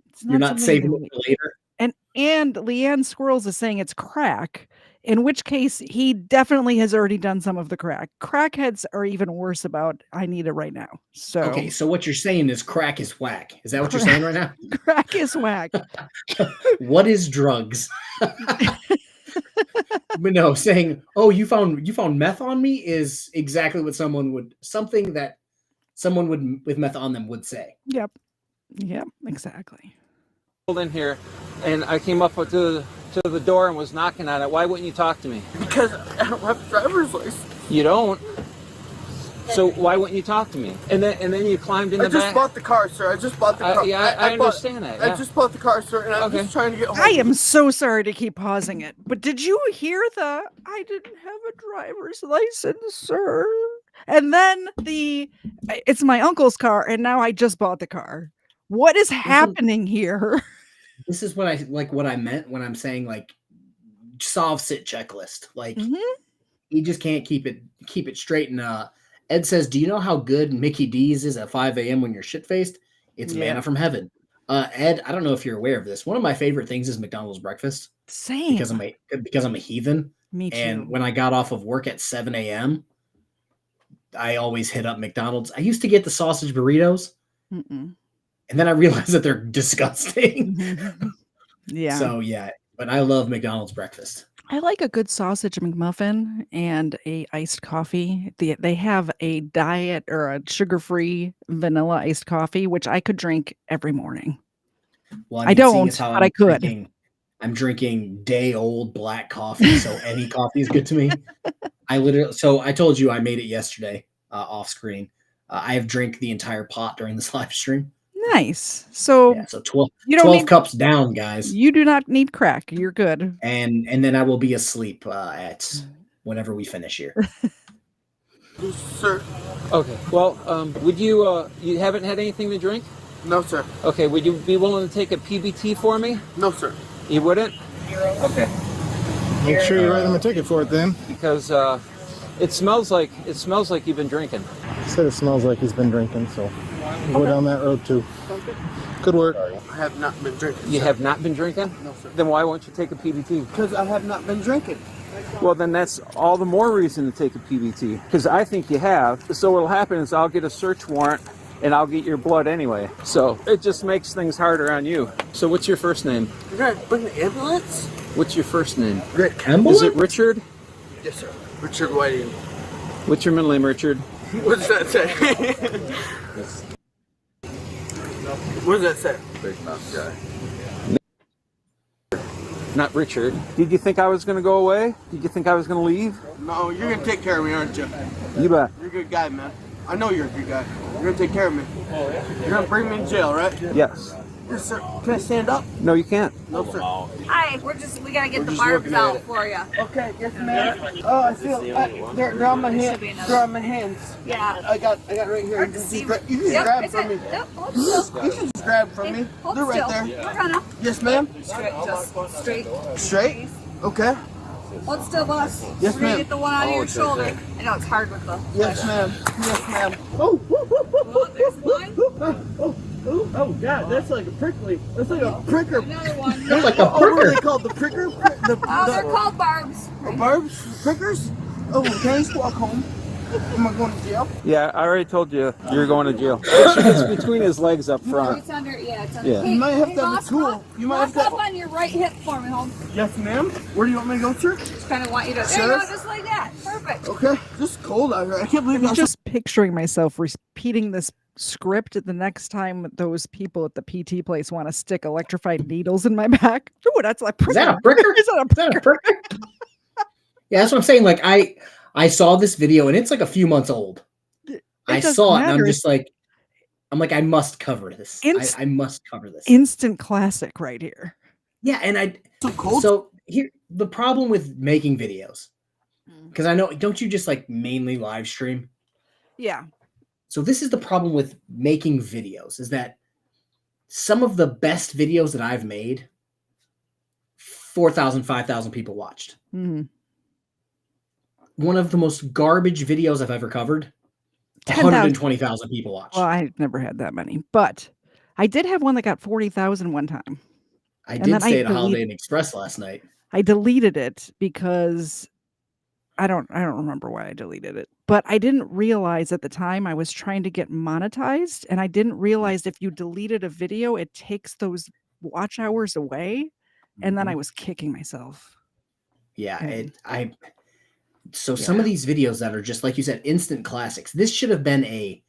it's You're not something saving that it for later. And Leanne Squirrels is saying it's crack, in which case he definitely has already done some of the crack. Crackheads are even worse about I need it right now. So Okay, so what you're saying is crack is whack. Is that what you're saying right now? crack is whack. What is drugs? But no, saying, "Oh, you found meth on me" is exactly what something that someone would with meth on them would say. Yep, exactly. pulled in here and I came up to the door and was knocking on it. Why wouldn't you talk to me? Because I don't have a driver's license. You don't? So why wouldn't you talk to me? And then you climbed in the I just back. bought the car, sir. I just bought the car. Yeah, I understand that. I Yeah. just bought the car, sir, and I'm just trying to get home. I am so sorry to keep pausing it, but did you hear the I didn't have a driver's license, sir? And then it's my uncle's car, and now I just bought the car. What is happening here? This is what I meant when I'm saying like solve sit checklist. Like you just can't keep it straight. And Ed says, "Do you know how good Mickey D's is at 5 a.m. when you're shit faced? It's manna from heaven." Ed, I don't know if you're aware of this. One of my favorite things is McDonald's breakfast. Same. Because I'm a heathen. Me too. And when I got off of work at 7 a.m., I always hit up McDonald's. I used to get the sausage burritos. Mm-mm. And then I realized that they're disgusting. Yeah. So yeah, but I love McDonald's breakfast. I like a good sausage McMuffin and a iced coffee. They have a diet or a sugar-free vanilla iced coffee, which I could drink every morning. Well, I don't, but I could. I'm drinking day-old black coffee, so any coffee is good to me. I told you I made it yesterday off screen. I have drank the entire pot during this live stream. Nice. So, 12 cups down, guys. You do not need crack. You're good. And then I will be asleep at whenever we finish here. Sir. Okay. Well, would you you haven't had anything to drink? No, sir. Okay. Would you be willing to take a PBT for me? No, sir. You wouldn't? Okay. Make sure you write him a ticket for it then. Because it smells like you've been drinking. He said it smells like he's been drinking, so we'll go down that road too. Good work. I have not been drinking. You have not been drinking? No, sir. Then why won't you take a PBT? Because I have not been drinking. Well, then that's all the more reason to take a PBT. Because I think you have. So what'll happen is I'll get a search warrant and I'll get your blood anyway. So it just makes things harder on you. So what's your first name? You're going to bring the ambulance? What's your first name? Rick. Is it Richard? Yes, sir. Richard Whiting. What's your middle name, Richard? What does that say? What does that say? Big mouth guy. Not Richard. Did you think I was going to go away? Did you think I was going to leave? No, you're gonna take care of me, aren't you? You bet. You're a good guy, man. I know you're a good guy. You're gonna take care of me. You're gonna bring me in jail, right? Yes. Yes, sir. Can I stand up? No, you can't. No, sir. Hi, we gotta get the barbs out for you. Okay, yes, ma'am. Oh, I feel they're on my hands. They're on my hands. Yeah. I got right here. You can just grab from me. You can just grab from me. They're right there. We're gonna. Yes, ma'am. Straight, just straight. Straight. Okay. Hold still, boss. Yes, We're gonna ma'am. get the one on your shoulder. I know it's hard with the. Yes, ma'am. Yes, ma'am. Oh, there's one. Oh, God, that's like a prickly. That's like a pricker. Another one. That's like a pricker. What are they called? The pricker? They're called barbs. Barbs? Prickers? Oh, can I just walk home? Am I going to jail? Yeah, I already told you you're going to jail. It's between his legs up front. It's under, it's under. Yeah. You might have to have boss, a tool. You might have to. up on your right hip for me, home. Yes, ma'am. Where do you want me to go, sir? Just kind of want you to. There you Sheriff? go, just like that. Perfect. Okay. Just cold out here. I can't believe I'm I'm just picturing myself repeating this script the next time those people at the PT place want to stick electrified needles in my back. Ooh, that's like Is that a pricker? Is that a pricker? Yeah, that's what I'm saying. Like I saw this video and it's like a few months old. I saw it and I'm just like, I must cover this. I must cover this. Instant classic right here. Yeah, and so here the problem with making videos, because I know, don't you just like mainly live stream? Yeah. So this is the problem with making videos, is that some of the best videos that I've made, 4,000, 5,000 people watched. Mm-hmm. One of the most garbage videos I've ever covered, 120,000 people watched. Well, I've never had that many, but I did have one that got 40,000 one time. I did stay at a Holiday Inn Express last night. I deleted it because I don't remember why I deleted it, but I didn't realize at the time I was trying to get monetized, and I didn't realize if you deleted a video, it takes those watch hours away, and then I was kicking myself. Yeah, some of these videos that are just like you said, instant classics. This should have been a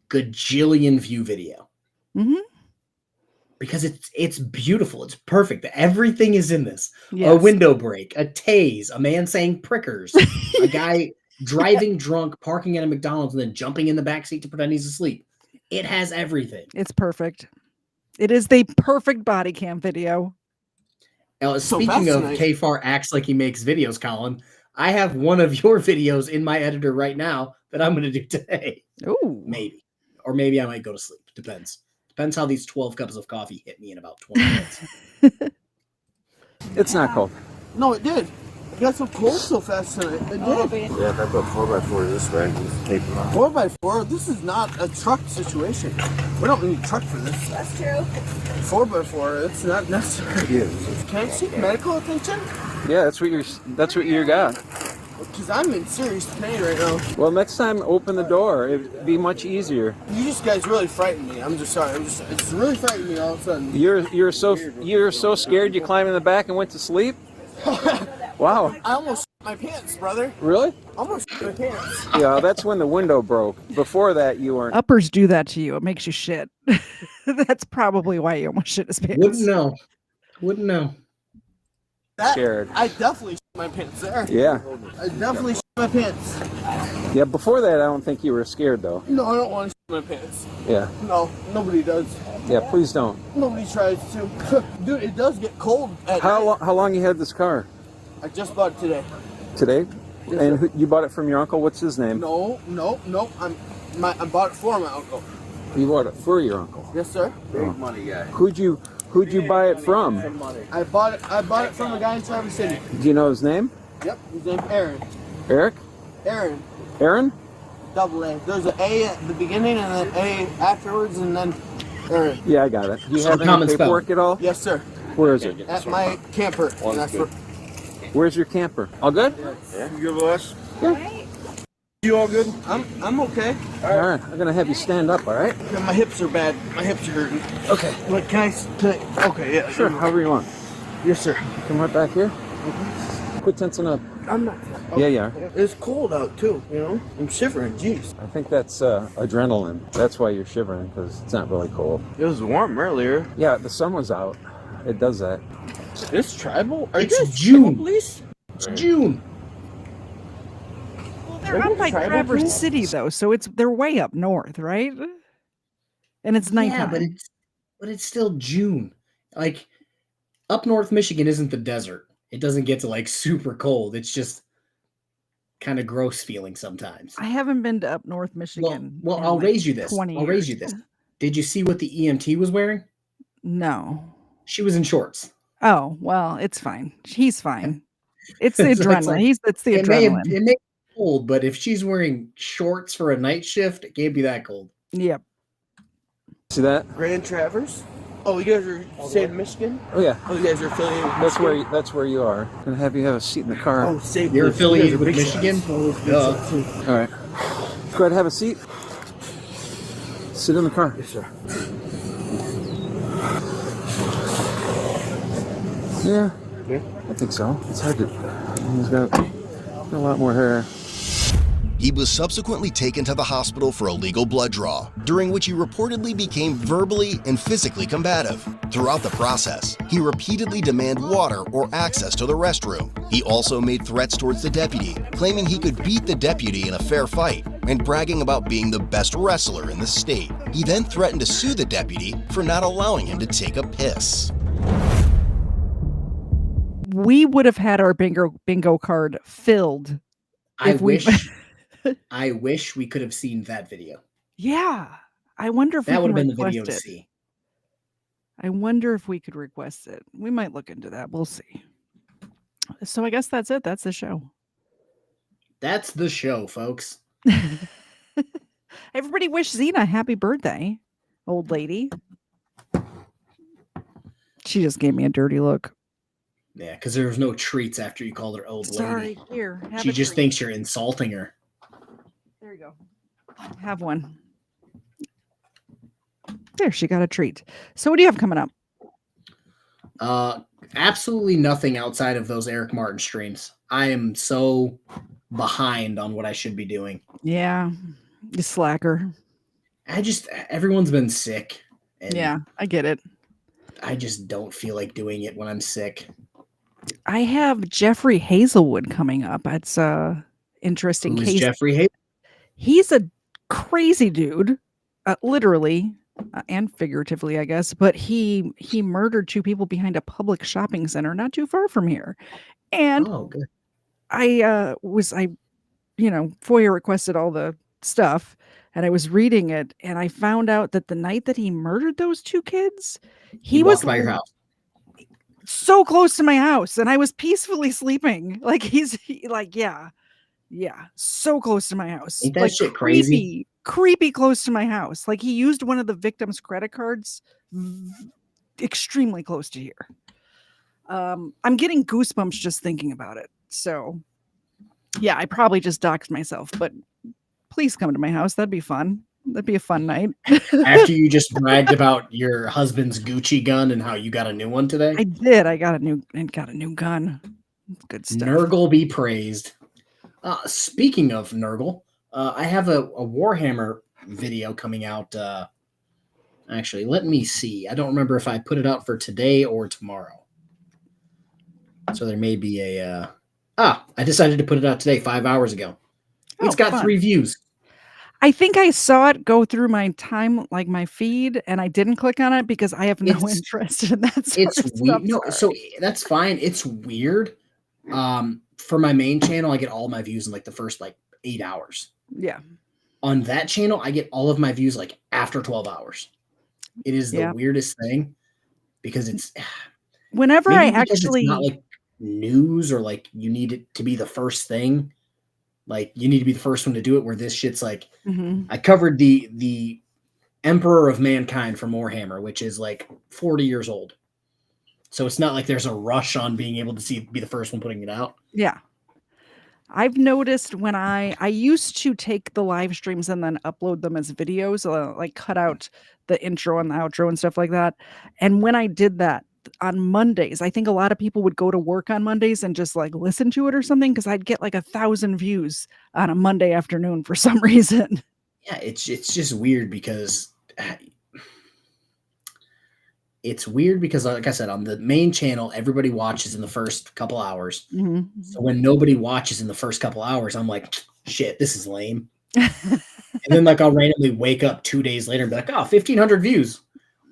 gajillion view video. Mm-hmm. Because it's beautiful. It's perfect. Everything is in this. Yes. A window break, a tase, a man saying prickers, a guy driving drunk, parking at a McDonald's, and then jumping in the backseat to pretend he's asleep. It has everything. It's perfect. It is the perfect body cam video. Now, speaking of KFARR acts like he makes videos, Colin, I have one of your videos in my editor right now that I'm going to do today. Ooh. Maybe. Or maybe I might go to sleep. Depends. Depends how these 12 cups of coffee hit me in about 20 minutes. It's not cold. No, it did. It got so cold so fast tonight. It did. Yeah, if I put 4x4 this way, just tape it on. 4x4, this is not a truck situation. We don't need a truck for this. That's true. 4x4, it's not necessary. Yeah. Can I seek medical attention? Yeah, that's what you got. Because I'm in serious pain right now. Well, next time open the door. It'd be much easier. You just guys really frightened me. I'm just sorry. It's really frightened me all of a sudden. You're so scared you climbed in the back and went to sleep? Wow. I almost shit my pants, brother. Really? Almost shit my pants. Yeah, that's when the window broke. Before that, you weren't. Uppers do that to you. It makes you shit. That's probably why you almost shit his pants. Wouldn't know. Scared. I definitely shit my pants there. Yeah. I definitely shit my pants. Yeah, before that, I don't think you were scared, though. No, I don't want to shit my pants. Yeah. No, nobody does. Yeah, please don't. Nobody tries to. Dude, it does get cold at How long you had this car? I just bought it today. Today? Yes, and you bought it from your uncle? What's his name? No. I bought it for my uncle. You bought it for your uncle? Yes, sir. Big money guy. Who'd you buy it from? I bought it from a guy in Traverse City. Do you know his name? Yep, his name's Aaron. Eric? Aaron. Aaron? Double A. There's an A at the beginning and then A afterwards, and then Aaron. Yeah, I got it. Do you have any paperwork at all? Yes, sir. Where is it? At my camper. And that's where, Where's your camper? All good? Yeah. You good with us? Yeah. you all good? I'm okay. All right. I'm gonna have you stand up. All right. Yeah, my hips are bad. My hips are hurting. Okay. Like, can I? Okay, yeah. Sure. However you want. Yes, sir. Come right back here. Quit tensing up. I'm not. Yeah, yeah. It's cold out too, you know? I'm shivering, jeez. I think that's adrenaline. That's why you're shivering, because it's not really cold. It was warm earlier. Yeah, the sun was out. It does that. It's tribal? It's June. It's June. Well, they're up by Traverse City though, so they're way up north, right? And it's nighttime. Yeah, but it's still June. Like up north Michigan isn't the desert. It doesn't get to like super cold. It's just kind of gross feeling sometimes. I haven't been to up north Michigan. Well, in I'll like raise you this. 20 I'll raise you years. this. Did you see what the EMT was wearing? No. She was in shorts. Oh, well, it's fine. He's fine. It's the So adrenaline. like, It's the it adrenaline. It may be cold, but if she's wearing shorts for a night shift, it can't be that cold. Yep. See that? Grand Traverse? Oh, you guys are staying in Michigan? Oh yeah. Oh, you guys are affiliated with That's where you are. Gonna have you have a seat in the car. Oh, save You're this. affiliated You guys with are big Michigan? shots. Duh. All right. Go ahead, have a seat. Sit in the car. Yes, sir. Yeah. Yeah. I think so. It's hard to. He's got a lot more hair. He was subsequently taken to the hospital for a legal blood draw, during which he reportedly became verbally and physically combative. Throughout the process, he repeatedly demanded water or access to the restroom. He also made threats towards the deputy, claiming he could beat the deputy in a fair fight and bragging about being the best wrestler in the state. He then threatened to sue the deputy for not allowing him to take a piss. We would have had our bingo card filled. I wish we could have seen that video. Yeah. I wonder if that we would can have been the video to request it. see. I wonder if we could request it. We might look into that. We'll see. So I guess that's it. That's the show. That's the show, folks. Everybody wish Xena a happy birthday, old lady. She just gave me a dirty look. Yeah, because there was no treats after you called her old lady. Sorry, here. She just thinks you're insulting her. There you go. Have one. There, she got a treat. So what do you have coming up? Absolutely nothing outside of those Eric Martin streams. I am so behind on what I should be doing. Yeah, you slacker. Everyone's been sick. And yeah, I get it. I just don't feel like doing it when I'm sick. I have Jeffrey Hazelwood coming up. It's interesting Who's case. Jeffrey Hazelwood? He's a crazy dude, literally and figuratively, I guess. But he murdered 2 people behind a public shopping center not too far from here. And good. I FOIA requested all the stuff, and I was reading it, and I found out that the night that he murdered those 2 kids, he was by your house. So close to my house, and I was peacefully sleeping. Like yeah, so close to my house. Ain't that like shit crazy? Creepy close to my house. Like he used one of the victim's credit cards extremely close to here. I'm getting goosebumps just thinking about it. So yeah, I probably just doxed myself, but please come to my house. That'd be fun. That'd be a fun night. After you just bragged about your husband's Gucci gun and how you got a new one today? I did. I got a new gun. Good stuff. Nurgle be praised. Speaking of Nurgle, I have a Warhammer video coming out. Actually, let me see. I don't remember if I put it out for today or tomorrow. So there may be a... I decided to put it out today, 5 hours ago. It's got fun. 3 views. I think I saw it go through my time, like my feed, and I didn't click on it because I have no interest in that sort of stuff. Weird. No, so that's fine. It's weird. For my main channel, I get all my views in like the first 8 hours. Yeah. On that channel, I get all of my views after 12 hours. It is the weirdest thing because it's whenever I actually it's not news or you need it to be the first thing. You need to be the first one to do it, where this shit's I covered the Emperor of Mankind from Warhammer, which is 40 years old. So it's not like there's a rush on being able to be the first one putting it out. Yeah. I've noticed when I used to take the live streams and then upload them as videos, cut out the intro and the outro and stuff like that. And when I did that, on Mondays. I think a lot of people would go to work on Mondays and just like listen to it or something because I'd get like 1,000 views on a Monday afternoon for some reason. Yeah, it's just weird because like I said, on the main channel, everybody watches in the first couple hours. Mm-hmm. So when nobody watches in the first couple hours, I'm like, shit, this is lame. And then like I'll randomly wake up 2 days later and be like, oh, 1,500 views.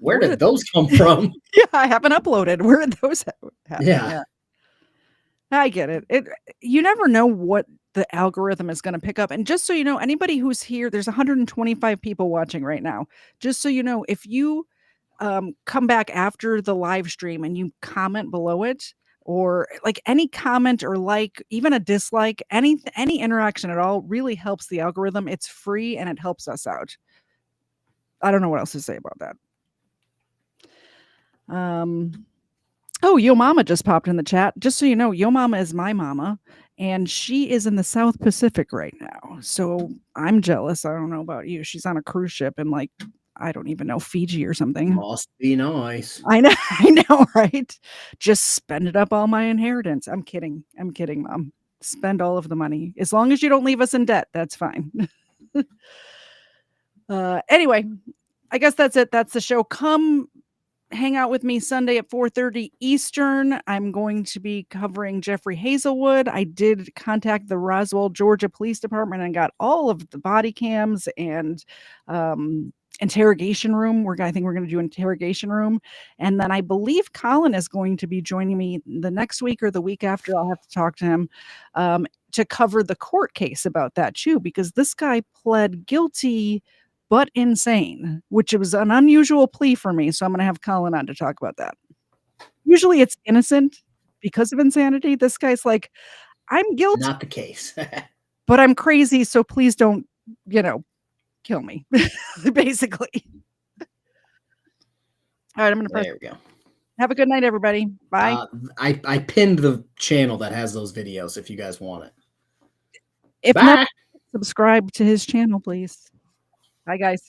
Where did those come from? Yeah, I haven't uploaded. Where did those happen? Yeah. I get it. You never know what the algorithm is going to pick up. And just so you know, anybody who's here, there's 125 people watching right now. Just so you know, if you come back after the live stream and you comment below it, or like any comment or like even a dislike, any interaction at all really helps the algorithm. It's free and it helps us out. I don't know what else to say about that. Oh, Yo Mama just popped in the chat. Just so you know, Yo Mama is my mama, and she is in the South Pacific right now. So I'm jealous. I don't know about you. She's on a cruise ship in like, I don't even know, Fiji or something. Must be nice. I know, right? Just spend it up all my inheritance. I'm kidding, Mom. Spend all of the money. As long as you don't leave us in debt, that's fine. Anyway, I guess that's it. That's the show. Come hang out with me Sunday at 4:30 Eastern. I'm going to be covering Jeffrey Hazelwood. I did contact the Roswell, Georgia Police Department and got all of the body cams and interrogation room. I think we're going to do interrogation room. And then I believe Colin is going to be joining me the next week or the week after. I'll have to talk to him to cover the court case about that too, because this guy pled guilty but insane, which was an unusual plea for me. So I'm going to have Colin on to talk about that. Usually it's innocent because of insanity. This guy's like, I'm guilty. Not the case. But I'm crazy, so please don't, kill me, basically. All right, I'm going to press. There we go. Have a good night, everybody. Bye. I pinned the channel that has those videos if you guys want it. If Bye. not, subscribe to his channel, please. Bye, guys.